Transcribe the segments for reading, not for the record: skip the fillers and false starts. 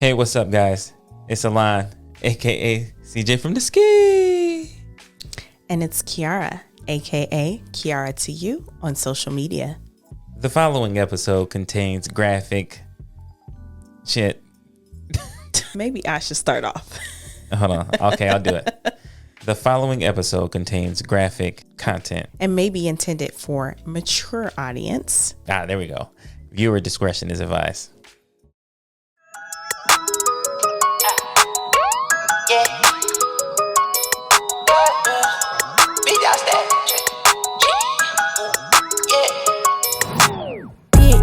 Hey, what's up, guys? It's Alon, aka CJ from the Ski. And it's Kiara, aka Kiara to you on social media. The following episode contains graphic shit. Maybe I should start off. Hold on. Okay, I'll do it. The following episode contains graphic content. And may be intended for mature audience. There we go. Viewer discretion is advised.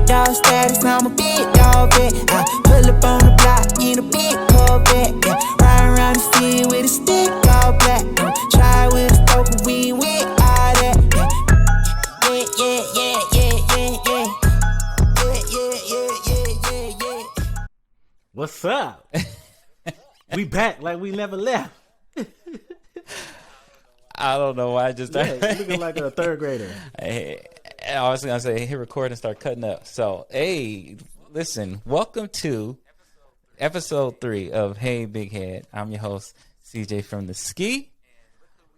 Dog status, I'm a big dog vet. I pull up on the block in a big Corvette. Riding around the city with a stick all black. Try with a stoker, we ain't with all that. Yeah. What's up? We back like we never left. I don't know why I just started. Yeah, looking like a third grader. I was gonna say hit record and start cutting up. So, hey, listen, welcome to episode 3 of Hey Big Head. I'm your host, CJ from the Ski,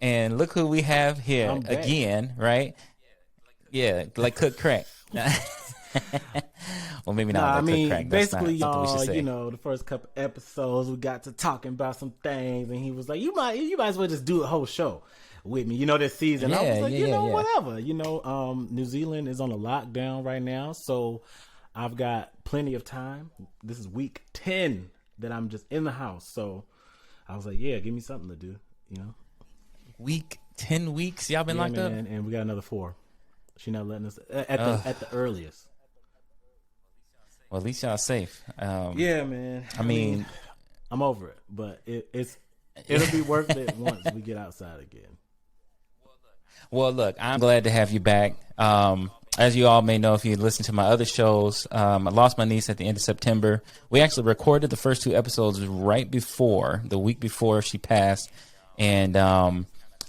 and look who we have here again, right? Yeah, like cook crack. Well, maybe not. I mean, cook crack. basically, you know, the first couple episodes we got to talking about some things, and he was like, "You might as well just do a whole show with me." You know, this season. I was like, whatever. You know, New Zealand is on a lockdown right now, so I've got plenty of time. This is week 10 that I'm just in the house, so I was like, yeah, give me something to do. You know, week 10 weeks. Y'all been locked up, and we got another 4. She not letting us at the earliest. Well, at least y'all safe. Yeah, man. I mean, I'm over it, but it'll be worth it once we get outside again. Well, look, I'm glad to have you back. As you all may know, if you listen to my other shows, I lost my niece at the end of September. We actually recorded the first 2 episodes the week before she passed, and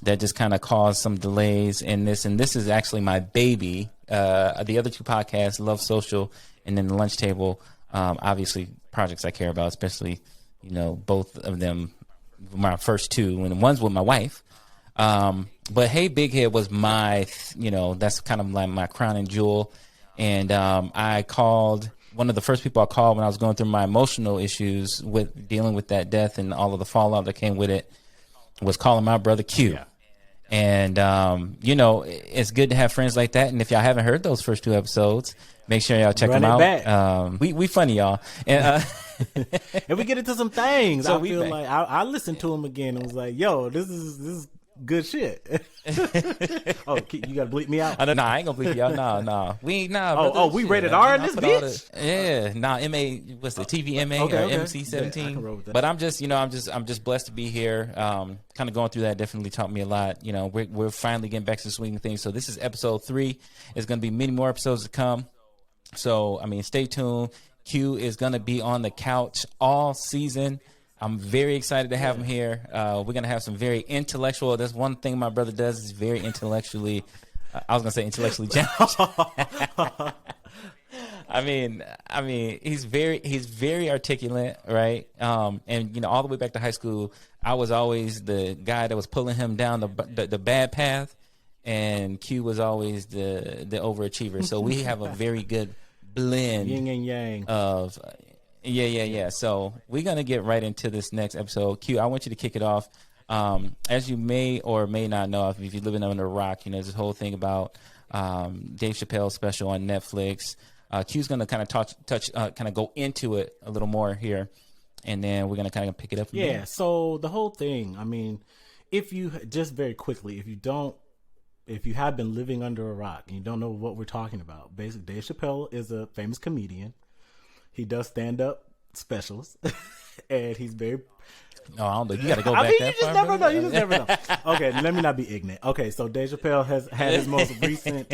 that just kind of caused some delays in this. And this is actually my baby. The other 2 podcasts, Love Social and then The Lunch Table, obviously projects I care about, especially, you know, both of them, my first 2, and one's with my wife. But Hey Big Head was my, that's kind of like my crowning jewel. And I called, one of the first people I called when I was going through my emotional issues with dealing with that death and all of the fallout that came with it, was calling my brother Q. Yeah. And, it's good to have friends like that. And if y'all haven't heard those first 2 episodes, make sure y'all check them out. We funny, y'all. And, and we get into some things. So I feel like I listened to them again and was like, yo, this is good shit. Oh, you gotta bleep me out? I I ain't gonna bleep you out. No. We we rated R in this bitch? What's the TVMA or MC 17? Yeah, I can roll with that. But I'm just blessed to be here. Kind of going through that definitely taught me a lot. You know, we're finally getting back to the swing of things. So this is episode 3. There's gonna be many more episodes to come. So I mean, stay tuned. Q is gonna be on the couch all season. I'm very excited to have him here. We're going to have some very intellectual. That's one thing my brother does is very intellectually. I was going to say intellectually challenged. I mean, he's very articulate, right? And all the way back to high school, I was always the guy that was pulling him down the bad path, and Q was always the overachiever. So we have a very good blend, yin and yang of. Yeah. So we're going to get right into this next episode. Q, I want you to kick it off. As you may or may not know, if you're living under a rock, there's this whole thing about Dave Chappelle's special on Netflix. Q's going to kind of go into it a little more here, and then we're going to kind of pick it up from there. So the whole thing, I mean, if you have been living under a rock and you don't know what we're talking about, basically Dave Chappelle is a famous comedian. He does stand-up specials, and he's very... No, I don't know. You got to go back that far. You just never know. Okay, let me not be ignorant. Okay, so Dave Chappelle has had his most recent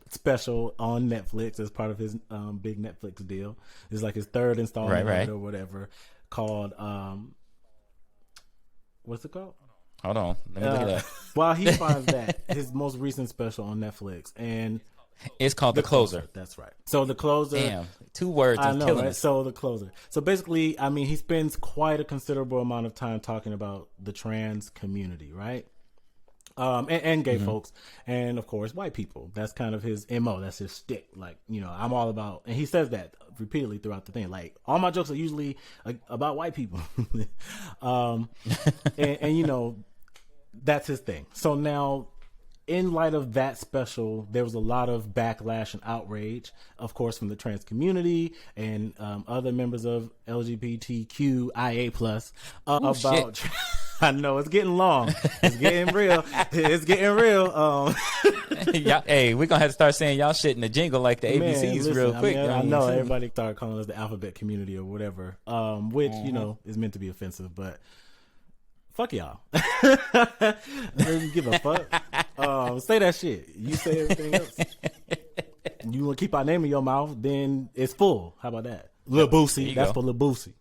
special on Netflix as part of his big Netflix deal. It's like his 3rd installment or whatever, called... what's it called? Hold on. Let me look it up. While he finds that, his most recent special on Netflix, and It's called The Closer. That's right. So The Closer. Damn, 2 words. I know, right? Us. So The Closer. So basically, I mean, he spends quite a considerable amount of time talking about the trans community, right? And gay folks, and of course white people. That's kind of his MO. That's his shtick. Like, you know, I'm all about, and he says that repeatedly throughout the thing. Like, all my jokes are usually about white people. and you know, that's his thing. So now, in light of that special, there was a lot of backlash and outrage, of course, from the trans community and other members of LGBTQIA+, about... I know, it's getting long. It's getting real. It's getting real. Hey, we're going to have to start saying y'all shit in the jingle like the ABCs real quick. I know everybody started calling us the alphabet community or whatever, which, you know, is meant to be offensive, but fuck y'all. Don't give a fuck. Say that shit. You say everything else. You want to keep our name in your mouth, then it's full. How about that? Lil Boosie. That's for Lil Boosie.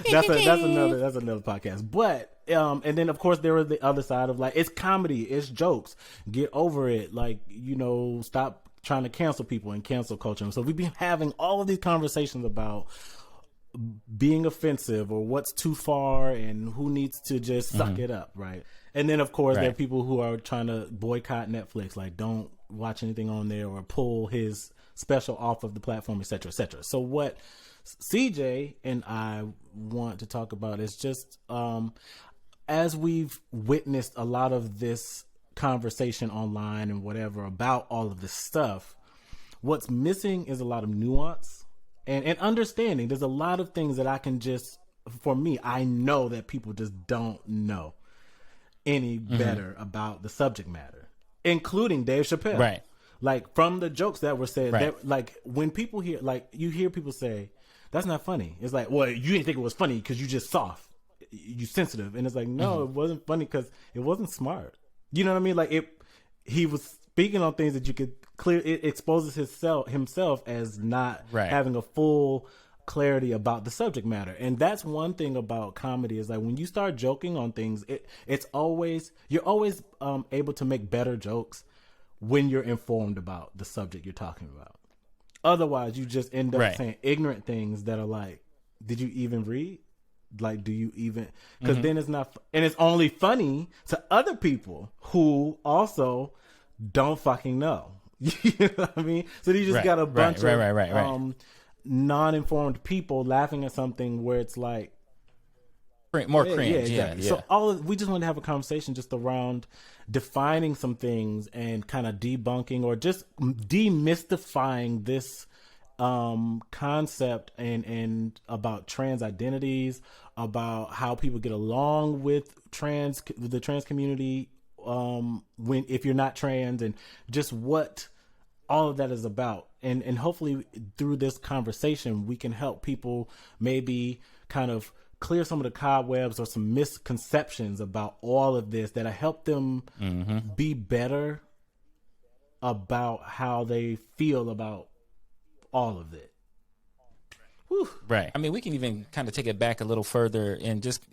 That's another podcast. But and then of course there was the other side of like, it's comedy, it's jokes. Get over it. Like, you know, stop trying to cancel people and cancel culture. So we've been having all of these conversations about being offensive or what's too far and who needs to just suck it up, right? And then of course there are people who are trying to boycott Netflix, like don't watch anything on there or pull his special off of the platform, etc., etc. So what CJ and I want to talk about is just as we've witnessed a lot of this conversation online and whatever about all of this stuff, what's missing is a lot of nuance and understanding. There's a lot of things that I can just, for me, I know that people just don't know any better about the subject matter, including Dave Chappelle. Right. Like, from the jokes that were said, that, like, when people hear, like, you hear people say, that's not funny. It's like, well, you didn't think it was funny because you just soft, you sensitive. And it's like, no, it wasn't funny because it wasn't smart. You know what I mean? Like, he was speaking on things that you could it exposes himself as not having a full clarity about the subject matter. And that's one thing about comedy is like, when you start joking on things, you're always able to make better jokes when you're informed about the subject you're talking about. Otherwise, you just end up saying ignorant things that are like, did you even read? Like, do you even? Because then it's not, and it's only funny to other people who also don't fucking know. You know what I mean? So you just got a bunch of non-informed people laughing at something where it's like more cringe. Yeah. So we just want to have a conversation just around defining some things and kind of debunking or just demystifying this concept and about trans identities, about how people get along with the trans community if you're not trans, and just what all of that is about. And hopefully through this conversation we can help people maybe kind of clear some of the cobwebs or some misconceptions about all of this that help them be better about how they feel about all of it. Whew. Right. I mean, we can even kind of take it back a little further and just,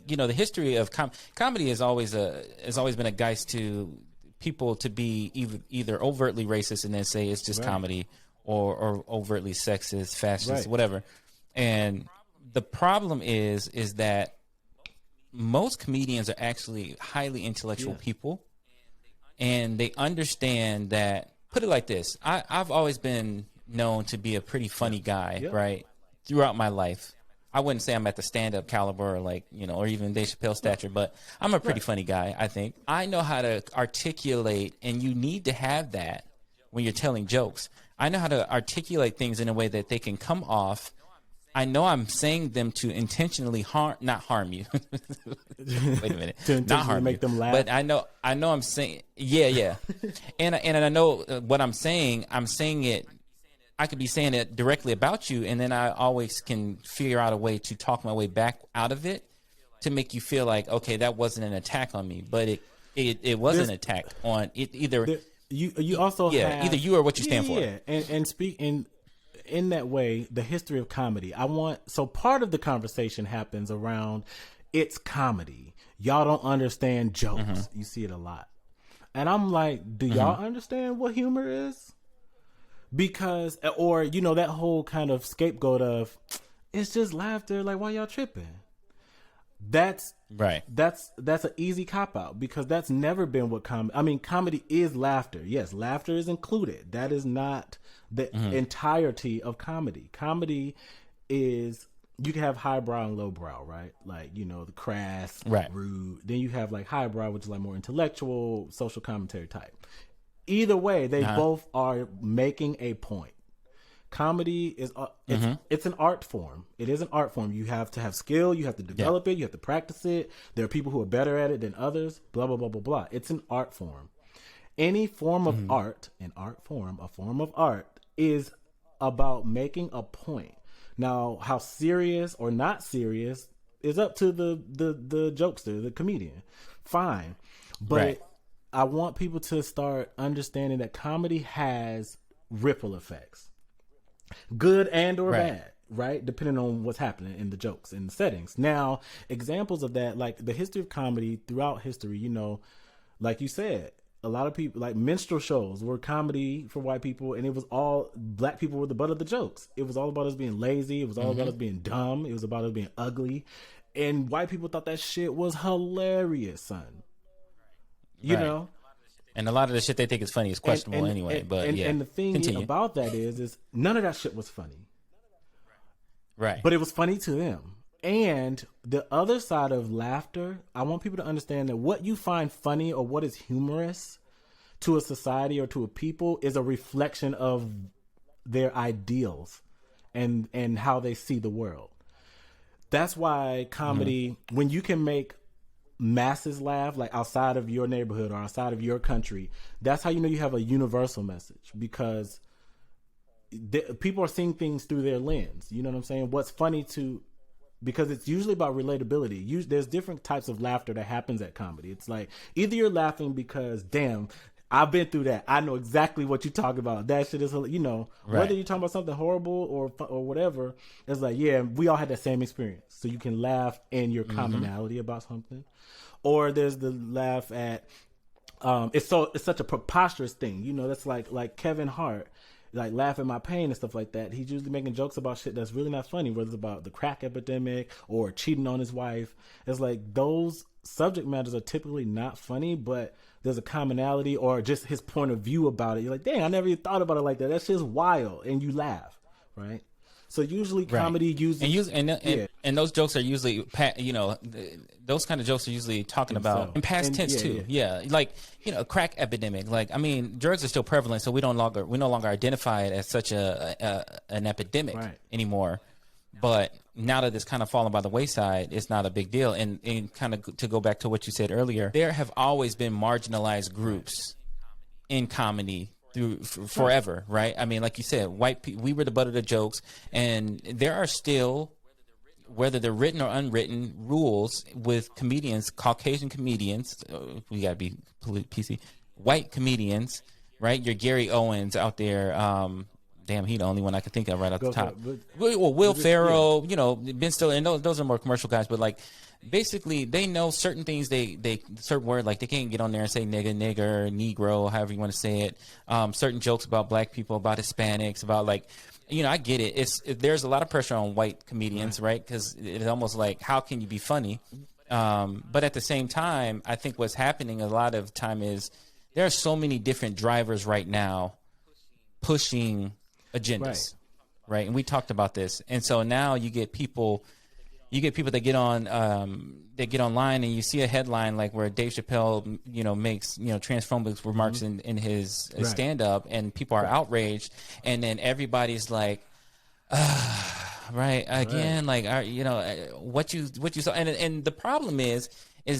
you know, the history of comedy has always been a guise to people to be either overtly racist and then say it's just comedy, or overtly sexist, fascist, whatever. And the problem is that most comedians are actually highly intellectual people, and they understand that. Put it like this: I've always been known to be a pretty funny guy, right? Throughout my life, I wouldn't say I'm at the stand-up caliber, or like, you know, or even Dave Chappelle stature, but I'm a pretty funny guy. I think I know how to articulate, and you need to have that when you're telling jokes. I know how to articulate things in a way that they can come off. I know I'm saying them to intentionally not harm you. Wait a minute, to not harm make them laugh. But I know I'm saying, and I know what I'm saying. I'm saying it. I could be saying it directly about you, and then I always can figure out a way to talk my way back out of it to make you feel like, okay, that wasn't an attack on me, but it was an attack on it. Either you also have, either you or what you stand for. And speak in that way, the history of comedy. So part of the conversation happens around it's comedy. Y'all don't understand jokes. You see it a lot. And I'm like, do y'all understand what humor is? Because, or, you know, that whole kind of scapegoat of, it's just laughter, like, why y'all tripping? That's right. That's an easy cop out, because that's never been what comedy is. Laughter. Yes, laughter is included. That is not the entirety of comedy. Comedy is, you can have highbrow and lowbrow, right? Like, you know, the crass, right, rude. Then you have like highbrow, which is like more intellectual, social commentary type. Either way, they both are making a point. Comedy is it's an art form. It is an art form. You have to have skill. You have to develop it. You have to practice it. There are people who are better at it than others. Blah blah blah blah blah. It's an art form. Any form of art, a form of art is about making a point. Now, how serious or not serious is up to the jokester, the comedian. Fine, but I want people to start understanding that comedy has ripple effects. Good and or bad, right? Depending on what's happening in the jokes and the settings. Now, examples of that, like the history of comedy throughout history, you know, like you said, a lot of people, like minstrel shows were comedy for white people, and it was all black people were the butt of the jokes. It was all about us being lazy. It was all about us being dumb. It was about us being ugly. And white people thought that shit was hilarious, son. You know? And a lot of the shit they think is funny is questionable anyway. And the thing about that is none of that shit was funny. Right. But it was funny to them. And the other side of laughter, I want people to understand that what you find funny or what is humorous to a society or to a people is a reflection of their ideals and how they see the world. That's why comedy, when you can make masses laugh, like outside of your neighborhood or outside of your country, that's how you know you have a universal message, because people are seeing things through their lens. You know what I'm saying? What's funny because it's usually about relatability. There's different types of laughter that happens at comedy. It's like either you're laughing because, damn, I've been through that. I know exactly what you talk about. That shit is, you know, whether you're talking about something horrible or whatever, it's like, yeah, we all had that same experience. So you can laugh in your commonality about something. Or there's the laugh at, it's such a preposterous thing. You know, that's like Kevin Hart, like Laugh at My Pain and stuff like that. He's usually making jokes about shit that's really not funny, whether it's about the crack epidemic or cheating on his wife. It's like those subject matters are typically not funny, but there's a commonality or just his point of view about it. You're like, dang, I never even thought about it like that. That's just wild. And you laugh, right? So usually comedy uses... And those jokes are usually, you know, those kind of jokes are usually talking about in past tense too. Yeah. Like, you know, crack epidemic. Like, I mean, drugs are still prevalent, so we no longer identify it as such an epidemic anymore. But now that it's kind of fallen by the wayside, it's not a big deal. And kind of to go back to what you said earlier, there have always been marginalized groups in comedy through forever, right? I mean, like you said, white people, we were the butt of the jokes, and there are still, whether they're written or unwritten, rules with comedians, Caucasian comedians, we gotta be PC, white comedians, right? Your Gary Owens out there, damn, he the only one I could think of right off the top. Well, Will Ferrell, you know, Ben Stiller, and those are more commercial guys, but like, basically, they know certain things. Certain word, like they can't get on there and say nigger, negro, however you want to say it. Certain jokes about black people, about Hispanics, about like, you know, I get it. There's a lot of pressure on white comedians, right? Because it's almost like, how can you be funny? But at the same time, I think what's happening a lot of time is there are so many different drivers right now pushing agendas, right? And we talked about this, and so now you get people that get on, they get online, and you see a headline like where Dave Chappelle, you know, makes, you know, transphobic remarks in his stand up, and people are outraged, and then everybody's like, again, like, you know, what you saw, and the problem is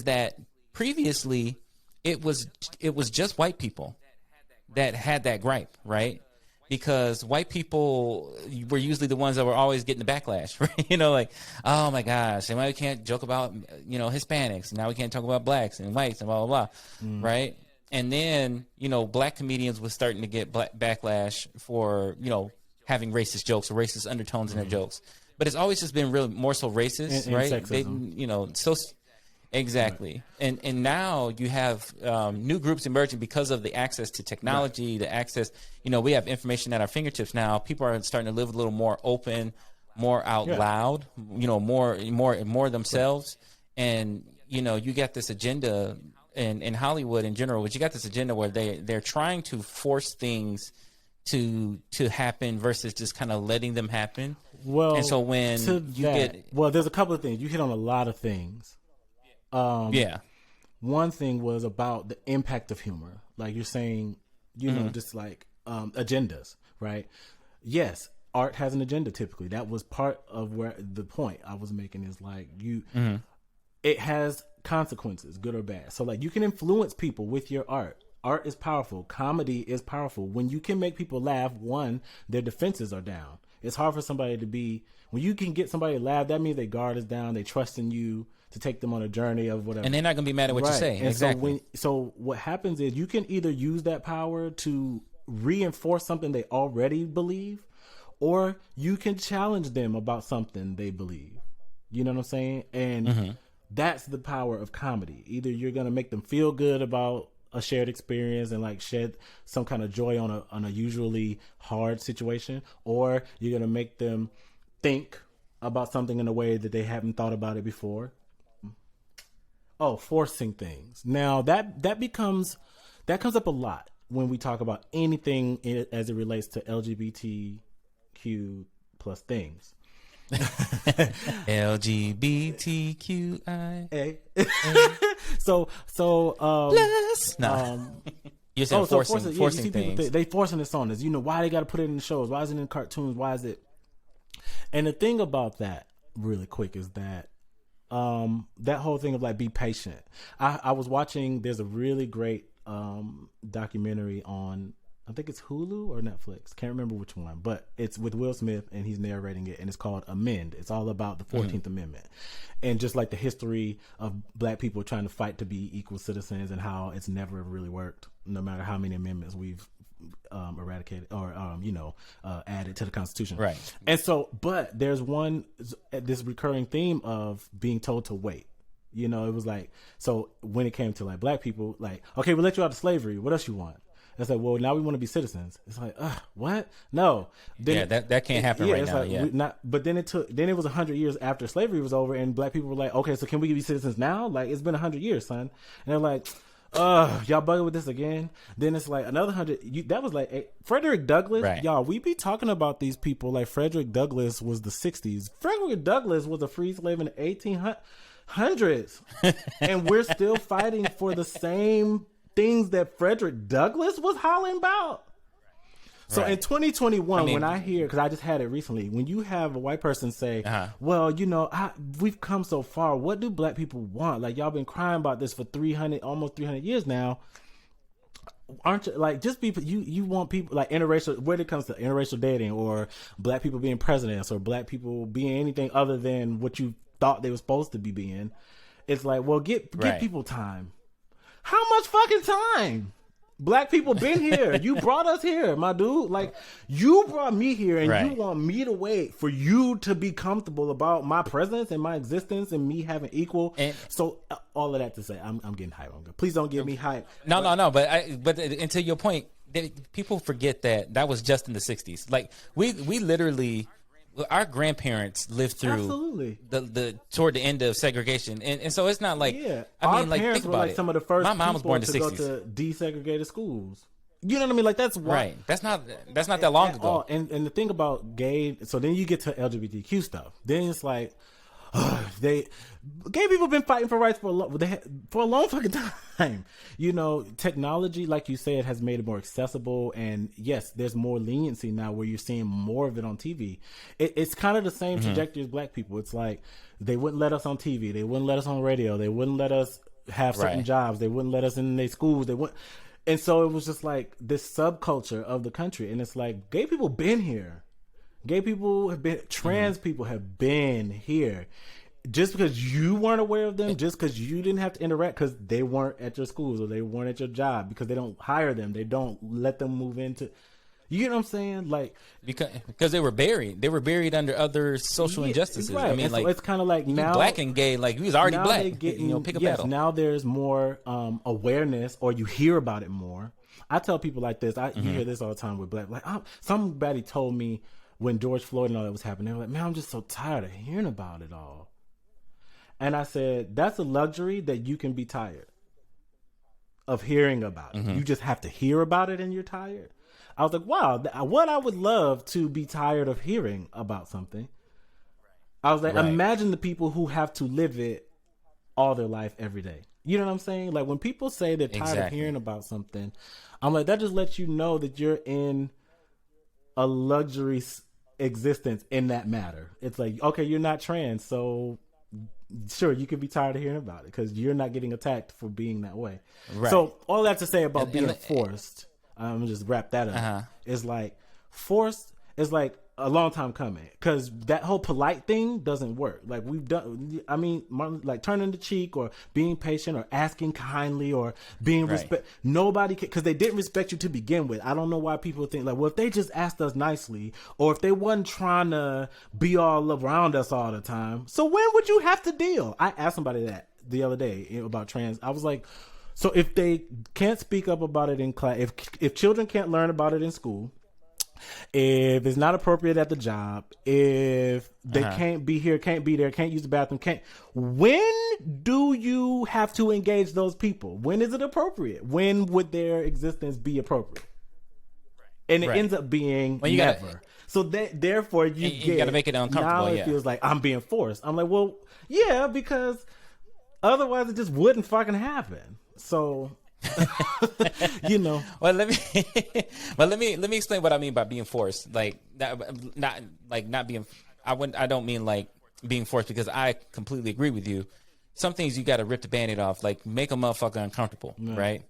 that previously it was just white people that had that gripe, right? Because white people were usually the ones that were always getting the backlash, right? You know, like, oh my gosh, and now we can't joke about, you know, Hispanics. Now we can't talk about blacks and whites and blah, blah, blah, right? And then, you know, black comedians was starting to get backlash for, you know, having racist jokes or racist undertones in their jokes. But it's always just been really more so racist, and right? Sexism. They, you know, so... Exactly. Right. And now you have new groups emerging because of the access to technology, the access, we have information at our fingertips now. People are starting to live a little more open, more out loud, more themselves. Right. And, you got this agenda in Hollywood in general, but you got this agenda where they're trying to force things to happen versus just kind of letting them happen. Well, and so when there's a couple of things. You hit on a lot of things. One thing was about the impact of humor. Like you're saying, just like agendas, right? Yes, art has an agenda typically. That was part of where the point I was making is like it has consequences, good or bad. So like you can influence people with your art. Art is powerful. Comedy is powerful. When you can make people laugh, one, their defenses are down. It's hard for somebody to be, when you can get somebody to laugh, that means their guard is down. They trust in you to take them on a journey of whatever. And they're not going to be mad at what you say. And exactly. So what happens is you can either use that power to reinforce something they already believe, or you can challenge them about something they believe. You know what I'm saying? And that's the power of comedy. Either you're going to make them feel good about a shared experience and like shed some kind of joy on a usually hard situation, or you're going to make them think about something in a way that they haven't thought about it before. Forcing things. Now that comes up a lot when we talk about anything as it relates to LGBTQ plus things. LGBTQI. So you're saying forcing things. They forcing this on us. Why they got to put it in the shows? Why is it in cartoons? Why is it? And the thing about that, really quick, is that that whole thing of like be patient. I was watching. There's a really great documentary on, I think it's Hulu or Netflix. Can't remember which one, but it's with Will Smith and he's narrating it, and it's called Amend. It's all about the 14th Amendment and just like the history of black people trying to fight to be equal citizens and how it's never really worked, no matter how many amendments we've eradicated or added to the Constitution. Right. And so, but there's this recurring theme of being told to wait. It was like, so when it came to like black people, like, okay, we'll let you out of slavery. What else you want? It's like, well, now we want to be citizens. It's like, what? No. Then, that can't happen right now. Like, but then it was 100 years after slavery was over, and black people were like, okay, so can we be citizens now? Like, it's been 100 years, son. And they're like, y'all bugging with this again? Then it's like another 100. That was like Frederick Douglass. Right. Y'all, we be talking about these people like Frederick Douglass was the 60s. Frederick Douglass was a free slave in the 1800s. And we're still fighting for the same things that Frederick Douglass was hollering about. So in 2021, when I hear, because I just had it recently, when you have a white person say, well, we've come so far. What do black people want? Like, y'all been crying about this for almost 300 years now. Aren't you, like, just people, you want people, like, interracial, when it comes to interracial dating or black people being presidents or black people being anything other than what you thought they were supposed to be being. It's like, well, give people time. How much fucking time? Black people been here. You brought us here, my dude. Like, you brought me here, and you want me to wait for you to be comfortable about my presence and my existence and me having equal. So all of that to say, I'm getting hype. Please don't get me hype. No. But until your point, people forget that was just in the 60s. Like we literally. Our grandparents lived through the toward the end of segregation, and so it's not like I mean, like, think about it. Some of the first. My mom was born in the 60s. Go to desegregated schools. You know what I mean? Like, that's why. Right. That's not that long ago. And the thing about gay, so then you get to LGBTQ stuff. Then it's like, gay people been fighting for rights for a long fucking time. Technology, like you said, has made it more accessible, and yes, there's more leniency now where you're seeing more of it on TV. It's kind of the same trajectory as black people. It's like they wouldn't let us on TV, they wouldn't let us on radio, they wouldn't let us have certain jobs, they wouldn't let us in their schools, and so it was just like this subculture of the country, and it's like gay people been here. Gay people have been, trans people have been here. Just because you weren't aware of them, just because you didn't have to interact, because they weren't at your schools or they weren't at your job, because they don't hire them, they don't let them move into. You know what I'm saying? Like because they were buried under other social injustices. Right. I mean, so it's kind of like now black and gay, like he was already black. Pick a battle. Now there's more awareness, or you hear about it more. I tell people like this. You hear this all the time with black. Like somebody told me when George Floyd and all that was happening, they were like, "Man, I'm just so tired of hearing about it all." And I said, "That's a luxury that you can be tired of hearing about it. You just have to hear about it, and you're tired." I was like, wow, what I would love to be tired of hearing about something. I was like, imagine the people who have to live it all their life every day. You know what I'm saying? Like when people say they're tired of hearing about something, I'm like, that just lets you know that you're in a luxury existence in that matter. It's like, okay, you're not trans, so sure, you could be tired of hearing about it because you're not getting attacked for being that way. Right. So all that to say about being forced, I'm gonna just wrap that up. Is like forced is like a long time coming because that whole polite thing doesn't work. Like we've done, I mean, like turning the cheek or being patient or asking kindly or being respect. Nobody can, because they didn't respect you to begin with. I don't know why people think like, well, if they just asked us nicely or if they wasn't trying to be all around us all the time, so when would you have to deal? I asked somebody that the other day about trans. I was like, so if they can't speak up about it in class, if children can't learn about it in school, if it's not appropriate at the job, if they can't be here, can't be there, can't use the bathroom, when do you have to engage those people? When is it appropriate? When would their existence be appropriate? And it ends up being never. So therefore you got to make it uncomfortable. Now it feels like I'm being forced. I'm like, well, yeah, because otherwise it just wouldn't fucking happen. So, you know. Well, let me explain what I mean by being forced. Like not being. I don't mean like being forced because I completely agree with you. Some things you got to rip the Band-Aid off. Like make a motherfucker uncomfortable, right?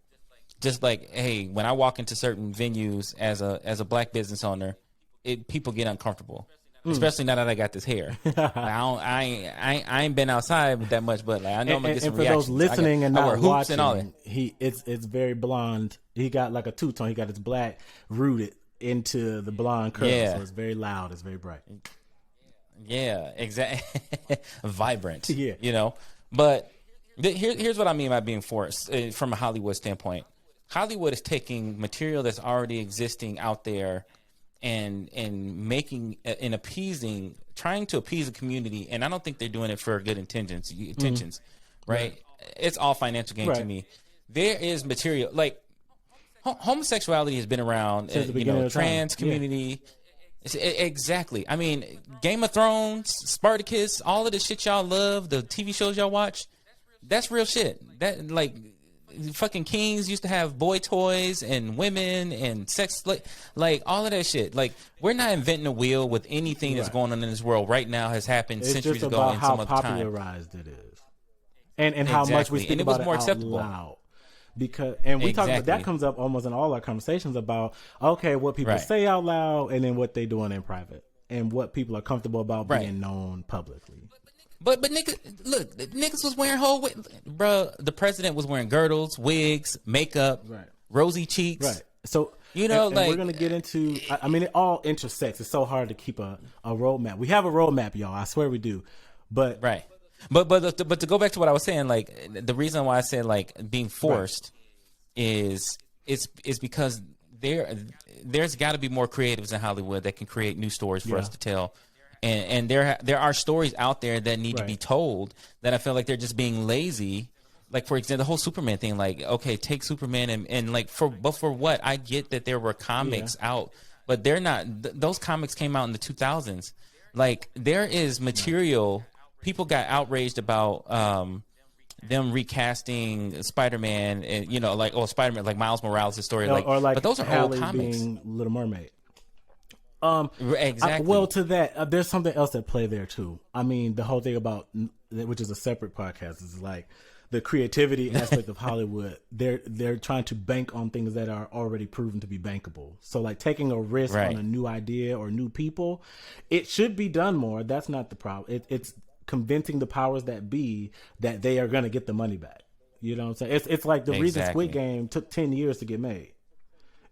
Just like, hey, when I walk into certain venues as a black business owner, people get uncomfortable. Especially now that I got this hair. I ain't been outside that much, but like I know I'm gonna get some reactions. And for those listening and not watching, and all that. It's very blonde. He got like a two-tone. He got his black rooted into the blonde curl, so it's very loud. It's very bright. Yeah, exactly. Vibrant. Yeah, you know. But here's what I mean by being forced from a Hollywood standpoint. Hollywood is taking material that's already existing out there and making and appeasing, trying to appease the community, and I don't think they're doing it for good intentions, right? It's all financial gain to me. There is material like homosexuality has been around, trans community. Exactly. I mean, Game of Thrones, Spartacus, all of the shit y'all love, the TV shows y'all watch, that's real shit. That like. Fucking kings used to have boy toys and women and sex, like all of that shit. Like we're not inventing a wheel with anything that's going on in this world right now. Has happened centuries ago. It's just about how popularized it is, and how much we speak about it out loud. Because we talk about that comes up almost in all our conversations about what people say out loud and then what they doing in private and what people are comfortable about being known publicly. But niggas was wearing bro. The president was wearing girdles, wigs, makeup, rosy cheeks. Right. So and we're gonna get into. I mean, it all intersects. It's so hard to keep a roadmap. We have a roadmap, y'all. I swear we do. But but to go back to what I was saying, like the reason why I said like being forced is because there's got to be more creatives in Hollywood that can create new stories for us to tell. And there are stories out there that need to be told that I feel like they're just being lazy. Like, for example, the whole Superman thing, like, okay, take Superman and like, for what? I get that there were comics out, but they're not, those comics came out in the 2000s. Like, there is material, people got outraged about them recasting Spider-Man and, Spider-Man, like Miles Morales' story. But those are Halle old comics. Being Little Mermaid. Exactly. To that, there's something else at play there too. I mean, the whole thing about, which is a separate podcast, is like the creativity aspect of Hollywood. They're trying to bank on things that are already proven to be bankable. So like taking a risk on a new idea or new people, it should be done more. That's not the problem. It's convincing the powers that be that they are going to get the money back. You know what I'm saying? It's like the reason Squid Game took 10 years to get made.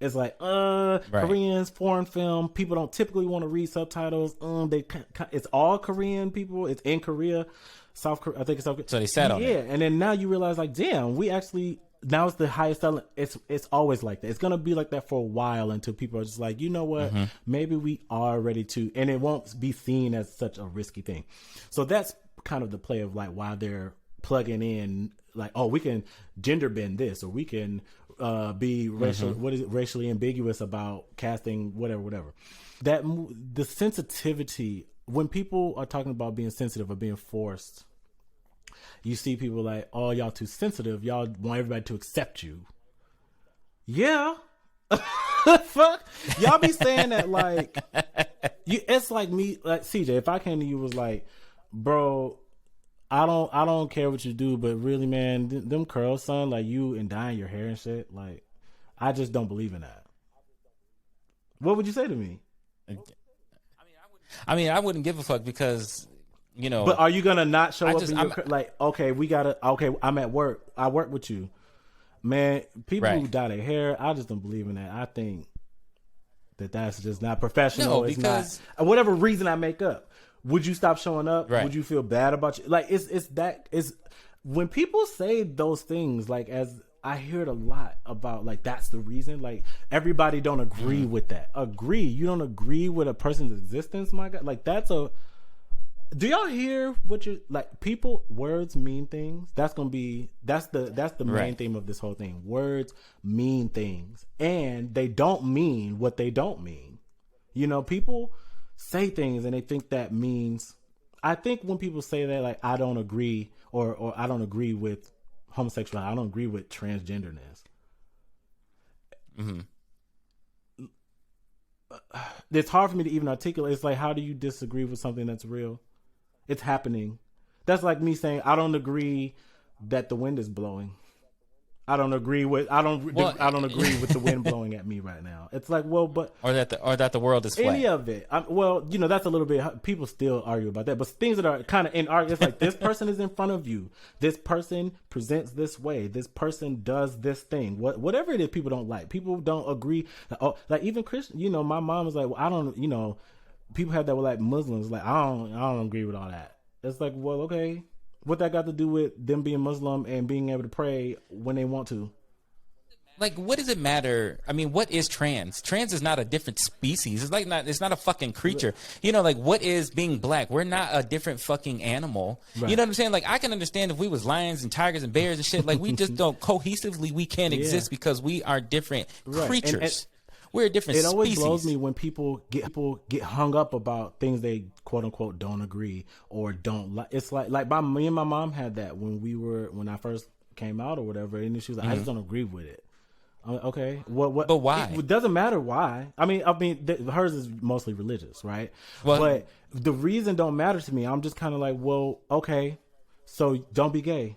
It's like, Koreans, foreign film. People don't typically want to read subtitles. It's all Korean people. It's in Korea, South Korea. I think it's South Korea. So they sat on it. Yeah, and then now you realize, like, damn, we actually now it's the highest selling. It's always like that. It's gonna be like that for a while until people are just like, you know what? Maybe we are ready to, and it won't be seen as such a risky thing. So that's kind of the play of like why they're plugging in, like, oh, we can gender bend this, or we can be racially ambiguous about casting whatever. That the sensitivity, when people are talking about being sensitive or being forced, you see people like, oh, y'all too sensitive, y'all want everybody to accept you. Yeah. Fuck, y'all be saying that like it's like me, like CJ, if I came to you was like, bro, I don't care what you do, but really, man, them curls, son, like you and dyeing your hair and shit, like I just don't believe in that. What would you say to me? I mean, I wouldn't give a fuck because, you know. But are you gonna not show up in your like? Okay, I'm at work. I work with you, man. People who dye their hair, I just don't believe in that. I think that's just not professional. No, because it's not, whatever reason I make up. Would you stop showing up? Right. Would you feel bad about you? Like it's when people say those things, like, as I hear it a lot about, like, that's the reason. Like, everybody don't agree with that. You don't agree with a person's existence, my God. Like, do y'all hear what you're like? People, words mean things. That's the main theme of this whole thing. Words mean things, and they don't mean what they don't mean. You know, people say things and they think that means. I think when people say that, like, I don't agree, or I don't agree with homosexuality, I don't agree with transgenderness. It's hard for me to even articulate. It's like, how do you disagree with something that's real? It's happening. That's like me saying I don't agree that the wind is blowing. I don't agree with the wind blowing at me right now. It's like, well, but or that the world is flat. Any of it. Well, you know, that's a little bit. People still argue about that, but things that are kind of in art. It's like, this person is in front of you. This person presents this way. This person does this thing. Whatever it is, people don't like. People don't agree. Like even Christian. You know, my mom was like, well, I don't. You know, people have that with like Muslims. Like, I don't agree with all that. It's like, well, okay. What that got to do with them being Muslim and being able to pray when they want to? Like, what does it matter? I mean, what is trans? Trans is not a different species. It's not a fucking creature. You know, like, what is being black? We're not a different fucking animal. Right. You know what I'm saying? Like, I can understand if we was lions and tigers and bears and shit. Like, we just don't cohesively. We can't exist because we are different creatures. We're a different species. It always blows me when people get hung up about things they quote unquote don't agree or don't like. It's like me and my mom had that when I first came out or whatever, and she was like, I just don't agree with it. I'm like, okay, what? But why? It doesn't matter why. I mean, hers is mostly religious, right? Well, but the reason don't matter to me. I'm just kind of like, well, okay, so don't be gay.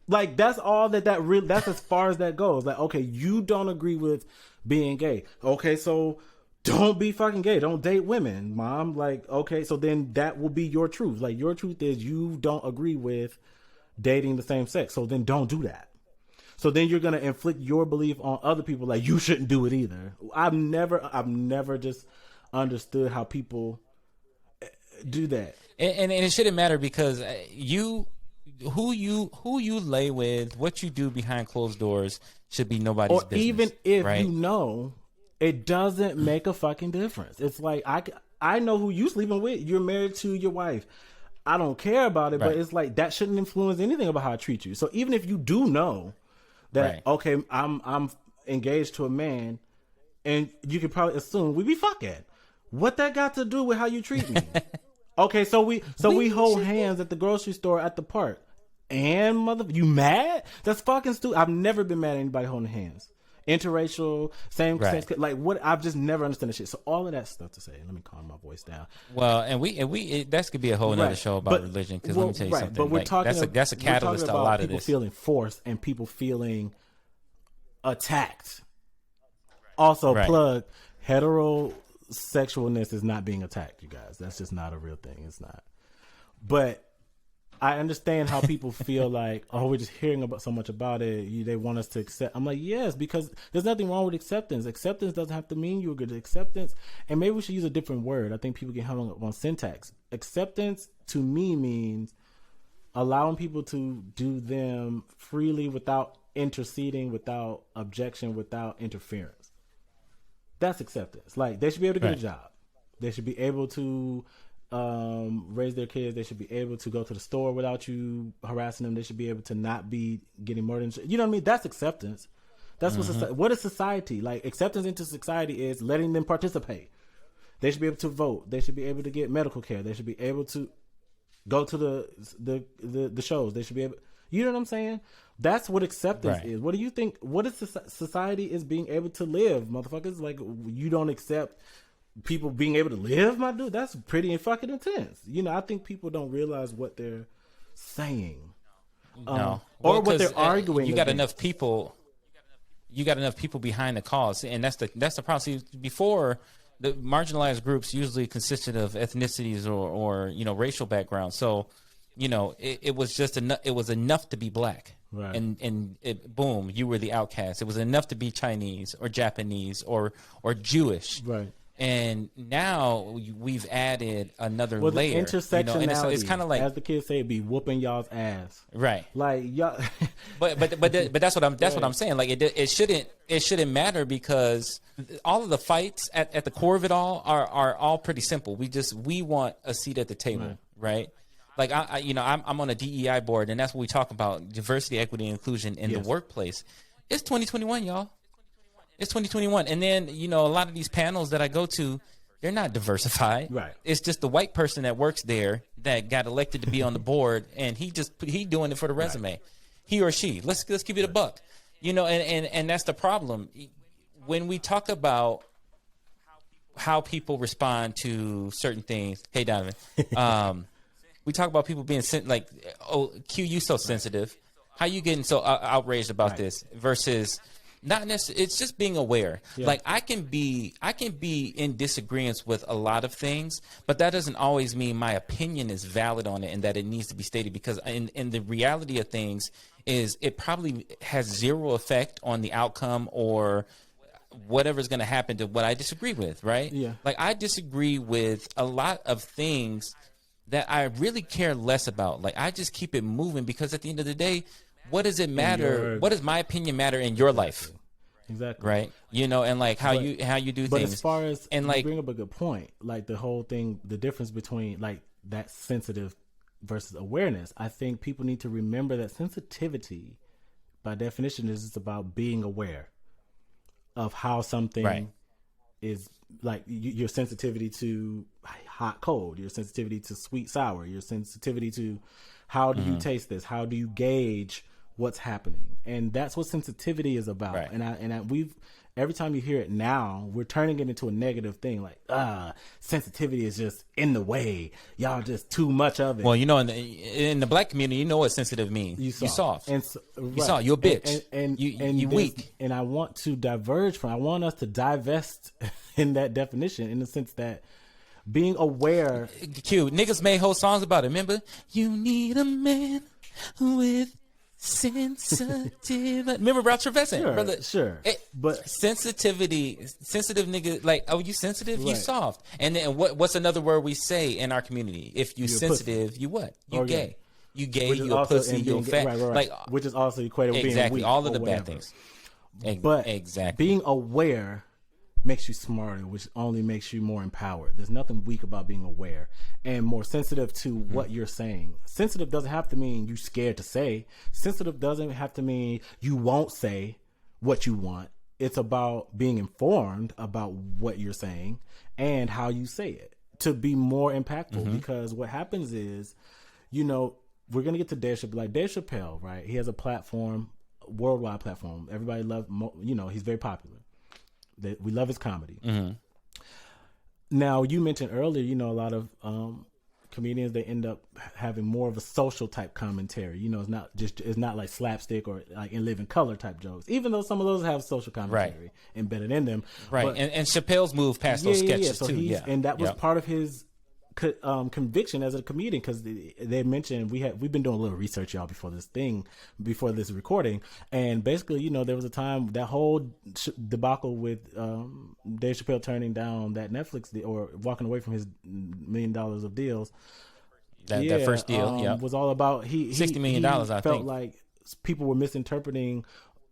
Like, that's all that's as far as that goes. Like, okay, you don't agree with being gay. Okay, so don't be fucking gay. Don't date women, mom. Like, okay, so then that will be your truth. Like, your truth is you don't agree with dating the same sex. So then don't do that. So then you're going to inflict your belief on other people. Like, you shouldn't do it either. I've never just understood how people do that. And it shouldn't matter because who you lay with, what you do behind closed doors should be nobody's business. Or even if you know, it doesn't make a fucking difference. It's like, I know who you sleeping with. You're married to your wife. I don't care about it, but it's like, that shouldn't influence anything about how I treat you. So even if you do know that, okay, I'm engaged to a man, and you could probably assume we be fucking. What that got to do with how you treat me? Okay, so we hold hands at the grocery store, at the park. And you mad? That's fucking stupid. I've never been mad at anybody holding hands. Interracial, same sex, like what? I've just never understood that shit. So all of that stuff to say. Let me calm my voice down. Well, and that could be a whole other show about religion. Because let me tell you something. But we're talking. That's a catalyst to a lot of this. People feeling forced and people feeling attacked. Also, plug heterosexualness is not being attacked, you guys. That's just not a real thing. It's not. But I understand how people feel like, oh, we're just hearing about so much about it. They want us to accept. I'm like, yes, because there's nothing wrong with acceptance. Acceptance doesn't have to mean you're good at acceptance. And maybe we should use a different word. I think people get hung up on syntax. Acceptance to me means allowing people to do them freely without interceding, without objection, without interference. That's acceptance. Like, they should be able to get a job. They should be able to raise their kids. They should be able to go to the store without you harassing them. They should be able to not be getting murdered. You know what I mean? That's acceptance. That's what is society. Like, acceptance into society is letting them participate. They should be able to vote. They should be able to get medical care. They should be able to go to the shows. They should be able. You know what I'm saying? That's what acceptance is. What do you think? What is society is being able to live, motherfuckers? Like, you don't accept people being able to live, my dude? That's pretty fucking intense. You know, I think people don't realize what they're saying, or what they're arguing. You got enough people. You got enough people behind the cause, and that's the problem. See, before, the marginalized groups usually consisted of ethnicities or racial backgrounds. So, it was just enough. It was enough to be black, right? And boom, you were the outcast. It was enough to be Chinese or Japanese or Jewish, right? And now we've added another layer. The intersectionality, and it's kind of like, as the kids say, be whooping y'all's ass, right? Like y'all. but that's what I'm saying. Like, it shouldn't matter, because all of the fights at the core of it all are all pretty simple. We want a seat at the table, right? Like, I'm on a DEI board, and that's what we talk about: diversity, equity, and inclusion in the workplace. It's 2021, y'all. It's 2021. And then, a lot of these panels that I go to, they're not diversified. Right. It's just the white person that works there that got elected to be on the board, and he doing it for the resume. Right. He or she. Let's give it a buck. And that's the problem. When we talk about how people respond to certain things, hey, Donovan, we talk about people being like, oh, Q, you so sensitive. How you getting so outraged about this versus not necessarily. It's just being aware. Yeah. Like, I can be in disagreement with a lot of things, but that doesn't always mean my opinion is valid on it and that it needs to be stated, because in the reality of things is it probably has zero effect on the outcome or whatever's going to happen to what I disagree with, right? Yeah. Like, I disagree with a lot of things that I really care less about. Like, I just keep it moving, because at the end of the day, what does it matter? What does my opinion matter in your life? Exactly. Right. And like how you do things. But as far as, and you bring up a good point, like the whole thing, the difference between like that sensitive versus awareness. I think people need to remember that sensitivity, by definition, is about being aware of how something is, like your sensitivity to hot, cold, your sensitivity to sweet, sour, your sensitivity to how do you taste this? How do you gauge what's happening? And that's what sensitivity is about. Right. And we've, every time you hear it now, we're turning it into a negative thing. Like, sensitivity is just in the way. Y'all just too much of it. Well, in the black community, you know what sensitive means. You soft. And you soft. You're a bitch. And you weak. And I want to diverge from. I want us to divest in that definition, in the sense that being aware. Cute. Niggas made whole songs about it. Remember? You need a man with sensitive. Remember Ralph Trevesson? Sure, brother? Sure. But sensitive nigga, like, oh, you sensitive? Right. You soft. And then what's another word we say in our community? If you sensitive, pussy. You what? You gay. You gay, you a pussy, you a fat. Right. Like, which is also equated with being weak. All of the whatever. bad things. But exactly. Being aware makes you smarter, which only makes you more empowered. There's nothing weak about being aware and more sensitive to what you're saying. Sensitive doesn't have to mean you're scared to say. Sensitive doesn't have to mean you won't say what you want. It's about being informed about what you're saying and how you say it to be more impactful. Because what happens is, we're going to get to Dave Chappelle. Like Dave Chappelle, right? He has a platform, worldwide platform. Everybody loves, he's very popular. We love his comedy. Now, you mentioned earlier, a lot of comedians, they end up having more of a social type commentary. It's not like slapstick or like In Living Color type jokes, even though some of those have social commentary embedded in them. Right. But, and Chappelle's moved past those sketches so too. And that was part of his conviction as a comedian, because they mentioned we've been doing a little research, y'all, before this recording, and basically, you know, there was a time that whole debacle with Dave Chappelle turning down that Netflix deal, or walking away from his $1 million of deals. That first deal, was all about $60 million. I felt think like people were misinterpreting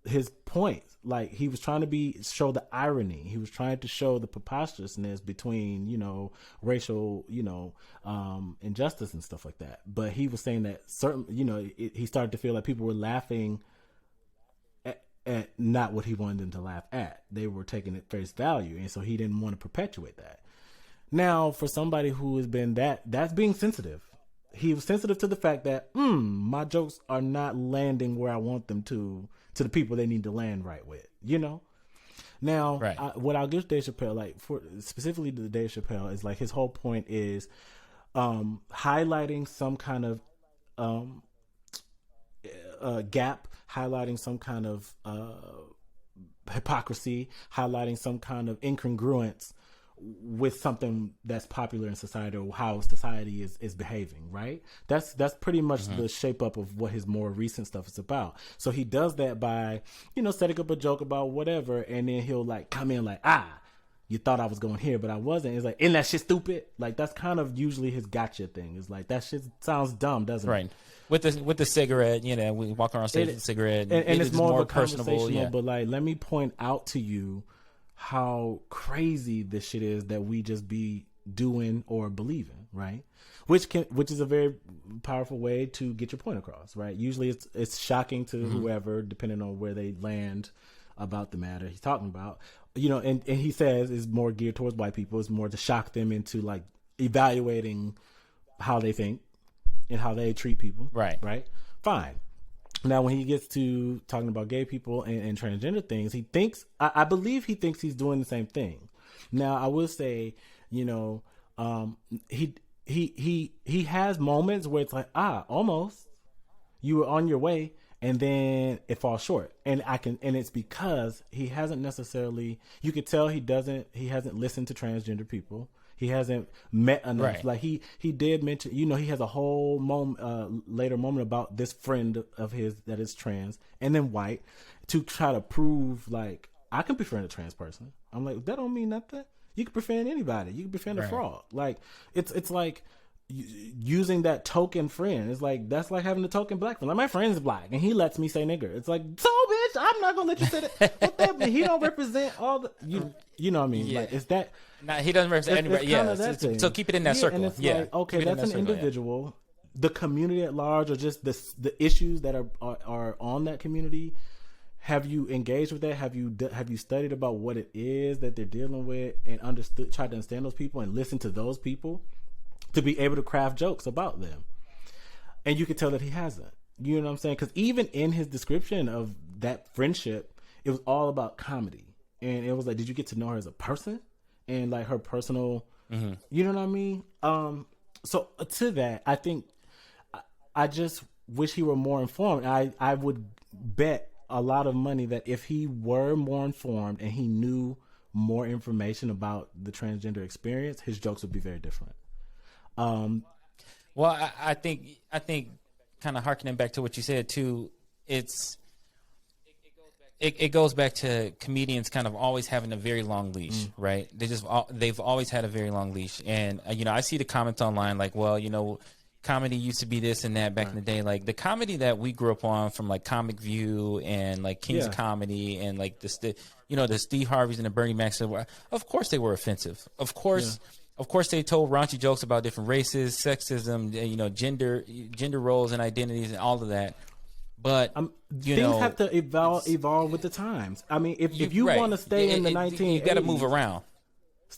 his points. Like, he was trying to show the irony. He was trying to show the preposterousness between, you know, racial, you know, injustice and stuff like that. But he was saying that certain, you know, he started to feel like people were laughing at not what he wanted them to laugh at. They were taking it face value, and so he didn't want to perpetuate that. Now, for somebody who has been that's being sensitive. He was sensitive to the fact that my jokes are not landing where I want them to the people they need to land right with, you know. Now, right. What I'll give Dave Chappelle, like, for specifically to Dave Chappelle, is like his whole point is highlighting some kind of gap, highlighting some kind of hypocrisy, highlighting some kind of incongruence with something that's popular in society, or how society is behaving, right? That's pretty much the shape up of what his more recent stuff is about. So he does that by, you know, setting up a joke about whatever, and then he'll like come in like, you thought I was going here, but I wasn't. It's like, isn't that shit stupid? Like, that's kind of usually his gotcha thing. It's like, that shit sounds dumb, doesn't right. it? With the cigarette, you know, we walk around stage with a cigarette, and it's more of a personable. Yeah. But like, let me point out to you how crazy this shit is that we just be doing or believing, right? Which is a very powerful way to get your point across, right? Usually it's shocking to whoever, depending on where they land about the matter he's talking about, you know, and he says is more geared towards white people. It's more to shock them into like evaluating how they think and how they treat people. Right. Fine. Now, when he gets to talking about gay people and transgender things, he thinks, I believe he thinks he's doing the same thing. Now, I will say, you know, he has moments where it's like, almost, you were on your way, and then it falls short. And it's because he hasn't necessarily, you could tell he hasn't listened to transgender people. He hasn't met enough. Right. Like he did mention, you know, he has a whole later moment about this friend of his that is trans and then white, to try to prove like, I can befriend a trans person. I'm like, that don't mean nothing. You can befriend anybody. You can befriend a frog. Like it's like using that token friend. It's like, that's like having a token black friend. Like, my friend's black and he lets me say nigger. It's like, so bitch, I'm not gonna let you say that. What that mean? He don't represent all the you know what I mean? Yeah. Like, is that? Nah, he doesn't represent anybody. Yeah, so keep it in that circle. And it's like, okay, that's an individual. Yeah. The community at large, or just the issues that are on that community. Have you engaged with that? Have you studied about what it is that they're dealing with, and tried to understand those people and listen to those people to be able to craft jokes about them? And you could tell that he hasn't. You know what I'm saying? Because even in his description of that friendship, it was all about comedy. And it was like, did you get to know her as a person? And like her personal, you know what I mean? So to that, I think I just wish he were more informed. I would bet a lot of money that if he were more informed and he knew more information about the transgender experience, his jokes would be very different. Well, I think kind of harkening back to what you said too, it goes back to comedians kind of always having a very long leash, right? They've always had a very long leash. And, you know, I see the comments online like, well, you know, comedy used to be this and that back in the day. Like the comedy that we grew up on from like Comic View and like King's Comedy and like the Steve Harveys and the Bernie Macs, of course they were offensive. Of course they told raunchy jokes about different races, sexism, you know, gender roles and identities and all of that. But things have to evolve with the times. I mean, if you want to stay in the 1980s, you got to move around.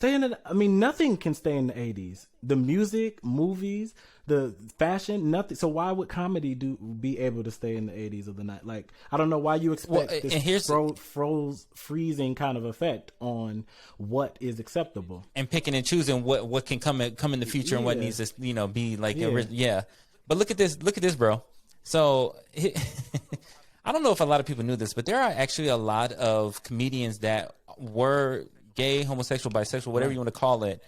Nothing can stay in the 80s. The music, movies, the fashion, nothing. So why would comedy be able to stay in the 80s or the night? Like, I don't know why you expect this freezing kind of effect on what is acceptable, and picking and choosing what can come in the future and what needs to, you know, be like But look at this, bro. So I don't know if a lot of people knew this, but there are actually a lot of comedians that were gay, homosexual, bisexual, whatever you want to call it,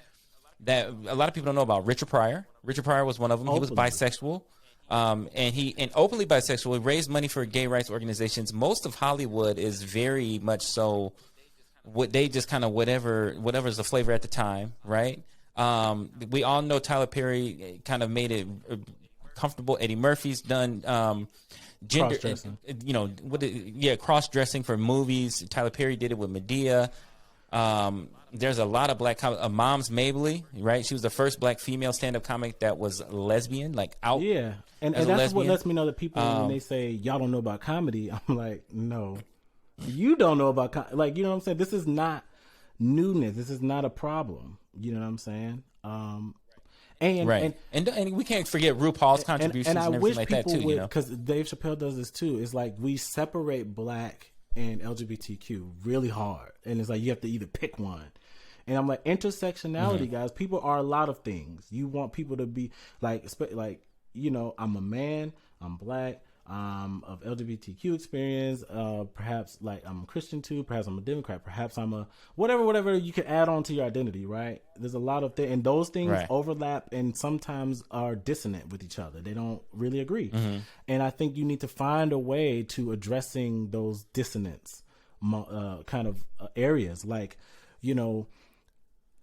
that a lot of people don't know about. Richard Pryor. Richard Pryor was one of them. He was bisexual. And openly bisexual. He raised money for gay rights organizations. Most of Hollywood is very much so. What they just kind of whatever's the flavor at the time, right? We all know Tyler Perry kind of made it comfortable. Eddie Murphy's done gender, cross-dressing for movies. Tyler Perry did it with Medea. There's a lot of black Moms Mabley, right? She was the first black female stand-up comic that was lesbian, like out. Yeah, and that's what lets me know that people when they say y'all don't know about comedy, I'm like, no, you don't know about like, you know what I'm saying? This is not newness. This is not a problem. You know what I'm saying? And we can't forget RuPaul's contributions and everything like that too. Because Dave Chappelle does this too. It's like we separate black and LGBTQ really hard, and it's like you have to either pick one. And I'm like, intersectionality, guys. People are a lot of things. You want people to be like, I'm a man, I'm black, of LGBTQ experience, perhaps like I'm a Christian too, perhaps I'm a Democrat, perhaps I'm a whatever you can add on to your identity, right? There's a lot of things, and those things overlap and sometimes are dissonant with each other. They don't really agree. And I think you need to find a way to addressing those dissonance areas. Like,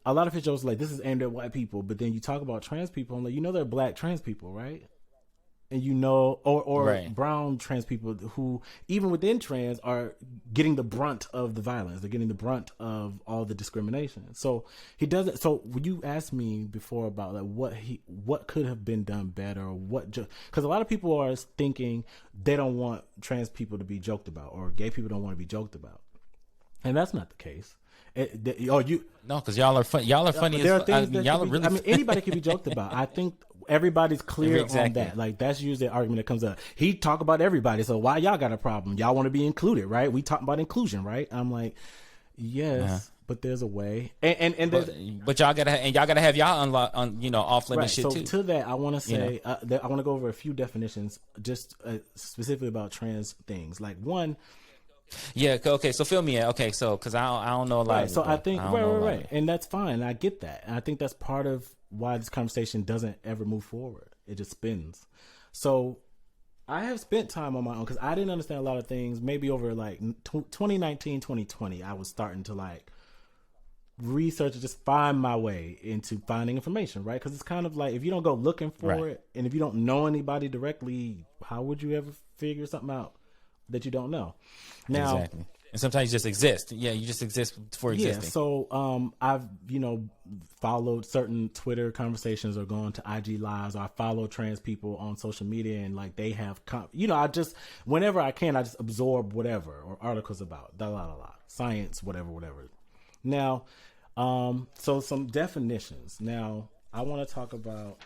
a lot of his jokes like, this is aimed at white people, but then you talk about trans people, and like, they're black trans people, right? And or brown trans people who, even within trans, are getting the brunt of the violence. They're getting the brunt of all the discrimination. So he doesn't. So when you asked me before about like what could have been done better, or because a lot of people are thinking they don't want trans people to be joked about, or gay people don't want to be joked about, and that's not the case. No, because y'all are funny. Y'all are funny. There are things y'all are really. I mean, anybody can be joked about. I think everybody's clear on that. Like, that's usually the argument that comes up. He talk about everybody, so why y'all got a problem? Y'all want to be included, right? We talk about inclusion, right? I'm like, yes, but there's a way, but y'all gotta have y'all off limit shit too. To that, I want to say I want to go over a few definitions, just specifically about trans things. Like one. Yeah. Okay. So fill me in. Okay. So because I don't know a lot. Right. So I think right, and that's fine. I get that, and I think that's part of why this conversation doesn't ever move forward. It just spins. So I have spent time on my own because I didn't understand a lot of things. Maybe over like 2019, 2020, I was starting to like research and just find my way into finding information, right? Because it's kind of like if you don't go looking for it, and if you don't know anybody directly, how would you ever figure something out that you don't know? Now, exactly. And sometimes you just exist. Yeah, you just exist for existing. Yeah, so I've, followed certain Twitter conversations or gone to IG Lives, or I follow trans people on social media, and like they have, I just, whenever I can, I just absorb whatever, or articles about, science, whatever. Now, so some definitions. Now, I want to talk about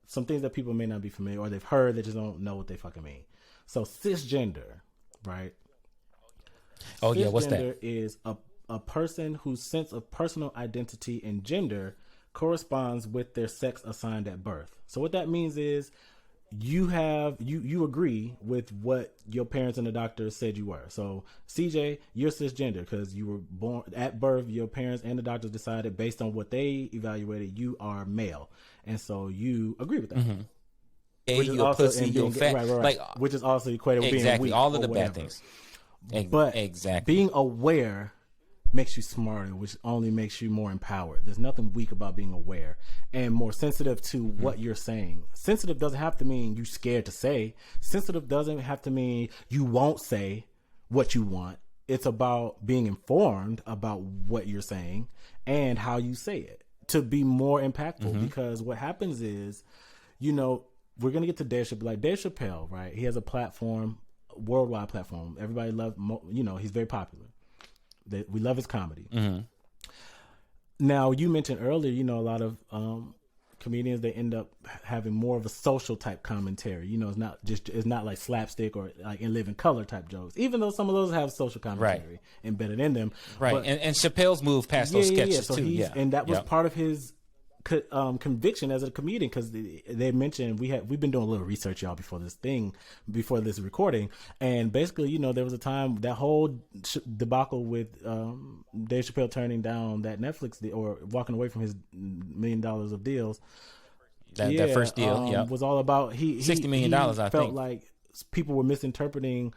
some things that people may not be familiar, or they've heard, they just don't know what they fucking mean. So cisgender, right? Oh, yeah, what's that? Cisgender is a person whose sense of personal identity and gender corresponds with their sex assigned at birth. So what that means is you agree with what your parents and the doctor said you were. So CJ, you're cisgender because you were born at birth. Your parents and the doctors decided based on what they evaluated, you are male, and so you agree with that. Mm-hmm. Which is also pussy, you're fat. Right. Like, which is also equated with being weak, all of the whatever. Bad things. But being aware makes you smarter, which only makes you more empowered. There's nothing weak about being aware and more sensitive to what you're saying. Sensitive doesn't have to mean you scared to say. Sensitive doesn't have to mean you won't say what you want. It's about being informed about what you're saying and how you say it to be more impactful. Because what happens is, we're going to get to Dave Chappelle. Like Dave Chappelle, right? He has a platform, worldwide platform. Everybody loves, he's very popular. We love his comedy. Now, you mentioned earlier, a lot of comedians, they end up having more of a social type commentary. It's not like slapstick or like In Living Color type jokes, even though some of those have social commentary embedded in them. Right. But, and Chappelle's moved past those sketches so too. And that was part of his conviction as a comedian, because they mentioned we've been doing a little research, y'all, before this recording, and basically, there was a time that whole debacle with Dave Chappelle turning down that Netflix deal, or walking away from his $1 million of deals. That first deal, was all about $60 million. I felt think like people were misinterpreting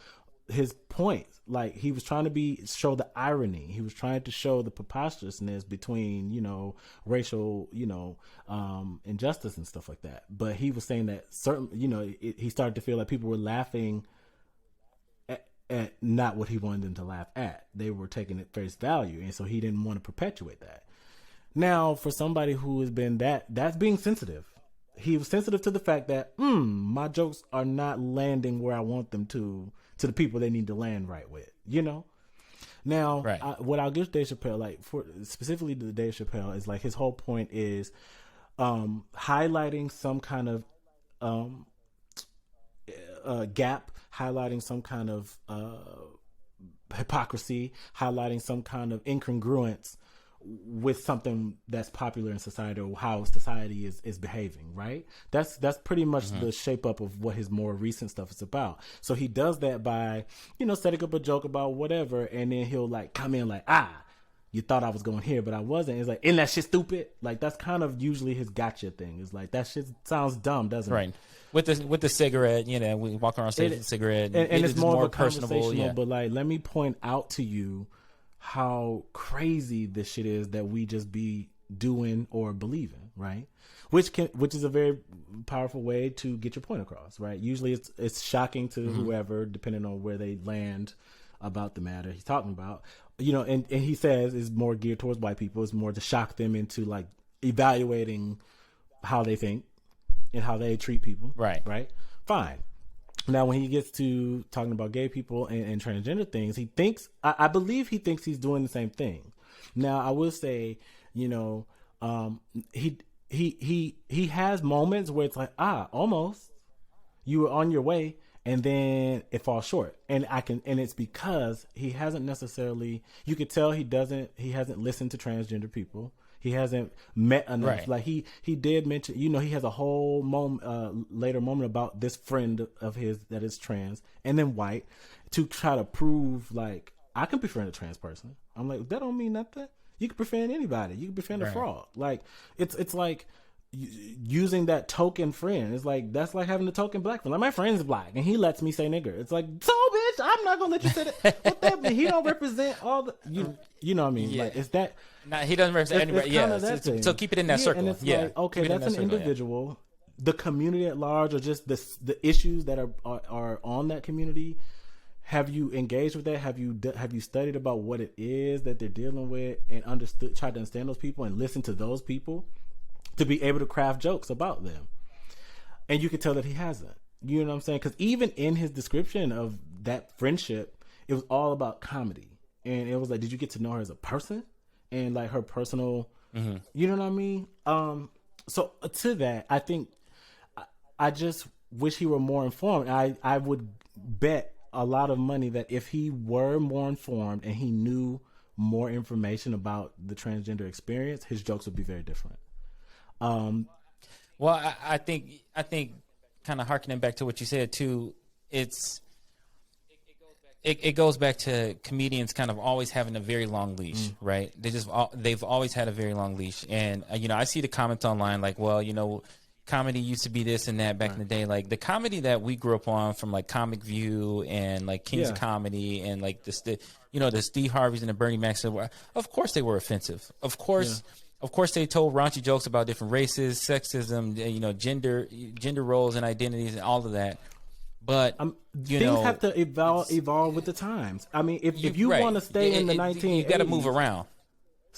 his points. Like, he was trying to show the irony. He was trying to show the preposterousness between, racial, injustice and stuff like that. But he was saying that he started to feel like people were laughing at not what he wanted them to laugh at. They were taking it face value. And so he didn't want to perpetuate that. Now, for somebody who has been that's being sensitive. He was sensitive to the fact that, my jokes are not landing where I want them to the people they need to land right with, Now, right. What I'll give Dave Chappelle, specifically to Dave Chappelle, is his whole point is highlighting some kind of gap, highlighting some kind of hypocrisy, highlighting some kind of incongruence with something that's popular in society, or how society is behaving, right? That's pretty much the shape up of what his more recent stuff is about. So he does that by, setting up a joke about whatever, and then he'll come in you thought I was going here, but I wasn't. It's isn't that shit stupid? That's kind of usually his gotcha thing. It's that shit sounds dumb, doesn't right. it? With the cigarette, we walk around stage with a cigarette, and it's more of a personable. Yeah. But let me point out to you how crazy this shit is that we just be doing or believing, right? Which is a very powerful way to get your point across, right? Usually it's shocking to whoever, depending on where they land about the matter he's talking about. And he says it's more geared towards white people. It's more to shock them into evaluating how they think and how they treat people. Right. Right? Fine. Now, when he gets to talking about gay people and transgender things, he thinks, I believe he thinks he's doing the same thing. Now, I will say, he has moments where it's almost, you were on your way, and then it falls short. And it's because he hasn't necessarily, you could tell he hasn't listened to transgender people. He hasn't met enough. Right. He did mention, he has a whole later moment about this friend of his that is trans and then white, to try to prove I can befriend a trans person. I'm that don't mean nothing. You can befriend anybody. You can befriend a frog. It's like using that token friend. It's that's like having a token black friend. My friend's black and he lets me say nigger. It's so bitch, I'm not gonna let you say that. What that mean? He don't represent all the you know what I mean? Yeah. It's that. Nah, he doesn't represent anybody. Yeah, so keep it in that circle. And it's okay, keep that's an individual. Yeah. The community at large, or just the issues that are on that community. Have you engaged with that? Have you studied about what it is that they're dealing with, and tried to understand those people and listen to those people to be able to craft jokes about them? And you can tell that he hasn't. You know what I'm saying? Because even in his description of that friendship, it was all about comedy, and it was did you get to know her as a person? And her personal, you know what I mean? So to that, I think I just wish he were more informed. I would bet a lot of money that if he were more informed and he knew more information about the transgender experience, his jokes would be very different. Well, I think kind of harkening back to what you said too, It goes back to comedians kind of always having a very long leash, right? They've always had a very long leash, and I see the comments online comedy used to be this and that back in the day. The comedy that we grew up on, from Comic View and King's Comedy and the Steve Harveys and the Bernie Macs, of course they were offensive. Of course they told raunchy jokes about different races, sexism, gender roles and identities and all of that. But things have to evolve with the times. I mean, if you want to stay in the 1980s, you got to move around.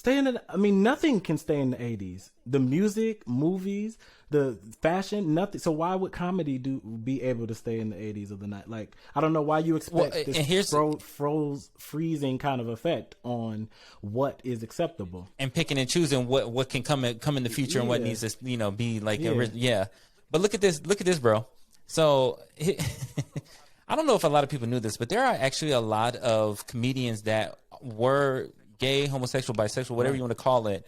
Nothing can stay in the 80s. The music, movies, the fashion, nothing. So why would comedy be able to stay in the 80s of the night? I don't know why you expect this freezing kind of effect on what is acceptable, and picking and choosing what can come in the future and what needs to be But look at this, bro. So I don't know if a lot of people knew this, but there are actually a lot of comedians that were gay, homosexual, bisexual, whatever you want to call it,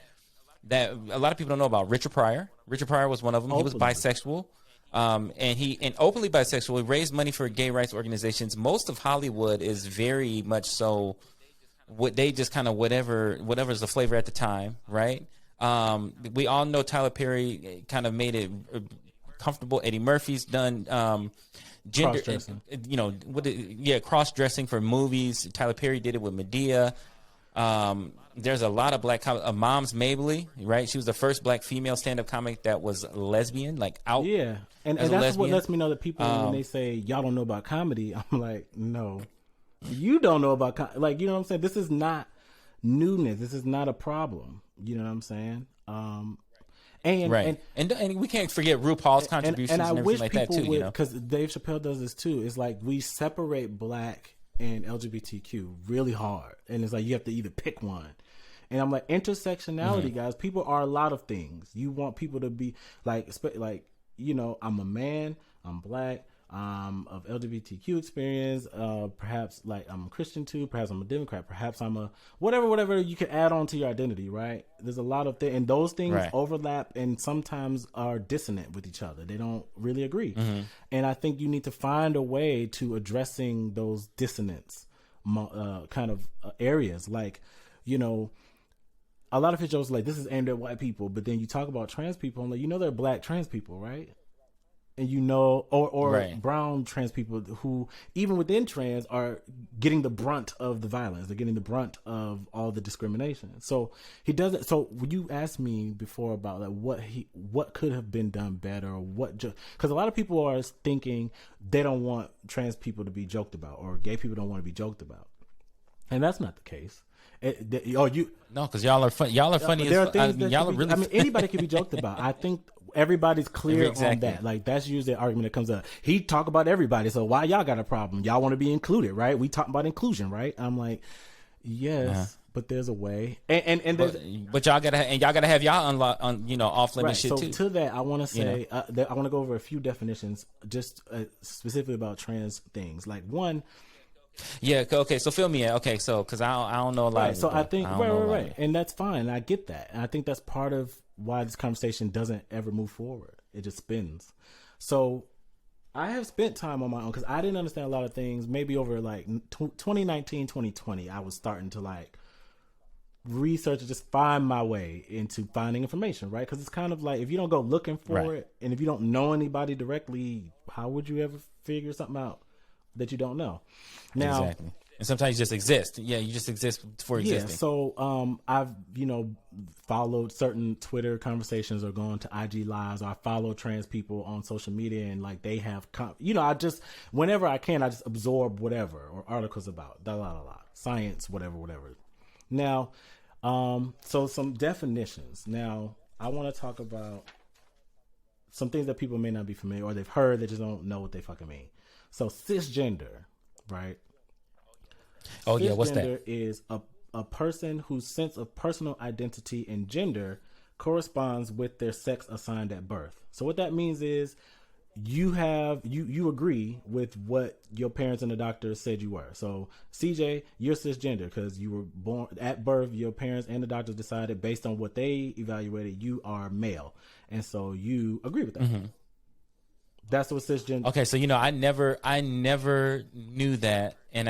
that a lot of people don't know about. Richard Pryor. Richard Pryor was one of them. He was bisexual. And openly bisexual. He raised money for gay rights organizations. Most of Hollywood is very much so what they just kind of whatever's the flavor at the time, right? We all know Tyler Perry kind of made it comfortable. Eddie Murphy's done gender, cross-dressing for movies. Tyler Perry did it with Medea. There's a lot of black Moms Mabley, right? She was the first black female stand-up comic that was lesbian, like out. Yeah, and that's what lets me know that people when they say y'all don't know about comedy, I'm like, no, you don't know about like, you know what I'm saying? This is not newness. This is not a problem. You know what I'm saying? And we can't forget RuPaul's contributions and everything like that too. Because Dave Chappelle does this too. It's like we separate black and LGBTQ really hard, and it's like you have to either pick one. And I'm like, intersectionality, guys. People are a lot of things. You want people to be like, I'm a man, I'm black, of LGBTQ experience. Perhaps like I'm a Christian too. Perhaps I'm a Democrat. Perhaps I'm a whatever you can add on to your identity, right? There's a lot of things, and those things overlap and sometimes are dissonant with each other. They don't really agree. And I think you need to find a way to addressing those dissonance areas. Like, a lot of his jokes like, this is aimed at white people, but then you talk about trans people, and like, they're black trans people, right? And or brown trans people who, even within trans, are getting the brunt of the violence. They're getting the brunt of all the discrimination. So he doesn't. So when you asked me before about like what could have been done better, or because a lot of people are thinking they don't want trans people to be joked about, or gay people don't want to be joked about, and that's not the case. No, because y'all are fun. Y'all are funny. There are things y'all are really. I mean, anybody can be joked about. I think everybody's clear on that. Like, that's usually the argument that comes up. He talk about everybody, so why y'all got a problem? Y'all want to be included, right? We talk about inclusion, right? I'm like, yes, but there's a way, but y'all gotta have y'all off limit shit too. To that, I want to say I want to go over a few definitions, just specifically about trans things. Like one. Yeah. Okay. So fill me in. Okay. So because I don't know a lot. Right. So I think right, and that's fine. I get that, and I think that's part of why this conversation doesn't ever move forward. It just spins. So I have spent time on my own because I didn't understand a lot of things. Maybe over like 2019, 2020, I was starting to like research and just find my way into finding information. Right? Because it's kind of like if you don't go looking for it, and if you don't know anybody directly, how would you ever figure something out that you don't know? Now, exactly. And sometimes you just exist. Yeah, you just exist for existing. Yeah, so I've, followed certain Twitter conversations or gone to IG Lives, or I follow trans people on social media, and like they have, I just, whenever I can, I just absorb whatever, or articles about, science, whatever. Now, so some definitions. Now, I want to talk about some things that people may not be familiar, or they've heard, they just don't know what they fucking mean. So cisgender, right? Oh, yeah, what's that? Cisgender is a person whose sense of personal identity and gender corresponds with their sex assigned at birth. So what that means is you agree with what your parents and the doctor said you were. So CJ, you're cisgender because you were born at birth. Your parents and the doctors decided based on what they evaluated, you are male, and so you agree with that. Mm-hmm. That's what cisgender. Okay, so I never knew that, and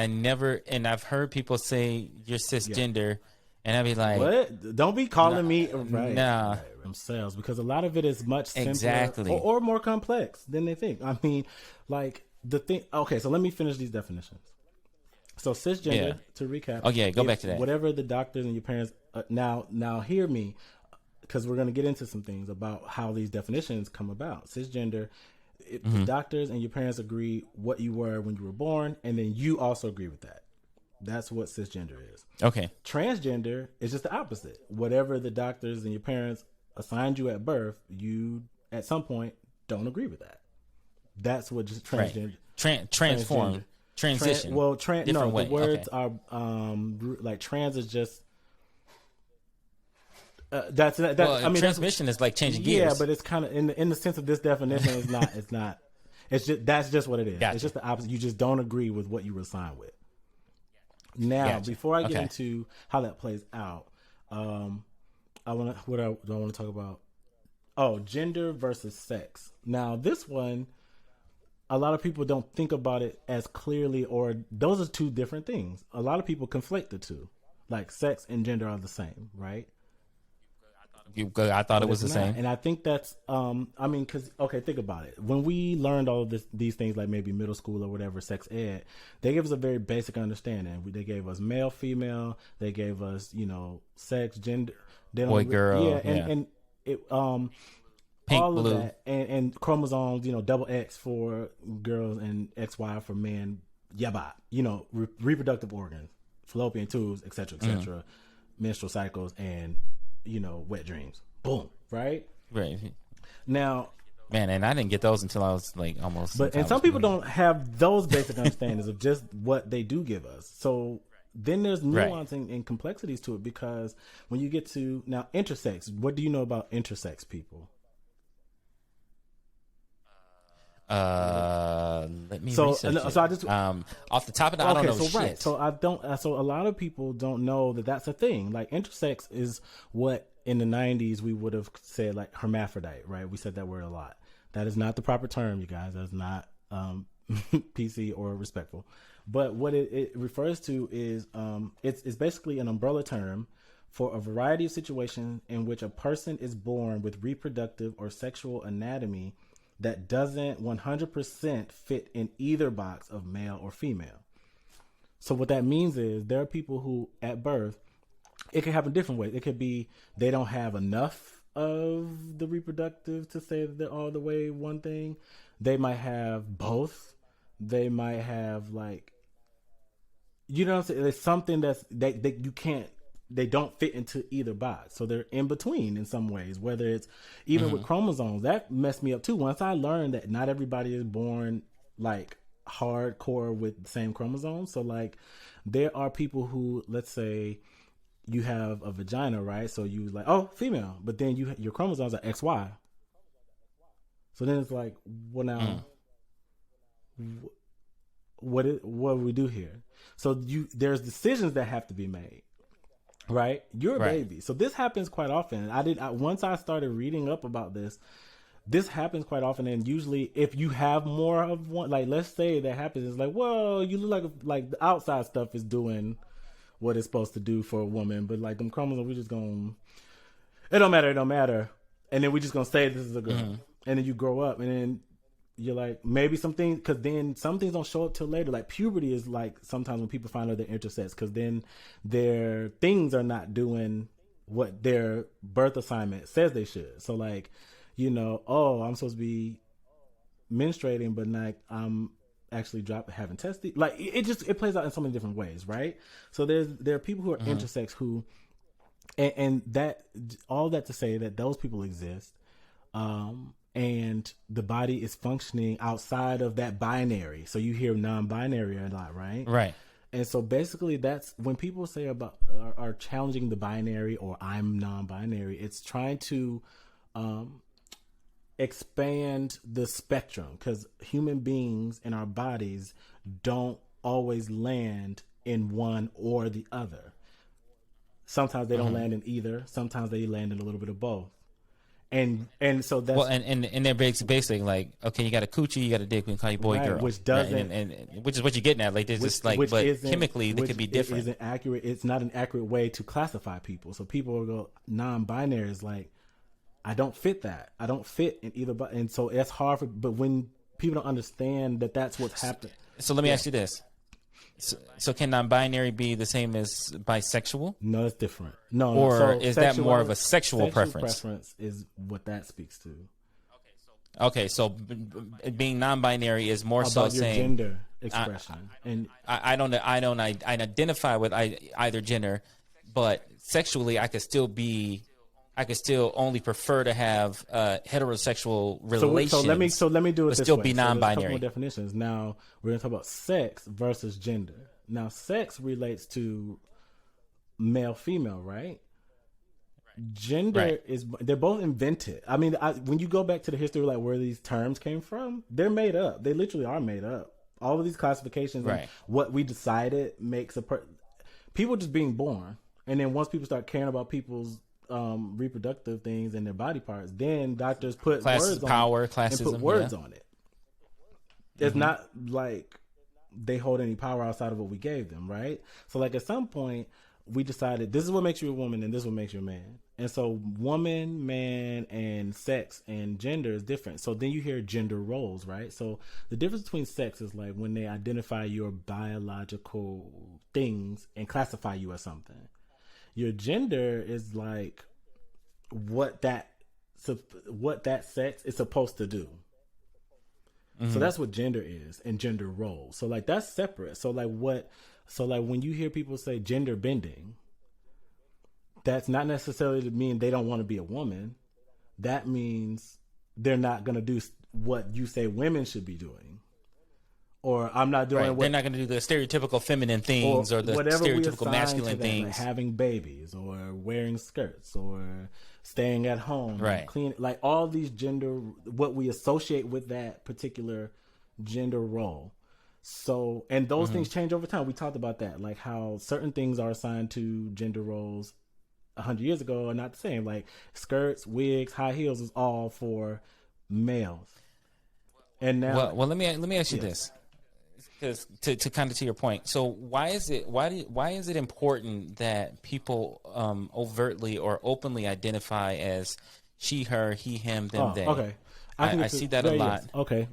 I've heard people say you're cisgender, and I'd be like, what? Don't be calling me themselves, because a lot of it is much simpler or more complex than they think. I mean, like the thing. Okay, so let me finish these definitions. So cisgender, to recap. Oh yeah, go back to that. Whatever the doctors and your parents. Now hear me, because we're going to get into some things about how these definitions come about. Cisgender. The doctors and your parents agree what you were when you were born, and then you also agree with that. That's what cisgender is. Okay. Transgender is just the opposite. Whatever the doctors and your parents assigned you at birth, you at some point don't agree with that. That's what just transgender. Transform. Transition. The words are like trans is just. Transmission is like changing gears. Yeah, but it's kind of in the sense of this definition. It's not. It's just that's just what it is. Gotcha. It's just the opposite. You just don't agree with what you were signed with. Now, before I get into how that plays out, What do I want to talk about? Oh, gender versus sex. Now, this one, a lot of people don't think about it as clearly, or those are two different things. A lot of people conflate the two. Like sex and gender are the same, right? I thought it was the same. And I think that's, because, okay, think about it. When we learned all of these things, like maybe middle school or whatever, sex ed, they gave us a very basic understanding. They gave us male, female. They gave us, sex, gender. Boy, girl. Yeah, and it, Pink, all blue. of that. And chromosomes, double X for girls and XY for men. Yabba. Reproductive organs, fallopian tubes, et cetera, menstrual cycles, and wet dreams. Boom. Right. Now, man, and I didn't get those until I was like almost. And some people don't have those basic understandings of just what they do give us. So then there's nuance and complexities to it, because when you get to now intersex, what do you know about intersex people? Let me research it. So I just off the top of the, I don't know shit. So I don't. So a lot of people don't know that that's a thing. Like intersex is what in the 90s we would have said like hermaphrodite, right? We said that word a lot. That is not the proper term, you guys. That's not PC or respectful. But what it refers to is it's basically an umbrella term for a variety of situations in which a person is born with reproductive or sexual anatomy that doesn't 100% fit in either box of male or female. So what that means is there are people who at birth, it can happen different ways. It could be they don't have enough of the reproductive to say that they're all the way one thing. They might have both. They might have like, what I'm saying? There's something that's they don't fit into either box. So they're in between in some ways, whether it's even with chromosomes. That messed me up too. Once I learned that not everybody is born like hardcore with the same chromosomes. So like there are people who, let's say you have a vagina, right? So you like, oh, female, but then your chromosomes are XY. So then it's like, well now, what do we do here? So there's decisions that have to be made. Right, you're a baby. So this happens quite often. Once I started reading up about this happens quite often. And usually, if you have more of one, like let's say that happens, it's like, well, you look like the outside stuff is doing what it's supposed to do for a woman, but like them chromosomes, we just gonna, it don't matter, and then we just gonna say this is a girl, and then you grow up, and then you're like, maybe some things, because then some things don't show up till later. Like puberty is like sometimes when people find out they're intersex, because then their things are not doing what their birth assignment says they should. So like, oh, I'm supposed to be menstruating, but like I'm actually having testes. Like it plays out in so many different ways, right? So there are people who are intersex who, and that all that to say that those people exist. And the body is functioning outside of that binary. So you hear non-binary a lot, right? Right. And so basically that's when people say about are challenging the binary or I'm non-binary, it's trying to expand the spectrum, because human beings and our bodies don't always land in one or the other. Sometimes they don't land in either. Sometimes they land in a little bit of both. And so that's and they're basically like, okay, you got a coochie, you got a dick, we can call you boy, girl, which doesn't, and which is what you're getting at. Like, there's just like, but chemically they could be different. Isn't accurate. It's not an accurate way to classify people. So people will go non-binary is like, I don't fit that. I don't fit in either. And so it's hard for. But when people don't understand that that's what's happening. So let me ask you this. So can non-binary be the same as bisexual? No, that's different. No, or so is that more of a sexual preference? Preference is what that speaks to. Okay, so being non-binary is more about so your saying gender expression, I don't identify with either gender, but sexually I could still only prefer to have heterosexual relations. So let me do it but this still way. be non-binary. So there's a couple more definitions. Now we're going to talk about sex versus gender. Now sex relates to male female, right? Gender is, they're both invented. I mean, when you go back to the history of like where these terms came from, they're made up. They literally are made up. All of these classifications and what we decided makes people just being born. And then once people start caring about people's reproductive things in their body parts, then doctors put words power, on it classism, and put words on it. It's not like they hold any power outside of what we gave them, right? So like at some point we decided this is what makes you a woman and this is what makes you a man. And so woman, man, and sex and gender is different. So then you hear gender roles, right? So the difference between sex is like when they identify your biological things and classify you as something. Your gender is like what that sex is supposed to do. So that's what gender is and gender roles. So like that's separate. So like when you hear people say gender bending, that's not necessarily to mean they don't want to be a woman. That means they're not going to do what you say women should be doing. Or I'm not doing what... They're not going to do the stereotypical feminine things or the stereotypical masculine things. Like having babies or wearing skirts or staying at home. Right. Clean, like all these gender... What we associate with that particular gender role. So, and those things change over time. We talked about that. Like how certain things are assigned to gender roles 100 years ago are not the same. Like skirts, wigs, high heels is all for males. And now, well, let me ask you this, because to kind of to your point. So why is it important that people overtly or openly identify as she, her, he, him, them, they? Okay, I see that a lot. Yes. Okay,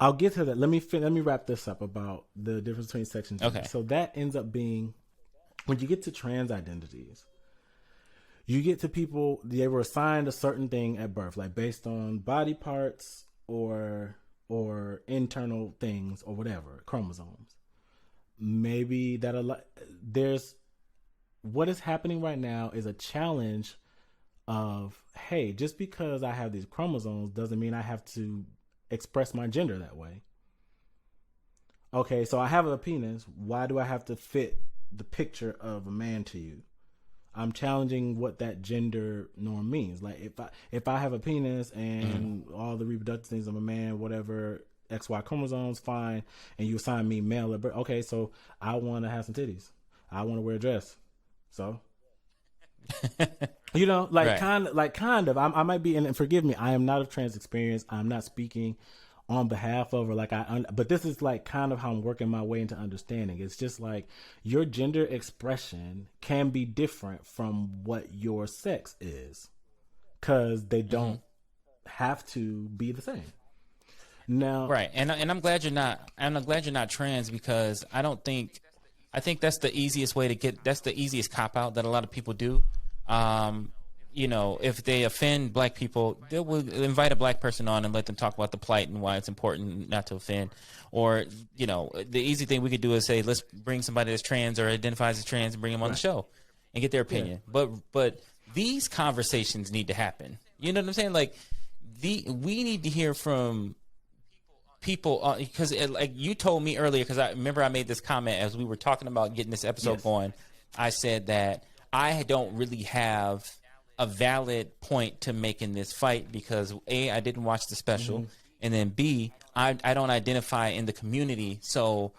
I'll get to that. Let me wrap this up about the difference between sex and gender. Okay. So that ends up being, when you get to trans identities, you get to people, they were assigned a certain thing at birth, like based on body parts or internal things or whatever, chromosomes. Maybe there's what is happening right now is a challenge of, hey, just because I have these chromosomes doesn't mean I have to express my gender that way. Okay, so I have a penis. Why do I have to fit the picture of a man to you? I'm challenging what that gender norm means. Like if I have a penis and all the reproductive things of a man, whatever, XY chromosomes, fine, and you assign me male at birth. Okay, so I want to have some titties. I want to wear a dress. So you know, like right. kind of. I might be, and forgive me, I am not of trans experience. I'm not speaking on behalf of, or like but this is like kind of how I'm working my way into understanding. It's just like your gender expression can be different from what your sex is, because they don't have to be the same. Now, right, and I'm glad you're not. And I'm glad you're not trans, because I think that's the easiest way to get. That's the easiest cop out that a lot of people do. You know, if they offend black people, they will invite a black person on and let them talk about the plight and why it's important not to offend. Or, you know, the easy thing we could do is say, let's bring somebody that's trans or identifies as trans and bring them on the show and get their opinion. Yeah. But these conversations need to happen. You know what I'm saying? Like, we need to hear from people, because like you told me earlier, because I remember I made this comment as we were talking about getting this episode going. I said that I don't really have a valid point to make in this fight, because A, I didn't watch the special, and then B, I don't identify in the community, so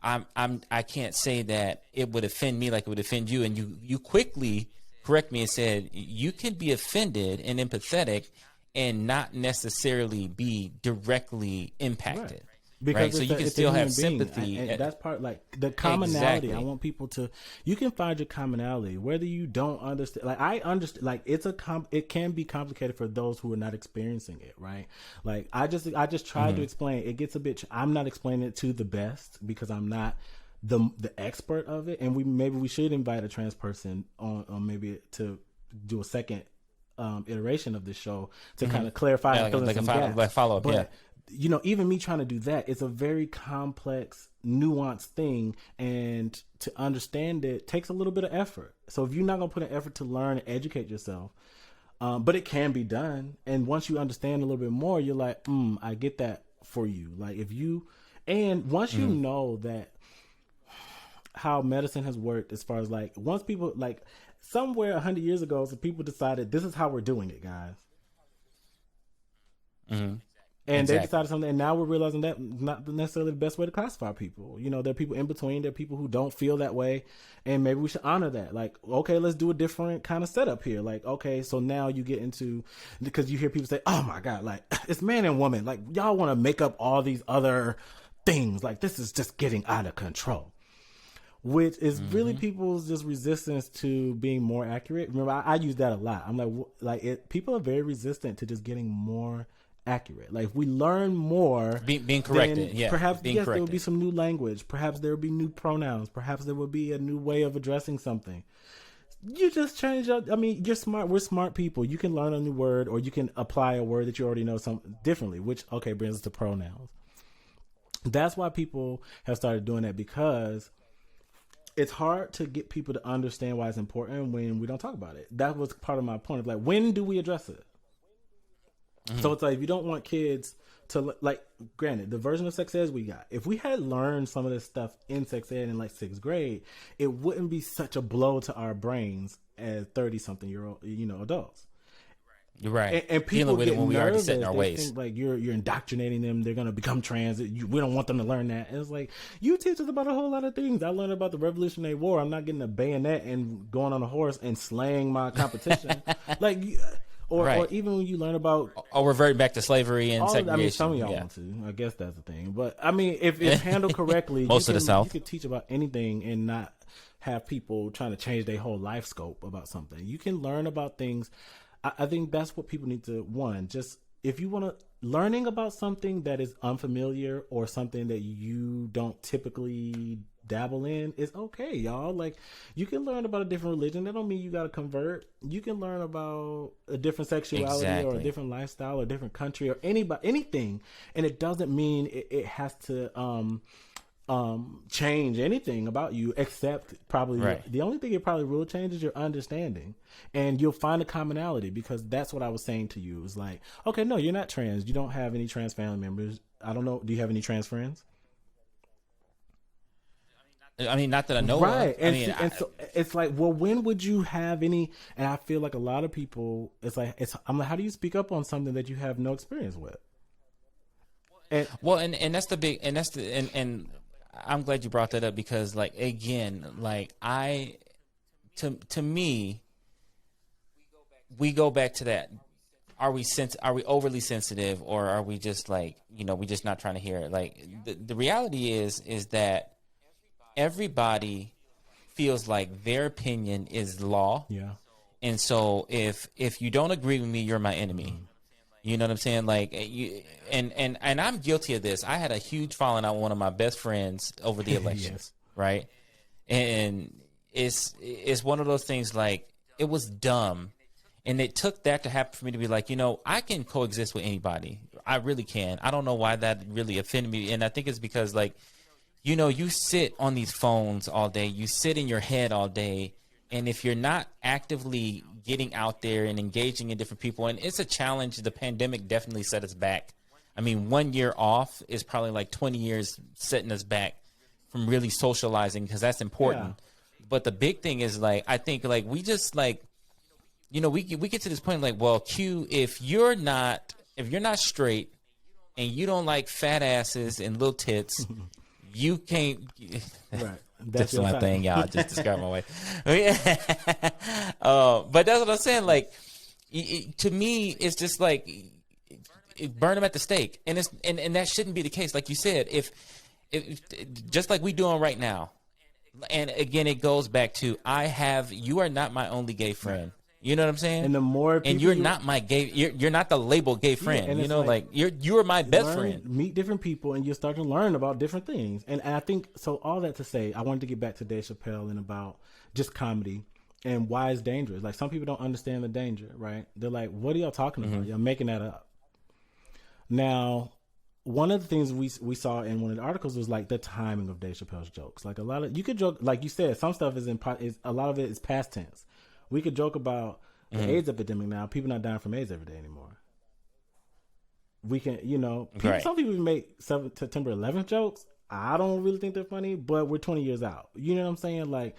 I can't say that it would offend me like it would offend you. And you quickly correct me and said you can be offended and empathetic and not necessarily be directly impacted. Right. Because so you can still have sympathy. And that's part, like the commonality. Exactly. I want people to, you can find your commonality, whether you don't understand. Like I understand, like it can be complicated for those who are not experiencing it, right? Like I just tried to explain. It gets a bit. I'm not explaining it to the best because I'm not the expert of it, and maybe we should invite a trans person on maybe to do a second iteration of this show to kind of clarify and fill in some gaps. Follow up, but, you know, even me trying to do that, it's a very complex, nuanced thing, and to understand it takes a little bit of effort. So if you're not going to put an effort to learn and educate yourself, but it can be done. And once you understand a little bit more, you're like, I get that for you. Like once you know that how medicine has worked, as far as like, once people, like somewhere 100 years ago, some people decided this is how we're doing it, guys. And they decided something, and now we're realizing that not necessarily the best way to classify people. You know, there are people in between, there are people who don't feel that way, and maybe we should honor that. Like, okay, let's do a different kind of setup here. Like, okay, so now you get into, because you hear people say, oh my God, like, it's man and woman. Like, y'all want to make up all these other things. Like, this is just getting out of control. Which is really people's just resistance to being more accurate. Remember, I use that a lot. I'm like, people are very resistant to just getting more accurate. Like, if we learn more, being corrected, perhaps being yes, corrected. there will be some new language. Perhaps there will be new pronouns. Perhaps there will be a new way of addressing something. You just change up. I mean, you're smart. We're smart people. You can learn a new word, or you can apply a word that you already know something differently. Which brings us to pronouns. That's why people have started doing that, because it's hard to get people to understand why it's important when we don't talk about it. That was part of my point of like, when do we address it? So it's like, if you don't want kids to, like, granted, the version of sex ed we got, if we had learned some of this stuff in sex ed in like 6th grade, it wouldn't be such a blow to our brains as 30-something-year-old, adults. You're right. And people with get it when we already set in our they ways. think like you're indoctrinating them. They're gonna become trans. We don't want them to learn that. And it's like, you teach us about a whole lot of things. I learned about the Revolutionary War. I'm not getting a bayonet and going on a horse and slaying my competition. Like, or even when you learn about, or reverting back to slavery and segregation. I mean, some of y'all want to. I guess that's the thing. But I mean, if it's handled correctly, most of the South, you could teach about anything and not have people trying to change their whole life scope about something. You can learn about things. I think that's what people need to, just if you want to, learning about something that is unfamiliar or something that you don't typically dabble in is okay, y'all. Like, you can learn about a different religion. That don't mean you got to convert. You can learn about a different sexuality or a different lifestyle or a different country or anything. And it doesn't mean it has to, change anything about you, except probably the only thing it probably will change is your understanding, and you'll find a commonality, because that's what I was saying to you. It's like, okay, no, you're not trans. You don't have any trans family members. I don't know. Do you have any trans friends? I mean, not that I know right. of. And so it's like, well, when would you have any? And I feel like a lot of people, I'm like, how do you speak up on something that you have no experience with? And that's the big, and that's the, and I'm glad you brought that up, because, like, again, like, to me, we go back to that. Are we overly sensitive, or are we just like, we just not trying to hear it? Like, the reality is that everybody feels like their opinion is law. Yeah. And so if you don't agree with me, you're my enemy. You know what I'm saying? Like, and I'm guilty of this. I had a huge falling out with one of my best friends over the elections, right? And it's one of those things, like, it was dumb. And it took that to happen for me to be like, I can coexist with anybody. I really can. I don't know why that really offended me. And I think it's because, like, you sit on these phones all day. You sit in your head all day. And if you're not actively getting out there and engaging in different people, and it's a challenge, the pandemic definitely set us back. I mean, 1 year off is probably like 20 years setting us back from really socializing, because that's important. Yeah. But the big thing is, like, I think, like, we just, like, we get to this point, like, well, Q, if you're not straight and you don't like fat asses and little tits, you can't. Right. That's my thing, y'all. I just described my way. But that's what I'm saying. Like, to me, it's just like, burn them at the stake, and that shouldn't be the case. Like you said, if just like we doing right now, and again, it goes back to, you are not my only gay friend. You know what I'm saying? And the more people, and you're not my gay, you're not the label gay friend. Yeah, like you're my best friend. Meet different people, and you start to learn about different things. And I think so. All that to say, I wanted to get back to Dave Chappelle and about just comedy and why it's dangerous. Like, some people don't understand the danger, right? They're like, "What are y'all talking about? Y'all making that up." Now, one of the things we saw in one of the articles was, like, the timing of Dave Chappelle's jokes. Like, a lot of, you could joke, like you said, some stuff is a lot of it is past tense. We could joke about the AIDS epidemic now. People not dying from AIDS every day anymore. We can, some people make September 11th jokes. I don't really think they're funny, but we're 20 years out. You know what I'm saying? Like,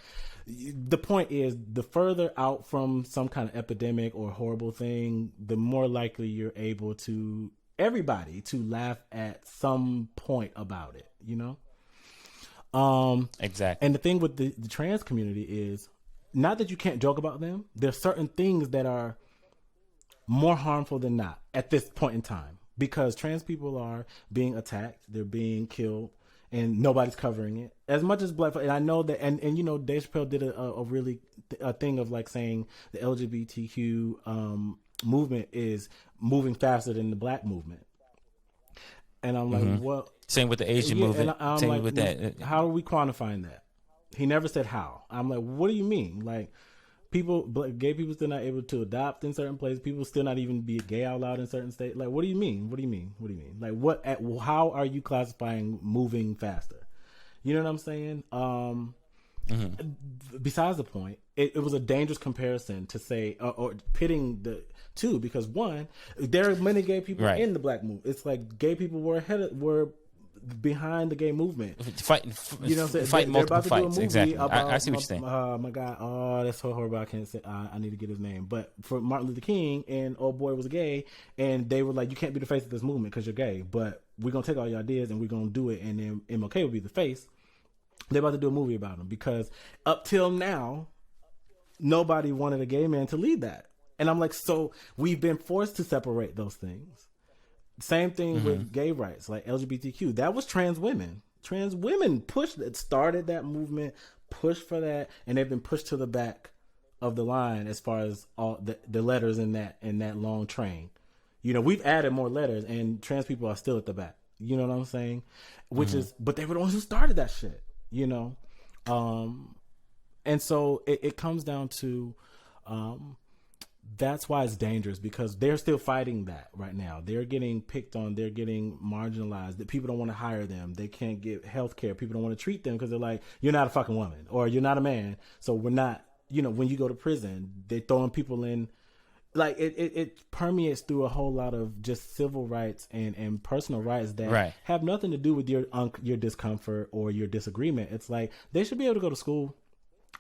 the point is, the further out from some kind of epidemic or horrible thing, the more likely you're able to everybody to laugh at some point about it, Exactly. And the thing with the trans community is not that you can't joke about them. There's certain things that are more harmful than not at this point in time, because trans people are being attacked, they're being killed, and nobody's covering it as much as black. And I know that, and Dave Chappelle did a really a thing of like saying the LGBTQ movement is moving faster than the black movement. And I'm like, well, same with the Asian movement. Same like, with that. How are we quantifying that? He never said how. I'm like, what do you mean? Like, gay people still not able to adopt in certain places. People still not even be gay out loud in certain states. Like, what do you mean? What do you mean? What do you mean? Like, how are you classifying moving faster? You know what I'm saying? Besides the point, it was a dangerous comparison to say, or pitting the two, because one, there are many gay people in the black movement. It's like gay people were behind the gay movement, fighting multiple fights. Exactly. I see what you're saying. My God, that's so horrible. I can't say. I need to get his name. But for Martin Luther King, and old boy was gay, and they were like, you can't be the face of this movement because you're gay. But we're gonna take all your ideas and we're gonna do it, and then MLK will be the face. They're about to do a movie about him, because up till now, nobody wanted a gay man to lead that. And I'm like, so we've been forced to separate those things. Same thing with gay rights, like LGBTQ. That was trans women. Trans women started that movement, pushed for that, and they've been pushed to the back of the line as far as all the letters in that long train. We've added more letters, and trans people are still at the back. You know what I'm saying? But they were the ones who started that shit. And so it comes down to, that's why it's dangerous, because they're still fighting that right now. They're getting picked on. They're getting marginalized. That people don't want to hire them. They can't get health care. People don't want to treat them because they're like, you're not a fucking woman, or you're not a man. So we're not, when you go to prison, they're throwing people in. Like it permeates through a whole lot of just civil rights and personal rights that have nothing to do with your discomfort or your disagreement. It's like, they should be able to go to school.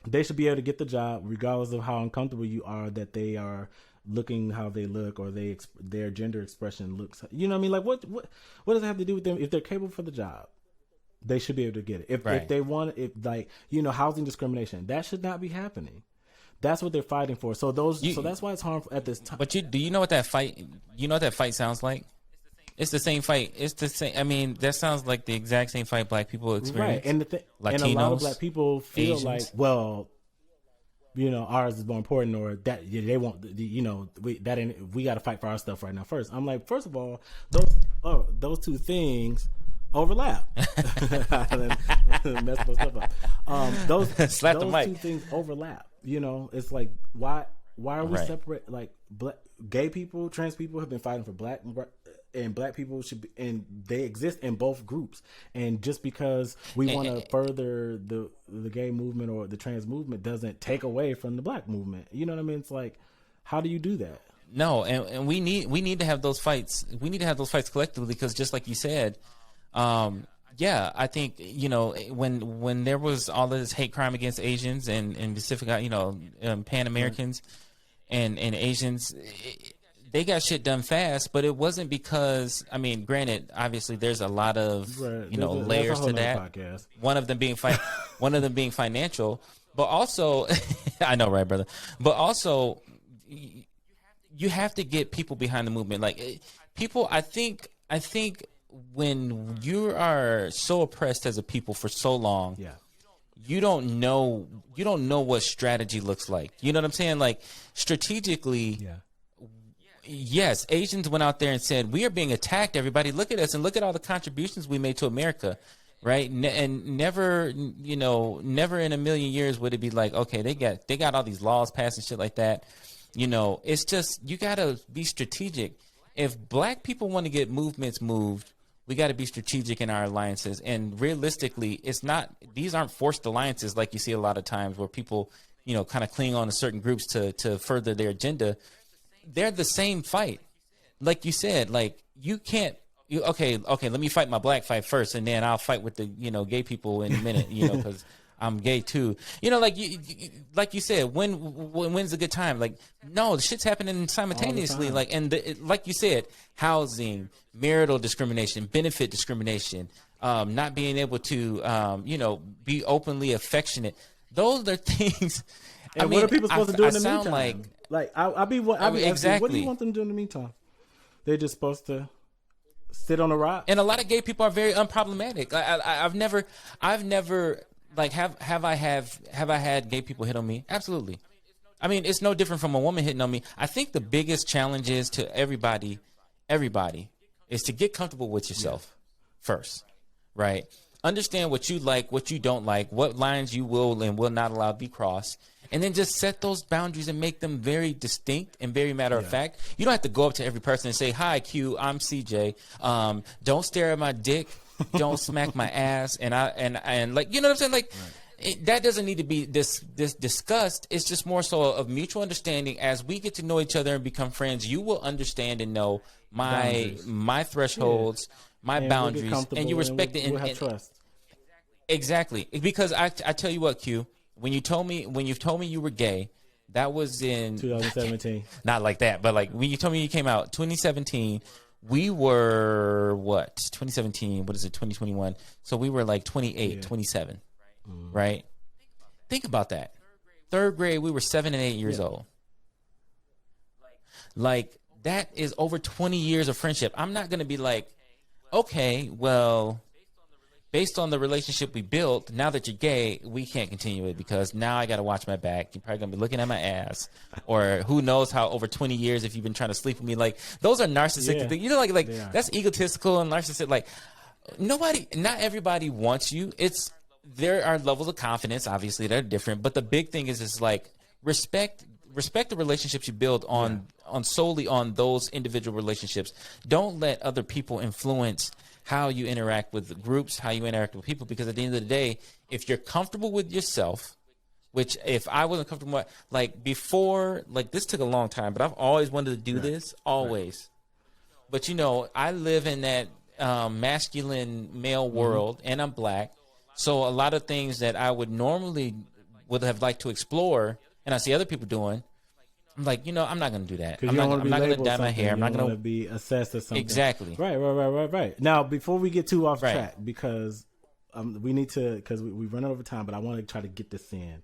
They should be able to get the job regardless of how uncomfortable you are that they are looking how they look, or their gender expression looks. You know what I mean? Like, what does it have to do with them? If they're capable for the job, they should be able to get it. If they want, housing discrimination, that should not be happening. That's what they're fighting for. So that's why it's harmful at this time. But do you know what that fight? You know what that fight sounds like? It's the same fight. It's the same. I mean, that sounds like the exact same fight black people experience. Right, and a lot of black people feel Asians. Like, well, ours is more important, or that they want. We got to fight for our stuff right now first. I'm like, first of all, those two things overlap. Mess my stuff up. Those two things overlap. It's like, why are we separate? Like, gay people, trans people have been fighting for black people should be, and they exist in both groups. And just because we want to further the gay movement or the trans movement doesn't take away from the black movement. You know what I mean? It's like, how do you do that? No, and we need to have those fights. We need to have those fights collectively, because just like you said, I think when there was all this hate crime against Asians and Pacific, Pan Americans and Asians. They got shit done fast, but it wasn't because, I mean, granted, obviously there's a lot of layers to that. Podcast. One of them being financial, but also I know, right, brother? But also you have to get people behind the movement. Like, people, I think when you are so oppressed as a people for so long, you don't know what strategy looks like. You know what I'm saying? Like, strategically, yes, Asians went out there and said, we are being attacked, everybody. Look at us and look at all the contributions we made to America, right? And never in a million years would it be like, okay, they got all these laws passed and shit like that. It's just, you got to be strategic. If black people want to get movements moved, we got to be strategic in our alliances. And realistically, these aren't forced alliances like you see a lot of times where people, kind of cling on to certain groups to further their agenda. They're the same fight. Like you said, like, you can't, okay, let me fight my black fight first, and then I'll fight with the, gay people in a minute, because I'm gay too. You know, like you said, when's a good time? Like, no, shit's happening simultaneously. Like, and like you said, housing, marital discrimination, benefit discrimination, not being able to, be openly affectionate. Those are things. And what are people supposed to do in the meantime? I'll be exactly. What do you want them to do in the meantime? They're just supposed to sit on a rock. And a lot of gay people are very unproblematic. I've never like have I had gay people hit on me? Absolutely. I mean, it's no different from a woman hitting on me. I think the biggest challenge is to everybody is to get comfortable with yourself first, right? Understand what you like, what you don't like, what lines you will and will not allow to be crossed, and then just set those boundaries and make them very distinct and very matter of fact. You don't have to go up to every person and say, "Hi, Q, I'm CJ. Don't stare at my dick. Don't smack my ass." And like, you know what I'm saying? Like, that doesn't need to be this discussed. It's just more so of mutual understanding. As we get to know each other and become friends, you will understand and know my thresholds, my boundaries, and you respect it. We'll have trust. Exactly, because I tell you what, Q. When you've told me you were gay, that was in 2017. Not like that, but like when you told me you came out 2017, we were 2017, what is it, 2021? So we were like 28, 27, right? Think about that. Third grade, we were 7 and 8 years old. Like, that is over 20 years of friendship. I'm not going to be like, okay, well, based on the relationship we built, now that you're gay, we can't continue it because now I got to watch my back. You're probably going to be looking at my ass, or who knows how over 20 years if you've been trying to sleep with me. Like, those are narcissistic things. You know, like that's egotistical and narcissistic. Like, not everybody wants you. There are levels of confidence, obviously, that are different. But the big thing is like respect the relationships you build on solely on those individual relationships. Don't let other people influence how you interact with groups, how you interact with people, because at the end of the day, if you're comfortable with yourself, which if I wasn't comfortable, like before, like this took a long time, but I've always wanted to do this, always. But I live in that masculine male world, and I'm black, so a lot of things that I would have liked to explore, and I see other people doing, I'm like, I'm not going to do that. I'm not going to dye my hair. I'm not going to be assessed or something. Exactly. Right. Now, before we get too off track, because we need to, because we run over time, but I want to try to get this in.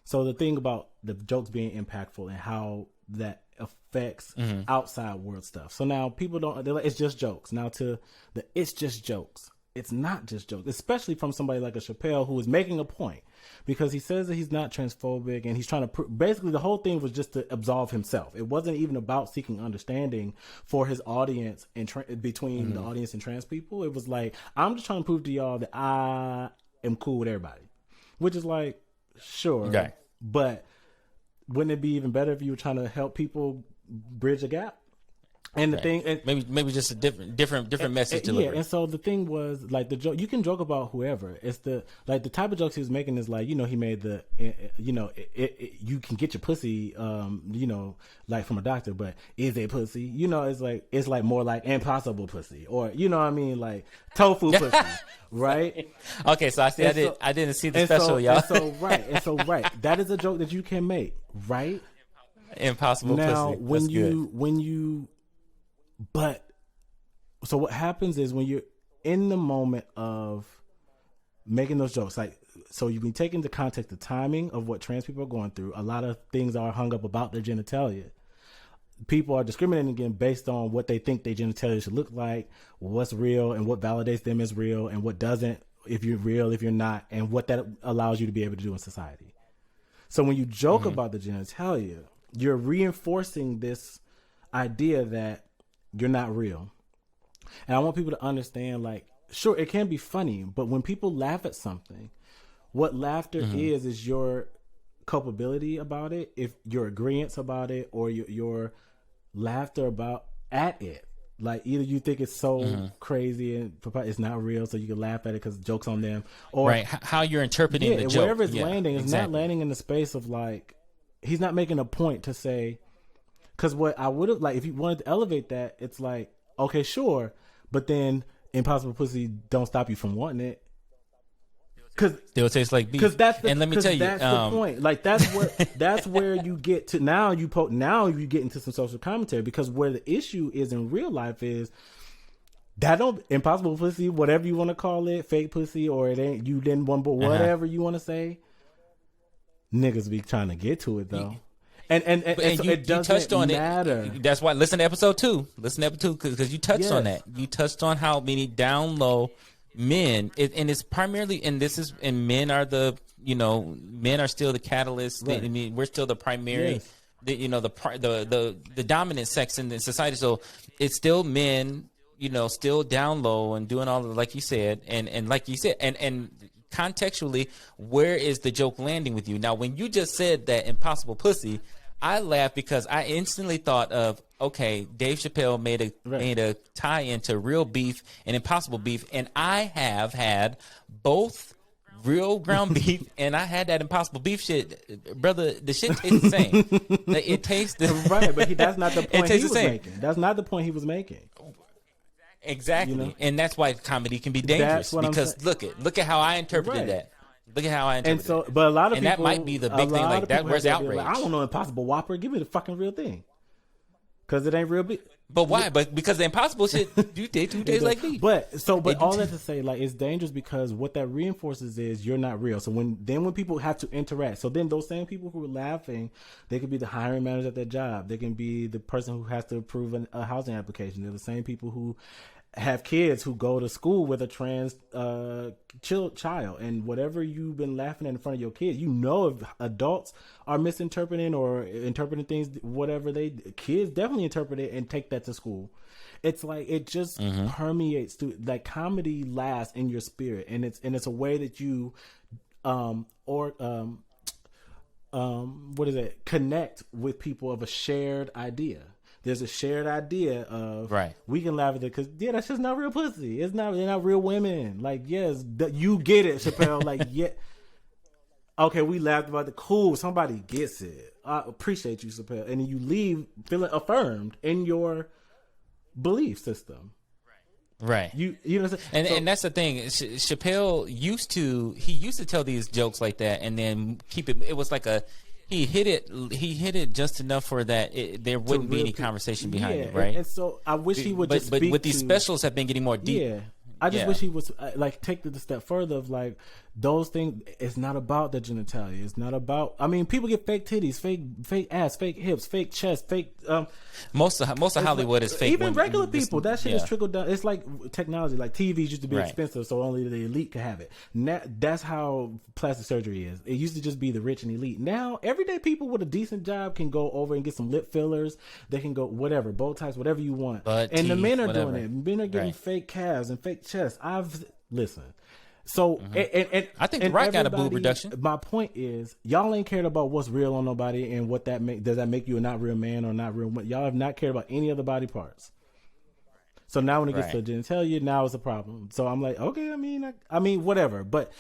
So the thing about the jokes being impactful and how that affects outside world stuff. So now people they're like, it's just jokes. Now it's just jokes. It's not just jokes, especially from somebody like a Chappelle who is making a point, because he says that he's not transphobic and he's trying to basically the whole thing was just to absolve himself. It wasn't even about seeking understanding for his audience and between the audience and trans people. It was like, I'm just trying to prove to y'all that I am cool with everybody, which is like, sure. Okay. But wouldn't it be even better if you were trying to help people bridge a gap? And the thing, maybe just a different message delivery. Yeah, and so the thing was like the joke. You can joke about whoever. It's the type of jokes he was making is like, he made the you can get your pussy like from a doctor, but is it pussy? It's like more like impossible pussy, or like tofu pussy, right? Okay, so I didn't see the special, y'all. And so that is a joke that you can make, right? Impossible now, pussy. But so what happens is when you're in the moment of making those jokes, like, so you can take into context the timing of what trans people are going through. A lot of things are hung up about their genitalia. People are discriminating again based on what they think their genitalia should look like, what's real and what validates them as real and what doesn't, if you're real, if you're not, and what that allows you to be able to do in society. So when you joke about the genitalia, you're reinforcing this idea that you're not real. And I want people to understand, like, sure, it can be funny, but when people laugh at something, what laughter is your culpability about it, if your agreeance about it, or your laughter at it. Like, either you think it's so crazy and it's not real, so you can laugh at it because joke's on them, or how you're interpreting the joke. Wherever it's landing, it's not landing in the space of like, he's not making a point to say. Because what I would have, like, if you wanted to elevate that, it's like, okay, sure, but then impossible pussy don't stop you from wanting it. still tastes like beef. Because and let me tell you, that's the point. Like that's where you get to now. Now you get into some social commentary, because where the issue is in real life is that don't impossible pussy, whatever you want to call it, fake pussy, or it ain't you didn't want, but whatever you want to say. Niggas be trying to get to it though. And so you, it doesn't touched on matter. That's why listen to episode 2. Listen to episode 2 because you touched on that. You touched on how many down low men, and it's primarily, and men are the, men are still the catalyst. Right. I mean, we're still the primary, the dominant sex in the society. So it's still men, still down low and doing all of, like you said, and like you said, and contextually, where is the joke landing with you? Now, when you just said that impossible pussy, I laughed because I instantly thought of, okay, Dave Chappelle made a tie into real beef and impossible beef, and I have had both real ground beef and I had that impossible beef shit, brother. The shit tastes the same. It tastes right, but that's not the point he was making. That's not the point he was making. Exactly, and that's why comedy can be dangerous, because look at how I interpreted that. Look at how I interpreted it. And so, but a lot of people, that might be the big thing. Like that, where's outrage? Like, I don't know, Impossible Whopper. Give me the fucking real thing, because it ain't real big. But why? But because the impossible shit, you did 2 days like me. But all that to say, like, it's dangerous because what that reinforces is you're not real. So when people have to interact, so then those same people who are laughing, they could be the hiring manager at their job. They can be the person who has to approve a housing application. They're the same people who have kids who go to school with a trans child, and whatever you've been laughing at in front of your kids, if adults are misinterpreting or interpreting things, whatever kids definitely interpret it and take that to school. It's like it just permeates through, like, comedy lasts in your spirit, and it's a way that you connect with people of a shared idea. There's a shared idea of we can laugh at it because that's just not real pussy. They're not real women. Like, yes, you get it, Chappelle. Like, yeah, okay, we laughed about the cool. Somebody gets it. I appreciate you, Chappelle, and then you leave feeling affirmed in your belief system. Right. You know what I'm saying? And that's the thing. Chappelle used to tell these jokes like that and then keep it. It was like he hit it just enough for that there wouldn't be any conversation behind it, right? And so I wish he would but with these specials have been getting more deep. Yeah. I just wish he was take the step further of like those things. It's not about the genitalia. It's not about. I mean, people get fake titties, fake ass, fake hips, fake chest, fake. Most of Hollywood is fake. Even women. regular people, that shit is trickled down. It's like technology. Like TVs used to be expensive, so only the elite could have it. Now, that's how plastic surgery is. It used to just be the rich and elite. Now, everyday people with a decent job can go over and get some lip fillers. They can go whatever, Botox, whatever you want. The men are doing it. Men are getting fake calves and fake chests. Listen. So and I think The Rock got a boob reduction. My point is, y'all ain't cared about what's real on nobody and what that does that make you a not real man or not real woman. Y'all have not cared about any other body parts. So now when it gets to genitalia, now it's a problem. So I'm like, okay, I mean, whatever. But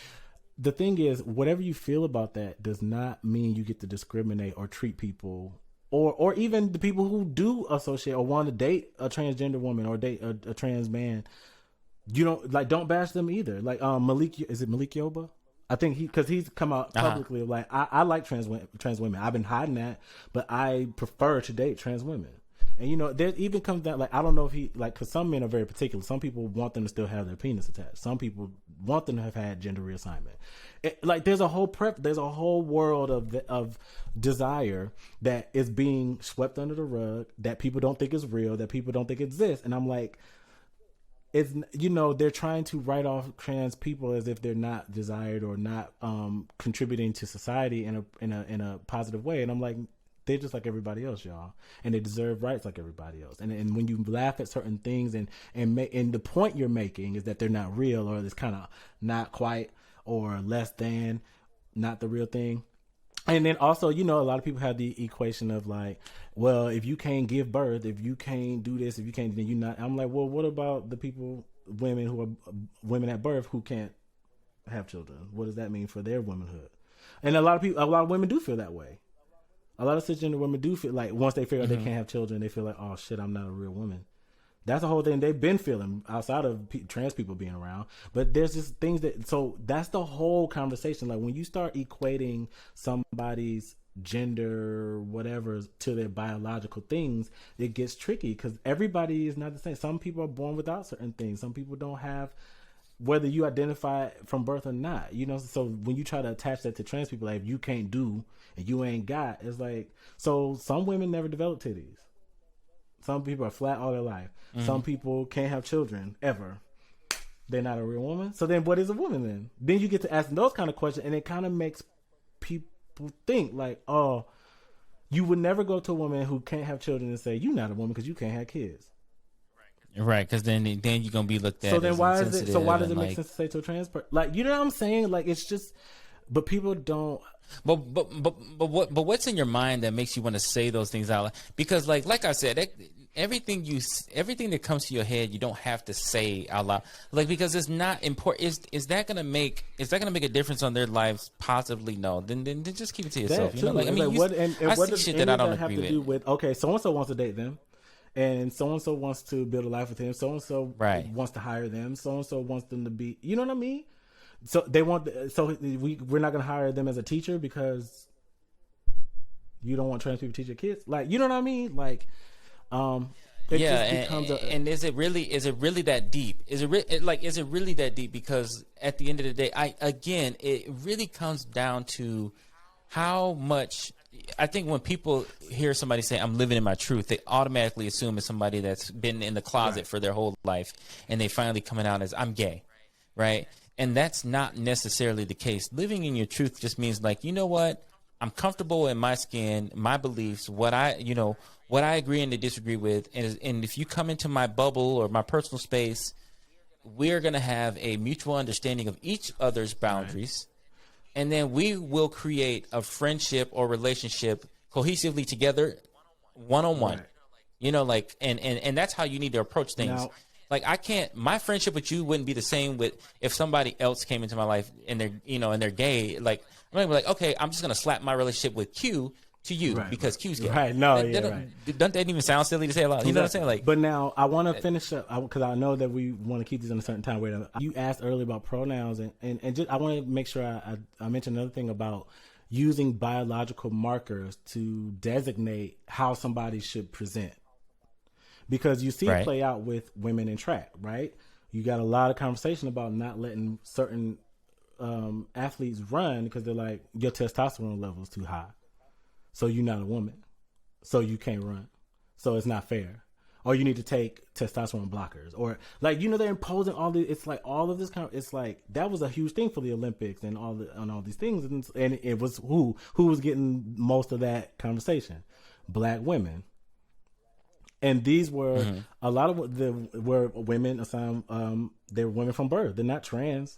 the thing is, whatever you feel about that does not mean you get to discriminate or treat people, or even the people who do associate or want to date a transgender woman or date a trans man. You don't bash them either. Like Malik Yoba? I think because he's come out publicly like I like trans women. I've been hiding that, but I prefer to date trans women. And there even comes down like I don't know if he like because some men are very particular. Some people want them to still have their penis attached. Some people want them to have had gender reassignment. There's a whole world of desire that is being swept under the rug that people don't think is real, that people don't think exists, and I'm like. It's they're trying to write off trans people as if they're not desired or not contributing to society in a positive way, and I'm like, they're just like everybody else, y'all, and they deserve rights like everybody else. And when you laugh at certain things and the point you're making is that they're not real or it's kind of not quite or less than not the real thing. And then also, a lot of people have the equation of like, well, if you can't give birth, if you can't do this, if you can't, then you're not. I'm like, well, what about the women who are women at birth who can't have children? What does that mean for their womanhood? And a lot of women do feel that way. A lot of cisgender women do feel like once they figure out they can't have children, they feel like, oh shit, I'm not a real woman. That's the whole thing they've been feeling outside of trans people being around. But there's just things so that's the whole conversation. Like when you start equating somebody's gender, whatever, to their biological things, it gets tricky because everybody is not the same. Some people are born without certain things. Some people don't have, whether you identify from birth or not, you know. So when you try to attach that to trans people, like if you can't do and you ain't got, it's like, so some women never develop titties. Some people are flat all their life. Some people can't have children ever. They're not a real woman. So then what is a woman then? Then you get to asking those kind of questions, and it kind of makes people think like, oh, you would never go to a woman who can't have children and say, you're not a woman because you can't have kids. Right, because then you're going to be looked at. So then why is it? So why does it like, make sense to say to a trans person? Like, you know what I'm saying? Like, it's just, but people don't. But what's in your mind that makes you want to say those things out? Because like I said, everything that comes to your head, you don't have to say out loud. Like, because it's not important. Is that gonna make a difference on their lives? Possibly no. Then just keep it to yourself. You know, like, I mean, what see does shit that I don't have agree to do with. with? Okay, so and so wants to date them, and so and so wants to build a life with him. So and so wants to hire them. So and so wants them to be. You know what I mean? So they want. So we're not going to hire them as a teacher because you don't want trans people to teach your kids. Like, you know what I mean? Like, and is it really that deep? Is it really that deep? Because at the end of the day, it really comes down to how much. I think when people hear somebody say, I'm living in my truth, they automatically assume it's somebody that's been in the closet for their whole life, and they finally coming out as, I'm gay, right? And that's not necessarily the case. Living in your truth just means, like, you know what? I'm comfortable in my skin, my beliefs, what I agree and to disagree with. And if you come into my bubble or my personal space, we're going to have a mutual understanding of each other's boundaries. Right. And then we will create a friendship or relationship cohesively together, one-on-one. Right. You know, like, and that's how you need to approach things. Now, like, my friendship with you wouldn't be the same with if somebody else came into my life and they're gay. Like, I'm gonna be like, okay, I'm just gonna slap my relationship with Q to you because Q's gay. Right? No, Don't that even sound silly to say a lot? You know what I'm saying? Like, but now I want to finish up because I know that we want to keep these in a certain time. Wait, you asked earlier about pronouns, and just, I want to make sure I mention another thing about using biological markers to designate how somebody should present. Because you see it play out with women in track, right? You got a lot of conversation about not letting certain athletes run because they're like, your testosterone level is too high. So you're not a woman. So you can't run. So it's not fair. Or you need to take testosterone blockers. Or, like, you know, they're imposing all the, it's like all of this kind of, it's like, that was a huge thing for the Olympics and all these things. And it was who was getting most of that conversation? Black women. And these were a lot of them were women assigned. They were women from birth. They're not trans,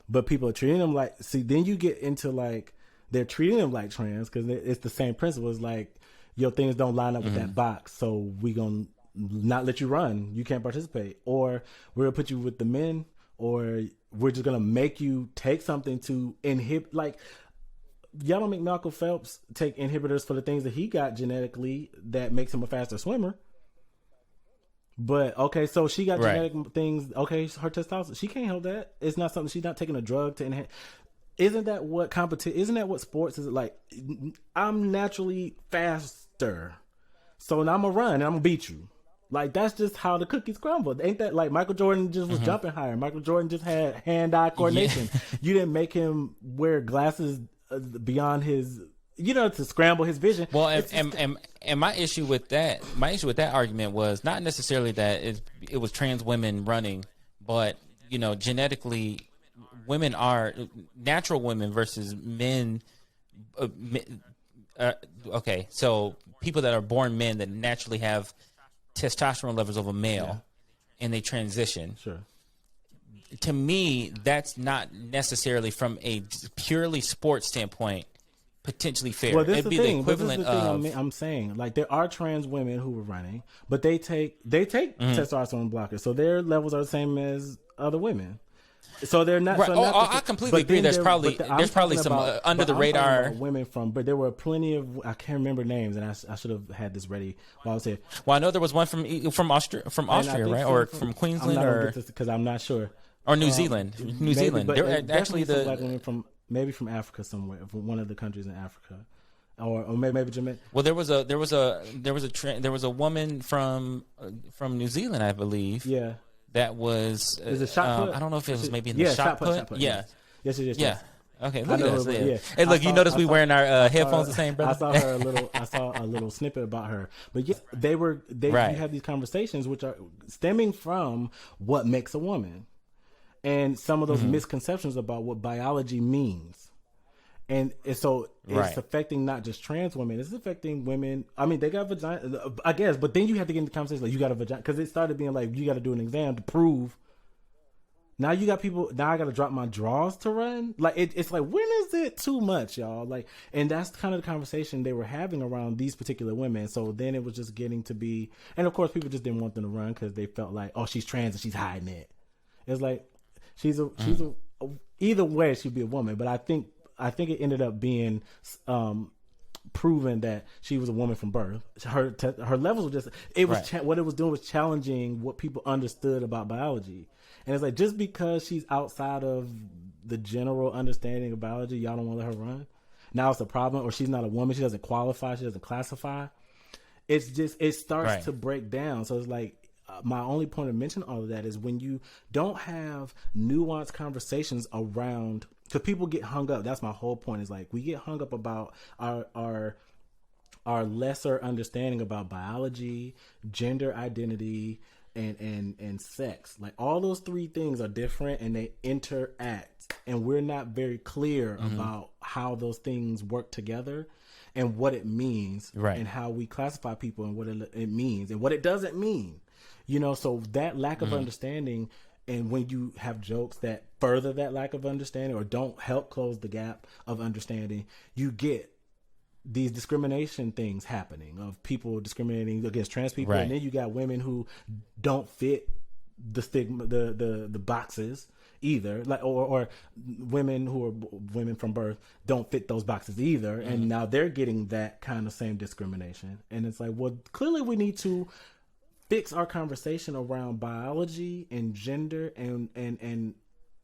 but people are treating them like. See, then you get into like they're treating them like trans because it's the same principle. It's like your things don't line up with that box, so we gonna not let you run. You can't participate, or we're gonna put you with the men, or we're just gonna make you take something to inhibit. Like, y'all don't make Michael Phelps take inhibitors for the things that he got genetically that makes him a faster swimmer. But, okay, so she got genetic things. Okay, her testosterone, she can't help that. It's not something, she's not taking a drug to enhance. Isn't that what sports is? Like, I'm naturally faster. So now I'm going to run and I'm going to beat you. Like, that's just how the cookies crumble. Ain't that like Michael Jordan just was jumping higher? Michael Jordan just had hand-eye coordination. Yeah. You didn't make him wear glasses beyond his, to scramble his vision. Well, and my issue with that argument was not necessarily that it was trans women running, but, genetically, women are natural women versus men. Okay, so people that are born men that naturally have testosterone levels of a male, and they transition. Sure. To me, that's not necessarily from a purely sports standpoint potentially fair. Well, this is the thing. Of I'm saying, like, there are trans women who were running, but they take testosterone blockers, so their levels are the same as other women. So they're not. Right. So I completely agree. There's probably some under the radar women from, but there were plenty of, I can't remember names, and I should have had this ready while I was here. Well, I know there was one from Austria, right, or from Queensland, or because I'm not sure, or New Zealand. New Zealand. They're actually the black women from Africa somewhere, from one of the countries in Africa. Or maybe Jamaica. Well, there was a woman from New Zealand, I believe. Yeah. That was. Is it shot put? I don't know if it was maybe in the shot put. Yeah. Yes. Yeah. Okay. Look at us. Yeah. Hey, look. You notice we wearing our headphones the same, brother. I saw a little snippet about her, but yes, they you have these conversations which are stemming from what makes a woman, and some of those misconceptions about what biology means. And so it's affecting not just trans women; it's affecting women. I mean, they got vagina, I guess, but then you have to get into the conversation like you got a vagina, because it started being like you got to do an exam to prove. Now you got people. Now I got to drop my drawers to run. Like it's like, when is it too much, y'all? Like, and that's kind of the conversation they were having around these particular women. So then it was just getting to be, and of course people just didn't want them to run because they felt like, oh, she's trans and she's hiding it. It's like she's either way she'd be a woman, but I think it ended up being proven that she was a woman from birth. Her levels were just, it was what it was doing was challenging what people understood about biology. And it's like, just because she's outside of the general understanding of biology, y'all don't want to let her run. Now it's a problem, or she's not a woman, she doesn't qualify, she doesn't classify. It's just, it starts to break down. So it's like, my only point of mentioning all of that is when you don't have nuanced conversations around, because people get hung up. That's my whole point, is like, we get hung up about our lesser understanding about biology, gender identity, and sex. Like, all those three things are different and they interact, and we're not very clear about how those things work together and what it means, and how we classify people and what it means and what it doesn't mean. You know, so that lack of understanding, and when you have jokes that further that lack of understanding or don't help close the gap of understanding, you get these discrimination things happening, of people discriminating against trans people. And then you got women who don't fit the stigma, the boxes either, like, or women who are women from birth don't fit those boxes either. And now they're getting that kind of same discrimination. And it's like, well, clearly we need to fix our conversation around biology and gender and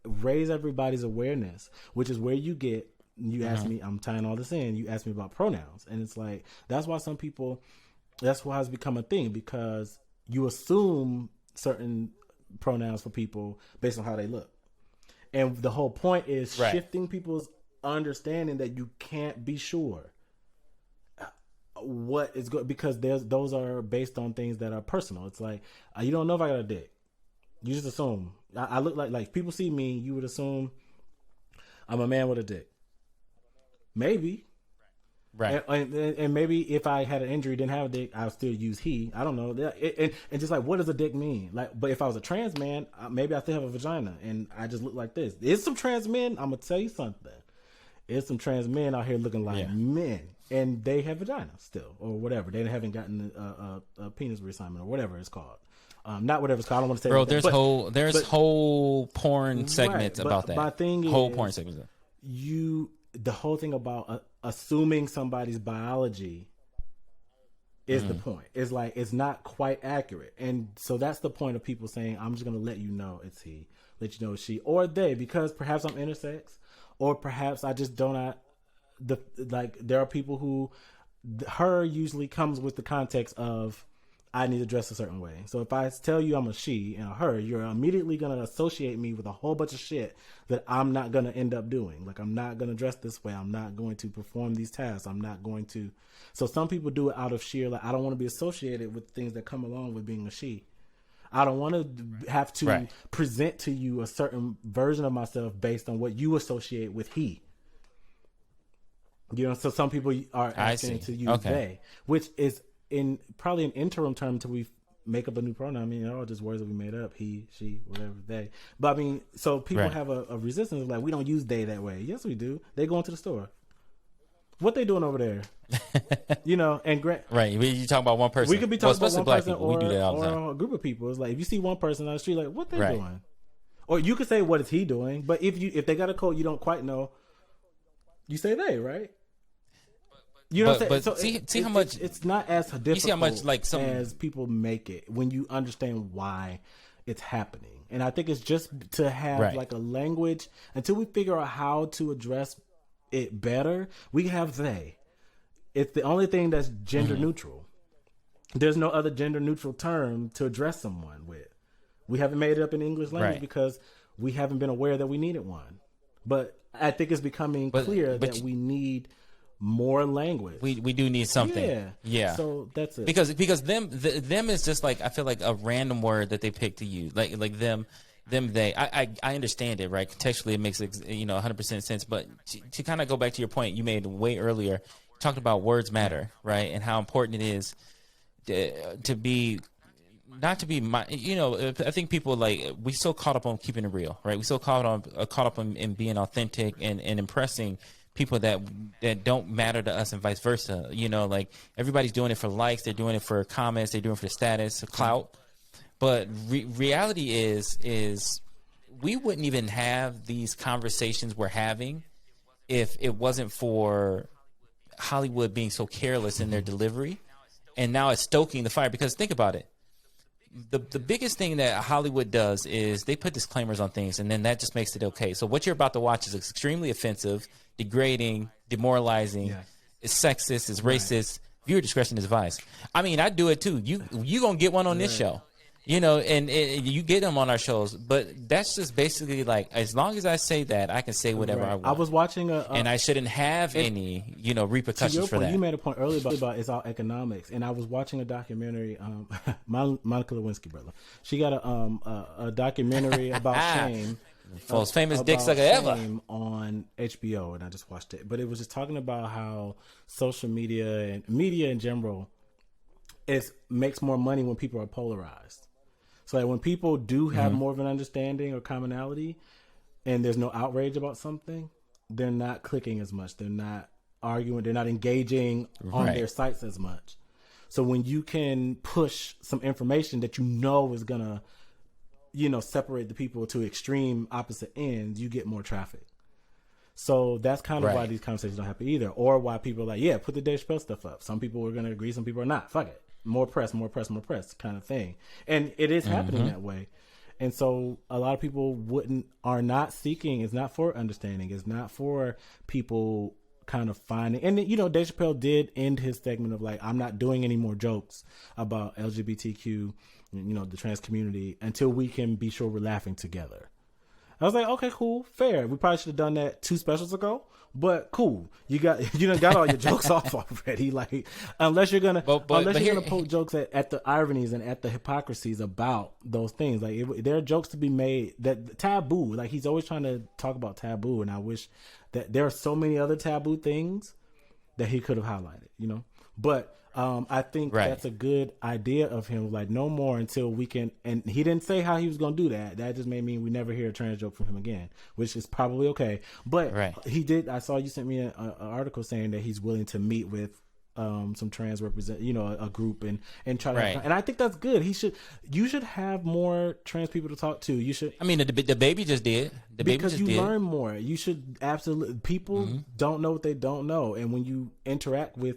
raise everybody's awareness, which is where you get, you ask me, I'm tying all this in, you ask me about pronouns. And it's like, that's why it's become a thing, because you assume certain pronouns for people based on how they look. And the whole point is shifting people's understanding that you can't be sure what is good, because those are based on things that are personal. It's like, you don't know if I got a dick. You just assume. I look like people see me, you would assume I'm a man with a dick. Maybe. Right. And maybe if I had an injury, didn't have a dick, I would still use he. I don't know. And just like, what does a dick mean? Like, but if I was a trans man, maybe I still have a vagina and I just look like this. There's some trans men, I'm going to tell you something. There's some trans men out here looking like men, and they have vaginas still, or whatever. They haven't gotten a penis reassignment or whatever it's called. Not whatever it's called. I don't want to say. Bro, there's whole porn segments about that. My thing whole is, porn segments. The whole thing about assuming somebody's biology is the point. It's like, it's not quite accurate, and so that's the point of people saying, I'm just going to let you know it's he, let you know it's she, or they, because perhaps I'm intersex, or perhaps I just don't. There are people who her usually comes with the context of, I need to dress a certain way. So if I tell you I'm a she and a her, you're immediately going to associate me with a whole bunch of shit that I'm not going to end up doing. Like, I'm not going to dress this way. I'm not going to perform these tasks. I'm not going to. So some people do it out of sheer, like, I don't want to be associated with things that come along with being a she. I don't want to have to present to you a certain version of myself based on what you associate with he. You know, so some people are asking to use they, which is probably an interim term until we make up a new pronoun. I mean, they're all just words that we made up. He, she, whatever, they. But I mean, so people have a resistance of, like, we don't use they that way. Yes, we do. They go into the store. What they doing over there? You know, and you talk about one person. We could be talking about one black person people. We do that all the time. Or a group of people. It's like, if you see one person on the street, like, what they doing? Or you could say, what is he doing? But if they got a code you don't quite know, you say they, right? You know what I'm saying? But so see how much it's not as difficult, you see how much, like, as people make it when you understand why it's happening. And I think it's just to have like a language until we figure out how to address it better. We have they. It's the only thing that's gender neutral. There's no other gender neutral term to address someone with. We haven't made it up in English language because we haven't been aware that we needed one. But I think it's becoming clear that we need more language. We do need something. Yeah. So that's it. Because them is just like, I feel like a random word that they pick to use. Like them, they. I understand it, right? Contextually, it makes 100% sense. But to kind of go back to your point you made way earlier, talking about words matter, right? And how important it is to be. Not to be, I think people we so caught up on keeping it real, right? We so caught up in being authentic and impressing people that don't matter to us and vice versa. Like everybody's doing it for likes, they're doing it for comments, they're doing it for status, clout. But reality is we wouldn't even have these conversations we're having if it wasn't for Hollywood being so careless in their delivery. And now it's stoking the fire, because think about it. The biggest thing that Hollywood does is they put disclaimers on things, and then that just makes it okay. So what you're about to watch is extremely offensive, degrading, demoralizing, it's sexist, it's racist. Viewer discretion is advised. I mean, I do it too. You gonna get one on this show, and you get them on our shows. But that's just basically like, as long as I say that, I can say whatever I want. I was watching and I shouldn't have any repercussions for that. You made a point earlier about it's all economics, and I was watching a documentary. Monica Lewinsky, brother, she got a documentary about shame. Most famous dick sucker ever on HBO, and I just watched it. But it was just talking about how social media and media in general makes more money when people are polarized. So like when people do have more of an understanding or commonality, and there's no outrage about something, they're not clicking as much. They're not arguing. They're not engaging on their sites as much. So when you can push some information that is gonna separate the people to extreme opposite ends, you get more traffic. So that's kind of why these conversations don't happen either, or why people are like, put the Dave Chappelle stuff up. Some people are going to agree, some people are not. Fuck it. More press kind of thing. And it is happening that way. And so a lot of people are not seeking, it's not for understanding, it's not for people kind of finding. And Dave Chappelle did end his segment of like, I'm not doing any more jokes about LGBTQ, the trans community, until we can be sure we're laughing together. I was like, okay, cool, fair. We probably should have done that 2 specials ago, but cool. You done got all your jokes off already. Like, unless you're gonna poke jokes at the ironies and at the hypocrisies about those things. Like, there are jokes to be made that taboo. Like, he's always trying to talk about taboo, and I wish that there are so many other taboo things that he could have highlighted. But I think that's a good idea of him. Like, no more until we can. And he didn't say how he was going to do that. That just may mean we never hear a trans joke from him again, which is probably okay. But he did. I saw you sent me an article saying that he's willing to meet with some trans a group and try to. And I think that's good. You should have more trans people to talk to. You should. I mean, the baby just did. Because you learn more. You should absolutely. People don't know what they don't know, and when you interact with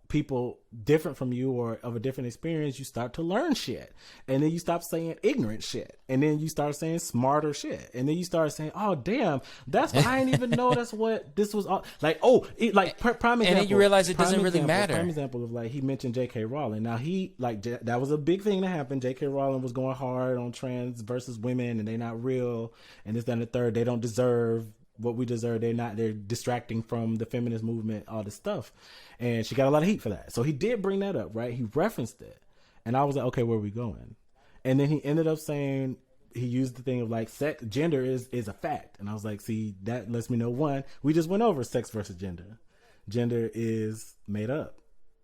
people different from you or of a different experience, you start to learn shit, and then you stop saying ignorant shit, and then you start saying smarter shit, and then you start saying, oh damn, that's I didn't even know that's what this was all like. Prime example, and then you realize it doesn't really matter. Prime example of he mentioned J.K. Rowling. Now that was a big thing that happened. J.K. Rowling was going hard on trans versus women, and they're not real, and this, that, and the third. They don't deserve what we deserve. They're distracting from the feminist movement, all this stuff. And she got a lot of heat for that. So he did bring that up, right? He referenced it. And I was like, okay, where are we going? And then he ended up saying, he used the thing of gender is a fact. And I was like, see, that lets me know, one, we just went over sex versus gender. Gender is made up.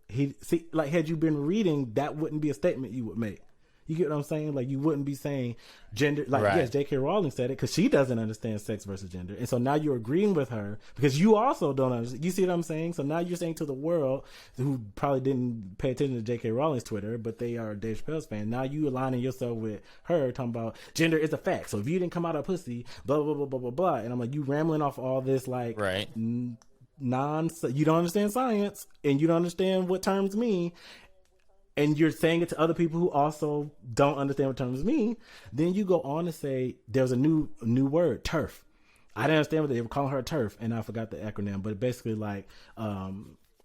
Had you been reading, that wouldn't be a statement you would make. You get what I'm saying? Like, you wouldn't be saying gender. Like, Right. yes, J.K. Rowling said it because she doesn't understand sex versus gender. And so now you're agreeing with her because you also don't understand. You see what I'm saying? So now you're saying to the world, who probably didn't pay attention to J.K. Rowling's Twitter, but they are Dave Chappelle's fan. Now you aligning yourself with her, talking about gender is a fact. So if you didn't come out of pussy, blah, blah, blah, blah, blah, blah. And I'm like, you rambling off all this, like, Right. you don't understand science and you don't understand what terms mean. And you're saying it to other people who also don't understand what terms mean. Then you go on to say there's a new word, TERF. I didn't understand what they were calling her TERF, and I forgot the acronym. But basically, like,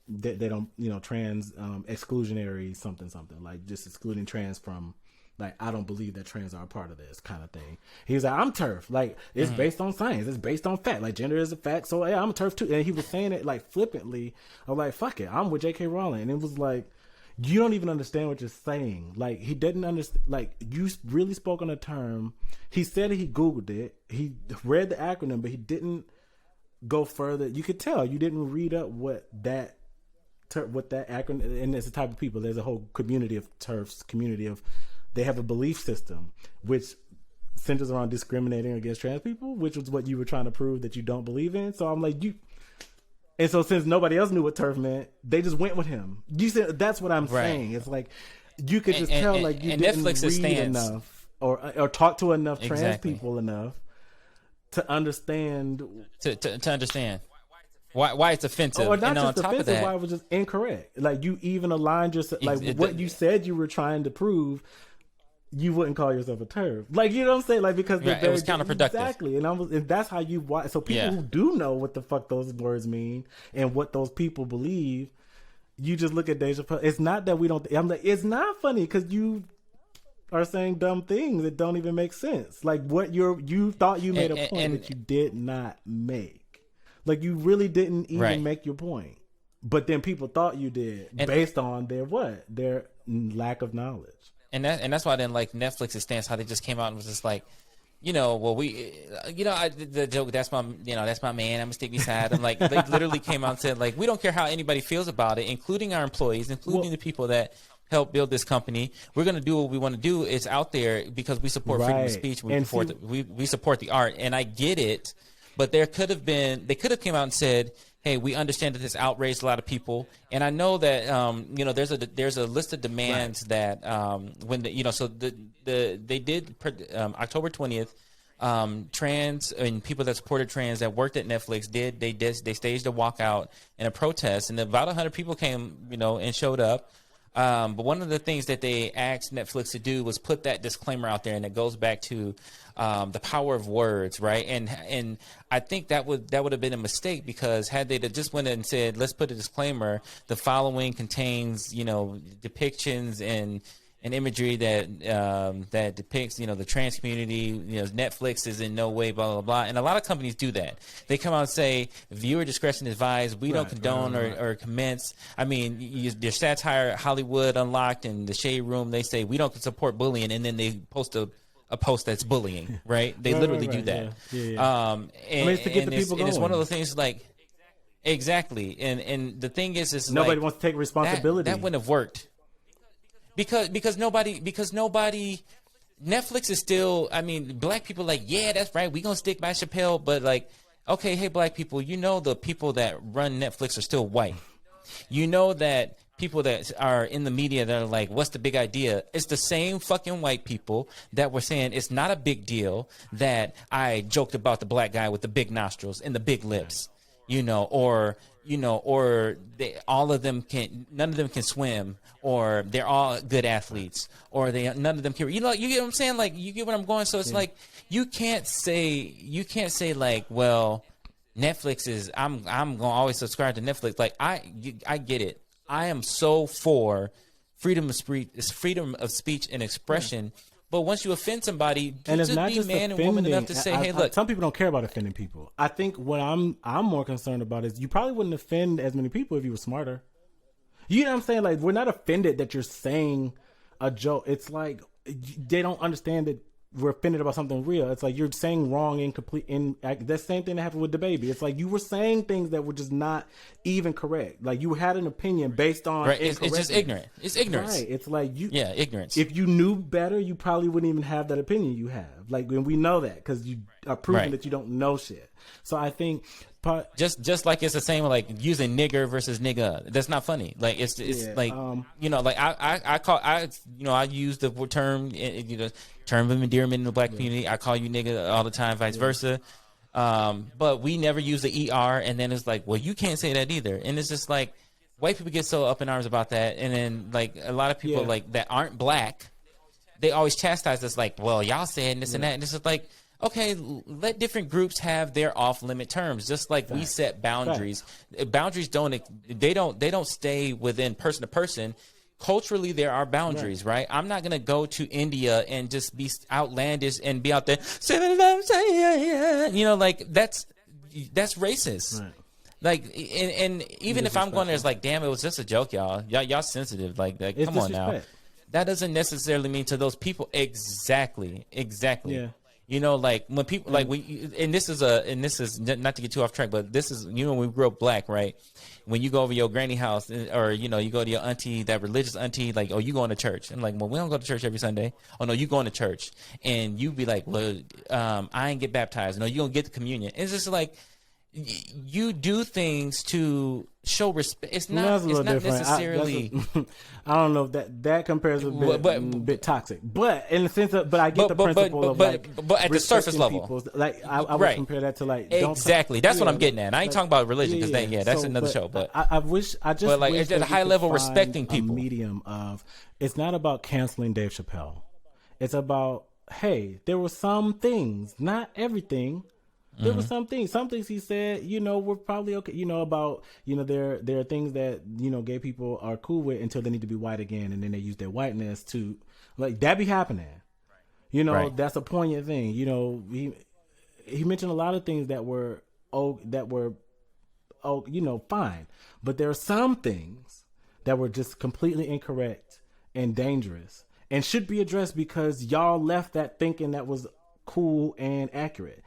they don't, trans exclusionary something, like just excluding trans from, like, I don't believe that trans are a part of this kind of thing. He was like, I'm TERF. Like, it's based on science. It's based on fact. Like, gender is a fact. So yeah, I'm a TERF too. And he was saying it like flippantly. I'm like, fuck it, I'm with J.K. Rowling. And it was like, you don't even understand what you're saying. Like, he didn't understand. Like, you really spoke on a term. He said he Googled it. He read the acronym, but he didn't go further. You could tell you didn't read up what that acronym. And it's the type of people. There's a whole community of TERFs. They have a belief system which centers around discriminating against trans people, which was what you were trying to prove that you don't believe in. So I'm like, and so since nobody else knew what TERF meant, they just went with him. You said that's what I'm saying. It's like you could just tell, like, you didn't read enough or talk to enough trans people enough to understand to understand why it's offensive. Or not and just on top offensive, of that, why it was just incorrect. Like, you even aligned yourself, like what you said you were trying to prove. You wouldn't call yourself a TERF. Like, you know what I'm saying? Like, because it was counterproductive. Exactly. And that's how you watch. So people who do know what the fuck those words mean and what those people believe, you just look at Dave Chappelle. It's not that we don't. I'm like, it's not funny because you are saying dumb things that don't even make sense. Like, what you thought you made a point that you did not make. Like, you really didn't even make your point. But then people thought you did based on their lack of knowledge. And that's why I didn't like Netflix's stance, how they just came out and was just like, the joke, that's my man, I'm gonna stick beside. I'm like, they literally came out and said, like, we don't care how anybody feels about it, including our employees, including the people that help build this company. We're gonna do what we want to do. It's out there because we support freedom of speech. We support the art, and I get it. But they could have came out and said, hey, we understand that this outraged a lot of people, and I know that there's a list of demands that they did October 20th. Trans and people that supported trans that worked at Netflix they staged a walkout and a protest, and about 100 people came and showed up. But one of the things that they asked Netflix to do was put that disclaimer out there, and it goes back to the power of words, right? And I think that would have been a mistake, because had they just went and said, let's put a disclaimer, the following contains depictions and imagery that depicts the trans community, Netflix is in no way blah blah blah, and a lot of companies do that. They come out and say viewer discretion is advised. We don't condone or commence. I mean, your satire, Hollywood Unlocked and the Shade Room, they say we don't support bullying, and then they post a post that's bullying, right? They literally do that. Yeah. And it's one of those things, like, exactly. And the thing is nobody like, wants to take responsibility. That wouldn't have worked. Because nobody Netflix is still, I mean, black people like, yeah, that's right, we gonna stick by Chappelle, but like, okay, hey, black people, the people that run Netflix are still white. That people that are in the media that are like, what's the big idea? It's the same fucking white people that were saying it's not a big deal that I joked about the black guy with the big nostrils and the big lips, or all of them none of them can swim, or they're all good athletes, or none of them can, you get what I'm saying? Like, you get what I'm going? So it's like, you can't say like, well, Netflix is, I'm gonna always subscribe to Netflix. Like, I get it. I am so for freedom of speech and expression. But once you offend somebody, and it's just not be just man and woman enough to say, hey, look. Some people don't care about offending people. I think what I'm more concerned about is you probably wouldn't offend as many people if you were smarter. You know what I'm saying? Like, we're not offended that you're saying a joke. It's like they don't understand that were offended about something real. It's like you're saying wrong and complete. That same thing that happened with the baby. It's like you were saying things that were just not even correct. Like you had an opinion based on it's just ignorant. It's ignorance. Right. It's like ignorance. If you knew better, you probably wouldn't even have that opinion you have. Like, and we know that because you are proving that you don't know shit. So I think just like it's the same like using nigger versus nigga. That's not funny. Like it's like like I use the term term of endearment in the black community. I call you nigga all the time, vice versa. But we never use the ER, and then it's like, well, you can't say that either. And it's just like white people get so up in arms about that, and then like a lot of people like that aren't black, they always chastise us like, well, y'all saying this and that, and it's just like, okay, let different groups have their off-limit terms, just like we set boundaries. Boundaries don't stay within person to person. Culturally, there are boundaries, right? I'm not gonna go to India and just be outlandish and be out there, like that's racist. Right. Like, and even if I'm going there, it's like, damn, it was just a joke, y'all sensitive, like come on now. That doesn't necessarily mean to those people exactly. Yeah. Like when people like this is not to get too off track, but this is when we grew up black, right? When you go over your granny house, or you go to your auntie, that religious auntie, like, oh, you going to church? And like, well, we don't go to church every Sunday. Oh no, you going to church? And you be like, well, I ain't get baptized. No, you gonna get the communion. It's just like you do things to show respect. It's not necessarily. I don't know if that compares a bit toxic, but in the sense of, but I get the principle of like, but at the surface level, like I would compare that to like exactly. That's what I'm getting at. I ain't talking about religion because that's another show. But I just like wish at a high level, respecting people. Medium of it's not about canceling Dave Chappelle. It's about, hey, there were some things, not everything. There were some things he said, were probably okay. About, there are things that, gay people are cool with until they need to be white again. And then they use their whiteness to, like, that be happening. That's a poignant thing. He mentioned a lot of things that were fine. But there are some things that were just completely incorrect and dangerous and should be addressed because y'all left that thinking that was cool and accurate.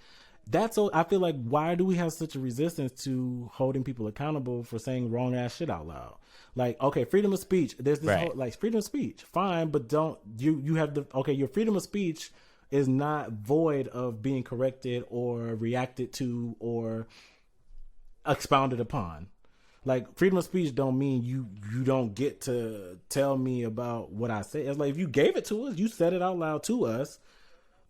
I feel like, why do we have such a resistance to holding people accountable for saying wrong ass shit out loud? Like, okay, freedom of speech. There's this whole, like, freedom of speech, fine, but don't you have your freedom of speech is not void of being corrected or reacted to or expounded upon. Like, freedom of speech don't mean you don't get to tell me about what I say. It's like, if you gave it to us, you said it out loud to us,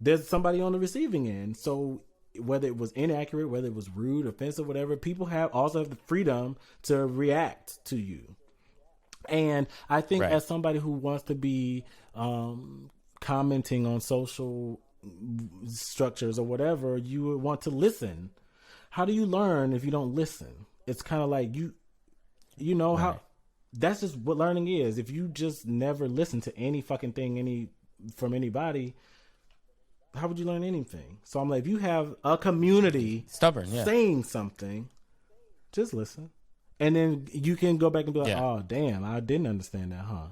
there's somebody on the receiving end. So whether it was inaccurate, whether it was rude, offensive, whatever, people also have the freedom to react to you. And I think as somebody who wants to be commenting on social structures or whatever, you would want to listen. How do you learn if you don't listen? It's kind of like how that's just what learning is. If you just never listen to any fucking thing from anybody, how would you learn anything? So I'm like, if you have a community saying something, just listen. And then you can go back and be like, oh, damn, I didn't understand that, huh?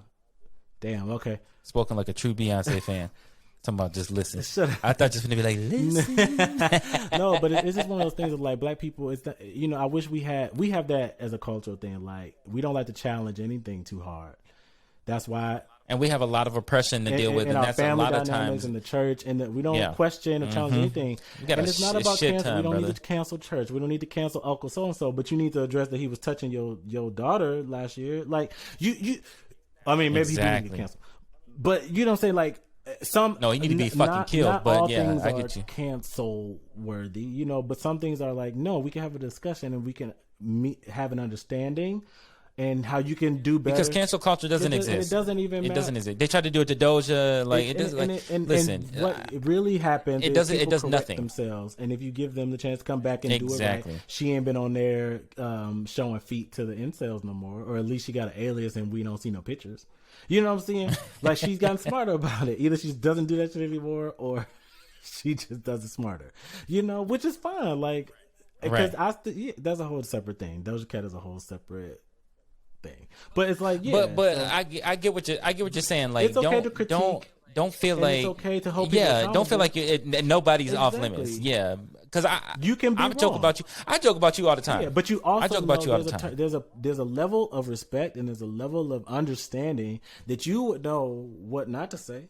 Damn, okay. Spoken like a true Beyonce fan. Talking about just listen. I thought just going to be like, listen. No, but it's just one of those things of like, black people, it's that, I wish we have that as a cultural thing. Like, we don't like to challenge anything too hard. That's why. And we have a lot of oppression to deal with, and that's a lot of times in the church, and we don't question or challenge anything. And it's not about cancel. We don't need to cancel church. We don't need to cancel Uncle so and so. But you need to address that he was touching your daughter last year. Like you. I mean, maybe he didn't need to cancel, but you don't say like some. No, he need to be fucking killed. Not but all yeah, things I get you. Cancel worthy, but some things are like, no, we can have a discussion and we can have an understanding. And how you can do better, because cancel culture doesn't exist. It doesn't even matter. It doesn't exist. They tried to do it to Doja. Like it doesn't. Listen, what really happens? It doesn't. It does nothing themselves. And if you give them the chance to come back and do it right, she ain't been on there showing feet to the incels no more, or at least she got an alias and we don't see no pictures. You know what I'm saying? Like, she's gotten smarter about it. Either she doesn't do that shit anymore, or she just does it smarter. Which is fine. Like, because that's a whole separate thing. Doja Cat is a whole separate thing, but it's like, but I get what you're saying. Like, it's okay to critique. don't feel and like it's okay to hold people don't feel like nobody's off Exactly. limits. Yeah, because you can be I'm joke about you. I joke about you all the time. Yeah, but you also I joke about you all the time. There's a level of respect and there's a level of understanding that you would know what not to say.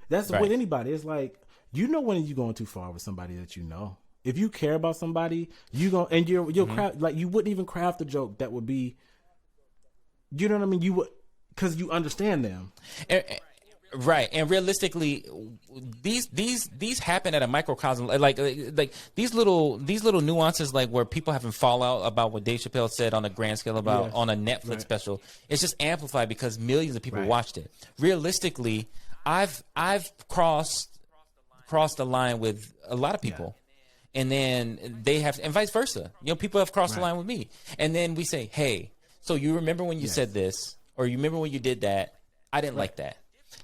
That's with anybody. It's like, you know when you're going too far with somebody that you know. If you care about somebody, you'll craft, like, you wouldn't even craft a joke that would be, you know what I mean? You would, because you understand them. Right, and realistically, these happen at a microcosm, like these little nuances, like where people having fallout about what Dave Chappelle said on a grand scale about on a Netflix special. It's just amplified because millions of people watched it. Realistically, I've crossed the line with a lot of people, and then they have, and vice versa. You know, people have crossed the line with me, and then we say, "Hey, so you remember when you said this, or you remember when you did that? I didn't like that."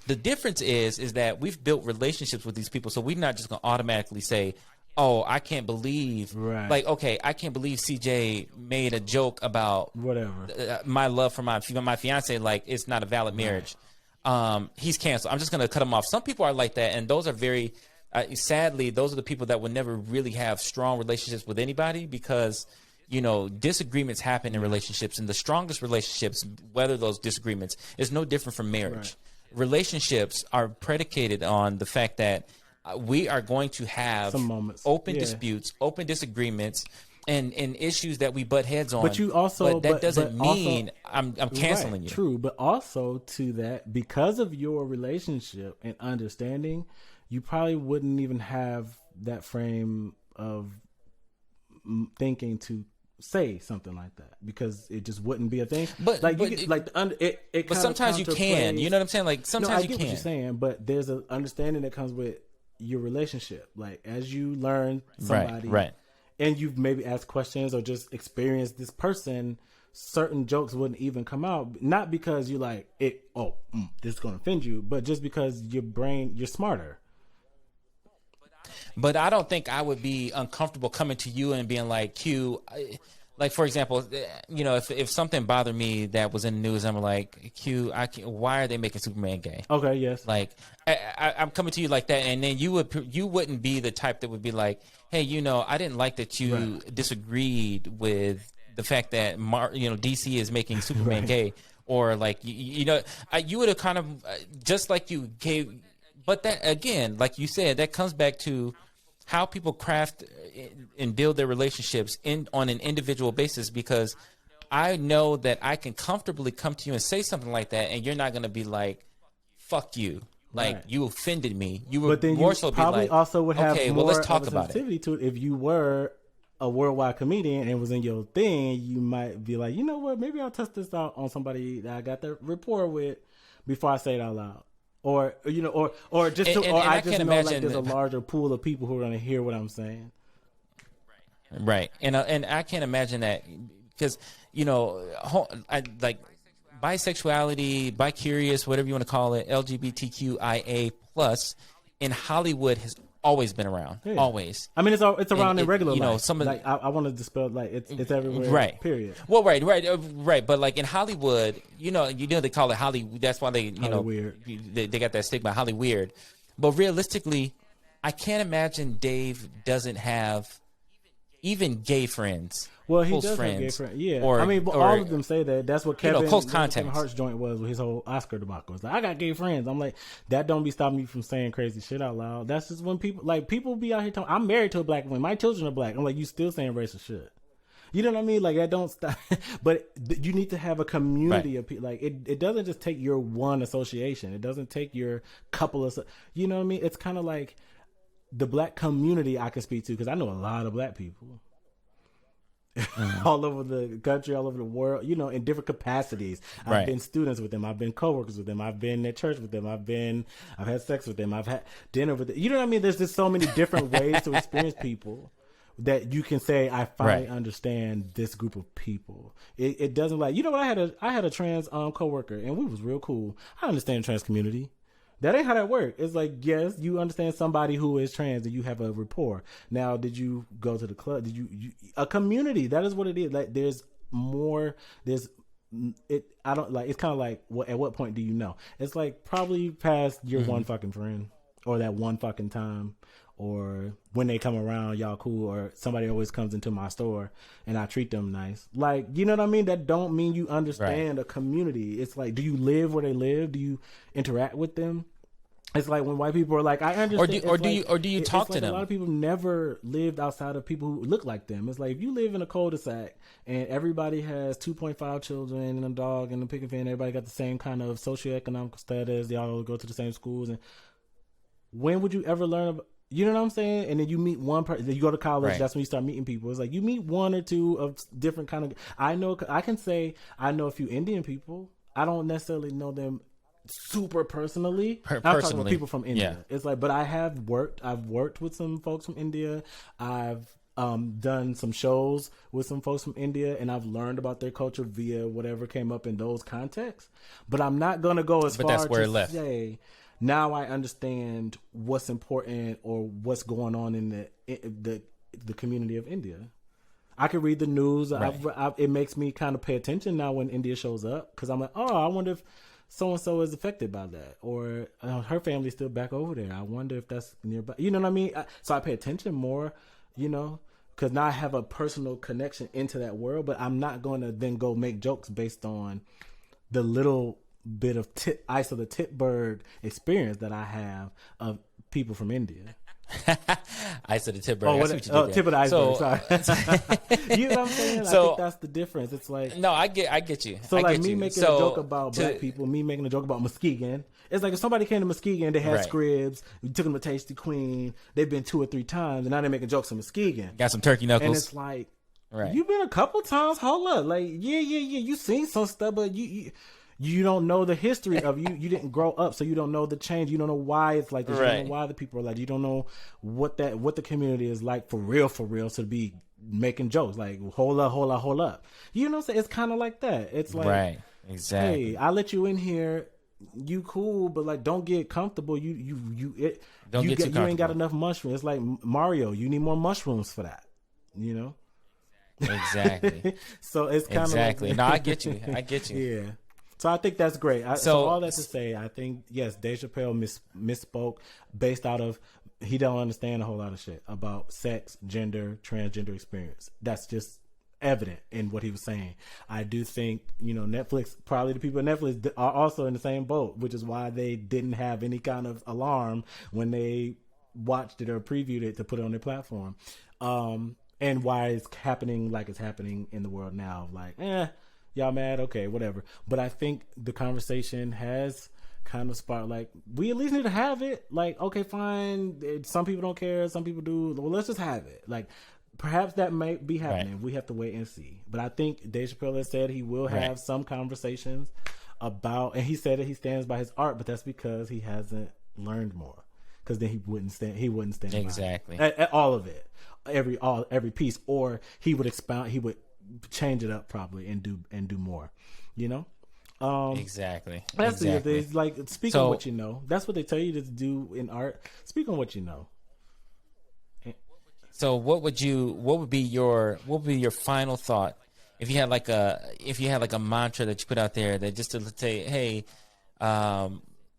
The difference is that we've built relationships with these people, so we're not just going to automatically say, "Oh, I can't believe," like, okay, I can't believe CJ made a joke about whatever my love for my fiance, like it's not a valid marriage. He's canceled. I'm just going to cut him off. Some people are like that, and those are very sadly, those are the people that would never really have strong relationships with anybody, because you know, disagreements happen in relationships, and the strongest relationships, whether those disagreements, is no different from marriage. Relationships are predicated on the fact that we are going to have some moments, open disputes, open disagreements, and issues that we butt heads on. But you also, that doesn't mean I'm canceling you. True, but also to that, because of your relationship and understanding, you probably wouldn't even have that frame of thinking to say something like that, because it just wouldn't be a thing. But like, but sometimes you can. You know what I'm saying? Like, sometimes I get what you're saying, but there's an understanding that comes with your relationship. Like, as you learn somebody, and you've maybe asked questions or just experienced this person, certain jokes wouldn't even come out. Not because you like it. This is going to offend you, but just because you're smarter. But I don't think I would be uncomfortable coming to you and being like, Q, like, for example, you know, if something bothered me that was in the news, I'm like, Q, why are they making Superman gay? Okay, yes. Like, I'm coming to you like that, and then you wouldn't be the type that would be like, hey, you know, I didn't like that you disagreed with the fact that DC is making Superman gay, or like, you know, you would have kind of just like you gave. But that, again, like you said, that comes back to how people craft and build their relationships on an individual basis, because I know that I can comfortably come to you and say something like that, and you're not going to be like, fuck you. Like, you offended me. You would more so be like, also would have okay, more well, let's talk about sensitivity to it. If you were a worldwide comedian and was in your thing, you might be like, you know what, maybe I'll test this out on somebody that I got the rapport with before I say it out loud. Or, you know, or just to, or I just know like there's a larger pool of people who are going to hear what I'm saying. Right. And I can't imagine that, because, you know, like bisexuality, bi-curious, whatever you want to call it, LGBTQIA plus in Hollywood has always been around. Yeah. Always. I mean, it's around in regular life. You know, some of like, I want to dispel, like, it's everywhere. Right. Period. Well, right. But like in Hollywood, you know, they call it Hollywood. That's why they they got that stigma, Holly weird. But realistically, I can't imagine Dave doesn't have even gay friends. Well, he does have gay friends. Yeah. All of them say that. That's what Kevin Hart's joint was with his whole Oscar debacle. It's like, I got gay friends. I'm like, that don't be stopping me from saying crazy shit out loud. That's just when people be out here talking. I'm married to a black woman. My children are black. I'm like, you still saying racist shit. You know what I mean? Like, that don't stop. But you need to have a community of people. Like, it doesn't just take your one association. It doesn't take your couple of, you know what I mean? It's kind of like the black community I can speak to, because I know a lot of black people. All over the country, all over the world, you know, in different capacities. I've been students with them. I've been coworkers with them. I've been at church with them. I've had sex with them. I've had dinner with them. You know what I mean? There's just so many different ways to experience people that you can say, I finally understand this group of people. It doesn't, like, you know what? I had a trans coworker, and we was real cool. I understand the trans community. That ain't how that works. It's like, yes, you understand somebody who is trans and you have a rapport. Now, did you go to the club? Did you a community? That is what it is. Like, there's I don't like. It's kind of like, at what point do you know? It's like probably past your one fucking friend, or that one fucking time, or when they come around, y'all cool, or somebody always comes into my store and I treat them nice. Like, you know what I mean? That don't mean you understand a community. It's like, do you live where they live? Do you interact with them? It's like when white people are like, I understand. Or do you talk to them? A lot of people never lived outside of people who look like them. It's like if you live in a cul-de-sac and everybody has 2.5 children and a dog and a picket fence, everybody got the same kind of socioeconomic status. They all go to the same schools. And when would you ever learn about? You know what I'm saying? And then you meet one person. You go to college. That's when you start meeting people. It's like you meet one or two of different kind of. I can say I know a few Indian people. I don't necessarily know them super personally. I'm talking about people from India. It's like, but I've worked with some folks from India. I've done some shows with some folks from India, and I've learned about their culture via whatever came up in those contexts. But I'm not gonna go as far to say now I understand what's important or what's going on in the community of India. I can read the news. It makes me kind of pay attention now when India shows up, because I'm like, oh, I wonder if so-and-so is affected by that, or her family's still back over there. I wonder if that's nearby. You know what I mean? So I pay attention more, you know, because now I have a personal connection into that world, but I'm not going to then go make jokes based on the little bit of ice of the tip bird experience that I have of people from India. Ice of the tip bird. I see what you did tip of the iceberg. Sorry. You know what I'm saying? I think that's the difference. It's like, no, I get you. So like me making a joke about black people, me making a joke about Muskegon. It's like if somebody came to Muskegon, they had scribs, we took them to Tasty Queen, they've been 2 or 3 times, and now they're making jokes in Muskegon. Got some turkey knuckles. And it's like, you've been a couple times. Hold up, like yeah. You seen some stuff, but you don't know the history of you didn't grow up, so you don't know the change. You don't know why it's like this. You don't know why the people are like. You don't know what the community is like for real. So to be making jokes like hold up. You know what I'm saying? It's kind of like that. It's like exactly. Hey, I let you in here. You cool, but like don't get comfortable. You ain't got enough mushrooms. It's like Mario. You need more mushrooms for that. You know. Exactly. So it's kind of exactly. Like, no, I get you. Yeah. So I think that's great. So all that to say, I think, yes, Dave Chappelle misspoke based out of he don't understand a whole lot of shit about sex, gender, transgender experience. That's just evident in what he was saying. I do think, you know, Netflix, probably the people at Netflix are also in the same boat, which is why they didn't have any kind of alarm when they watched it or previewed it to put it on their platform. And why it's happening like it's happening in the world now. Like, y'all mad? Okay, whatever. But I think the conversation has kind of sparked, like, we at least need to have it. Like, okay, fine. Some people don't care. Some people do. Well, let's just have it. Like, perhaps that might be happening. Right. We have to wait and see. But I think Dave Chappelle has said he will have some conversations about, and he said that he stands by his art, but that's because he hasn't learned more. Because then he wouldn't stand exactly at all of it, every piece, or he would expound. He would change it up probably and do more, you know. Exactly. That's the thing. It's like speak on what you know. That's what they tell you to do in art. Speak on what you know. So what would be your final thought if you had like a mantra that you put out there that just to say, hey,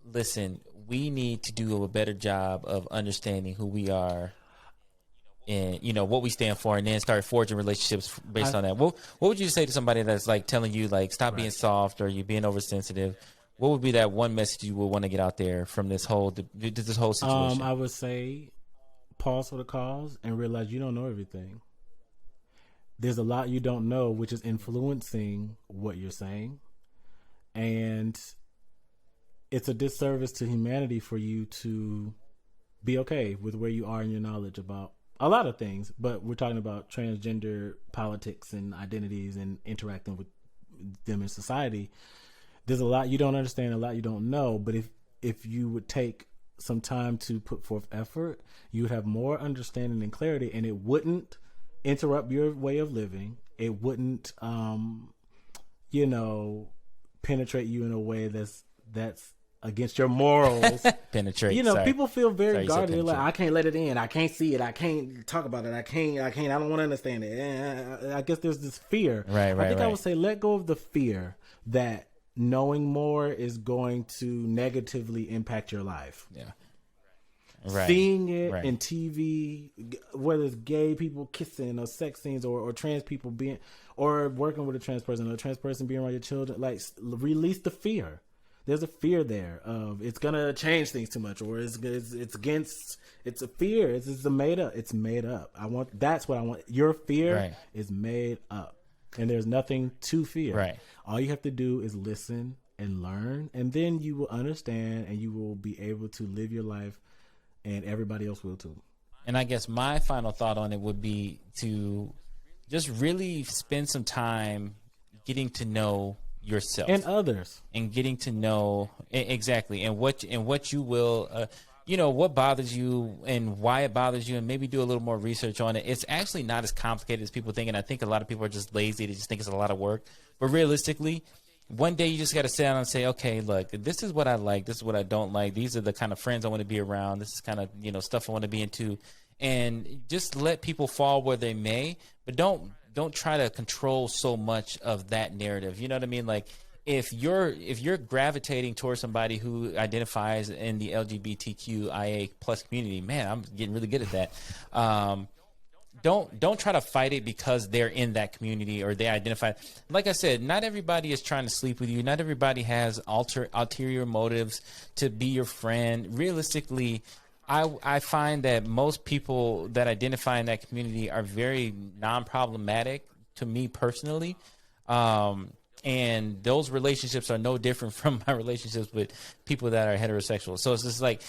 listen, we need to do a better job of understanding who we are and, you know, what we stand for, and then start forging relationships based on that. What would you say to somebody that's like telling you like stop being soft or you're being oversensitive? What would be that one message you would want to get out there from this whole situation? I would say pause for the cause and realize you don't know everything. There's a lot you don't know, which is influencing what you're saying, and it's a disservice to humanity for you to be okay with where you are in your knowledge about a lot of things, but we're talking about transgender politics and identities and interacting with them in society. There's a lot you don't understand, a lot you don't know, but if you would take some time to put forth effort, you would have more understanding and clarity, and it wouldn't interrupt your way of living. It wouldn't, penetrate you in a way that's against your morals. Penetrate. You know, people feel very guarded. They're like, I can't let it in. I can't see it. I can't talk about it. I don't want to understand it. I guess there's this fear. Right. I would say let go of the fear. that knowing more is going to negatively impact your life. Yeah. Right. Seeing it in TV, whether it's gay people kissing or sex scenes or trans people being, or working with a trans person or a trans person being around your children, like release the fear. There's a fear there of it's gonna change things too much, or it's against. It's a fear. It's made up. It's made up. That's what I want. Your fear is made up, and there's nothing to fear. Right. All you have to do is listen and learn, and then you will understand, and you will be able to live your life. And everybody else will too. And I guess my final thought on it would be to just really spend some time getting to know yourself and others, and getting to know exactly and what you will, what bothers you and why it bothers you, and maybe do a little more research on it. It's actually not as complicated as people think, and I think a lot of people are just lazy. They just think it's a lot of work. But realistically, one day you just got to sit down and say, okay, look, this is what I like. This is what I don't like. These are the kind of friends I want to be around. This is kind of, stuff I want to be into. And just let people fall where they may, but don't try to control so much of that narrative. You know what I mean? Like if you're gravitating towards somebody who identifies in the LGBTQIA plus community, man, I'm getting really good at that. Don't try to fight it because they're in that community or they identify. Like I said, not everybody is trying to sleep with you. Not everybody has ulterior motives to be your friend. Realistically, I find that most people that identify in that community are very non-problematic to me personally. And those relationships are no different from my relationships with people that are heterosexual. So it's just like,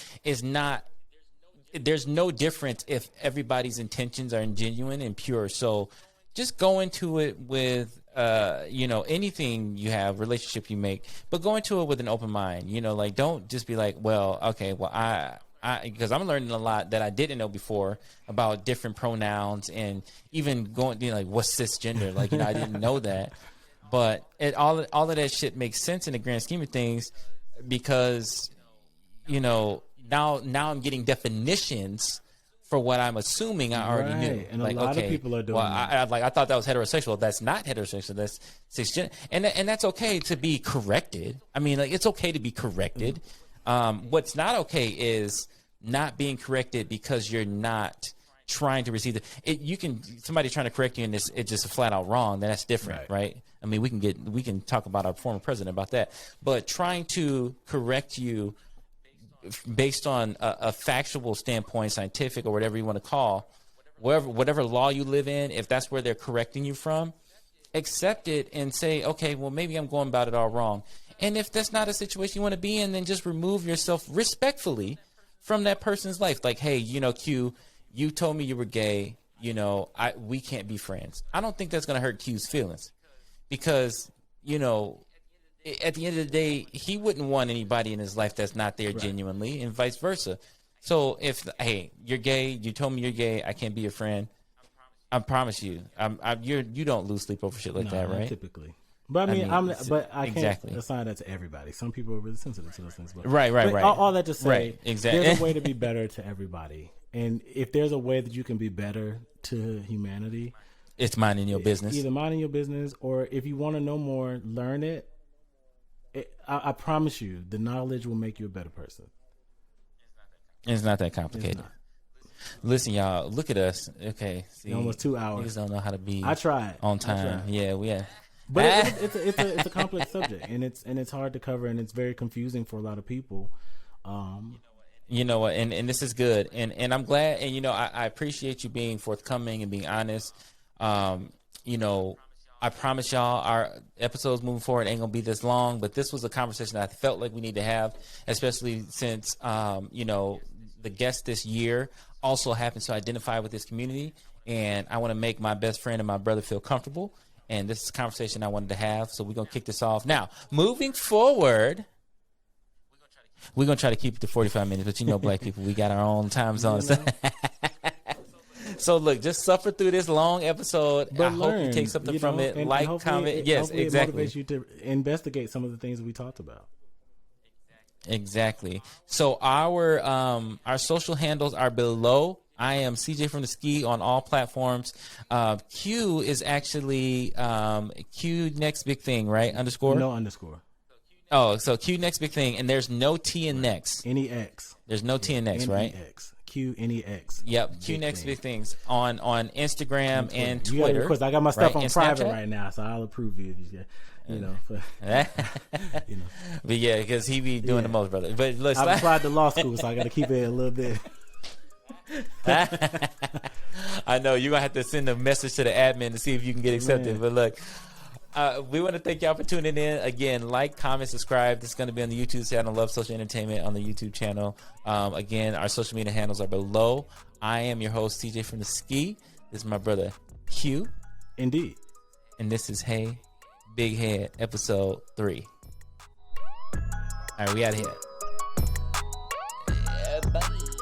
there's no difference if everybody's intentions are genuine and pure. So just go into it with, anything you have, relationship you make, but go into it with an open mind. Like don't just be like, well, okay, well, because I'm learning a lot that I didn't know before about different pronouns and even going, like what's cisgender? Like, I didn't know that, but all of that shit makes sense in the grand scheme of things because, now I'm getting definitions for what I'm assuming I already knew. And a lot of people are doing that. I thought that was heterosexual. That's not heterosexual. That's cisgender. And that's okay to be corrected. I mean, like, it's okay to be corrected. What's not okay is not being corrected because you're not trying to receive somebody trying to correct you and it's just flat out wrong. Then that's different, right? I mean, we can talk about our former president about that, but trying to correct you based on a factual standpoint, scientific or whatever you want to call, whatever law you live in, if that's where they're correcting you from, accept it and say, okay, well, maybe I'm going about it all wrong. And if that's not a situation you want to be in, then just remove yourself respectfully from that person's life. Like, hey, Q, you told me you were gay. We can't be friends. I don't think that's going to hurt Q's feelings because, at the end of the day, he wouldn't want anybody in his life that's not there genuinely, and vice versa. So if, hey, you're gay, you told me you're gay, I can't be your friend. I promise you, you don't lose sleep over shit like that, right? Typically. But I can't assign that to everybody. Some people are really sensitive to those things. But, right. All that to say, exactly. There's a way to be better to everybody. And if there's a way that you can be better to humanity, it's minding your business. Either minding your business, or if you want to know more, learn it. I promise you, the knowledge will make you a better person. It's not that complicated. Listen, y'all, look at us. Okay, see, almost 2 hours. Niggas don't know how to be. I tried on time. Yeah, we have. But it's a complex subject, and it's hard to cover, and it's very confusing for a lot of people. You know what? And this is good, and I'm glad, and I appreciate you being forthcoming and being honest. I promise y'all our episodes moving forward ain't gonna be this long, but this was a conversation that I felt like we need to have, especially since the guest this year also happens to identify with this community, and I want to make my best friend and my brother feel comfortable, and this is a conversation I wanted to have, so we're gonna kick this off. Now, moving forward, we're gonna try to keep it to 45 minutes, but black people, we got our own time zones. So look, just suffer through this long episode. But hope you take something from it. Like, comment. Yes, exactly. It motivates you to investigate some of the things that we talked about. Exactly. So our social handles are below I am CJ from the Ski on all platforms. Q is actually Q next big thing, right? Underscore? No underscore. Oh, so Q next big thing, and there's no T in next. Any X. There's no T in next, right? X. Q any X. Yep. Q next big things on Instagram and You Twitter. Because I got my stuff right? on private right now, so I'll approve you if you know. You know. But yeah, because he be doing the most, brother. But look, I've applied to law school, so I got to keep it a little bit. I know you're gonna have to send a message to the admin to see if you can get accepted. But look, we want to thank y'all for tuning in. Again, like, comment, subscribe. This is going to be on the YouTube channel, Love Social Entertainment on the YouTube channel. Again, our social media handles are below. I am your host, CJ from the Ski. This is my brother Q. Indeed. And this is Hey Big Head, episode 3. All right, we out of here. Yeah, bye.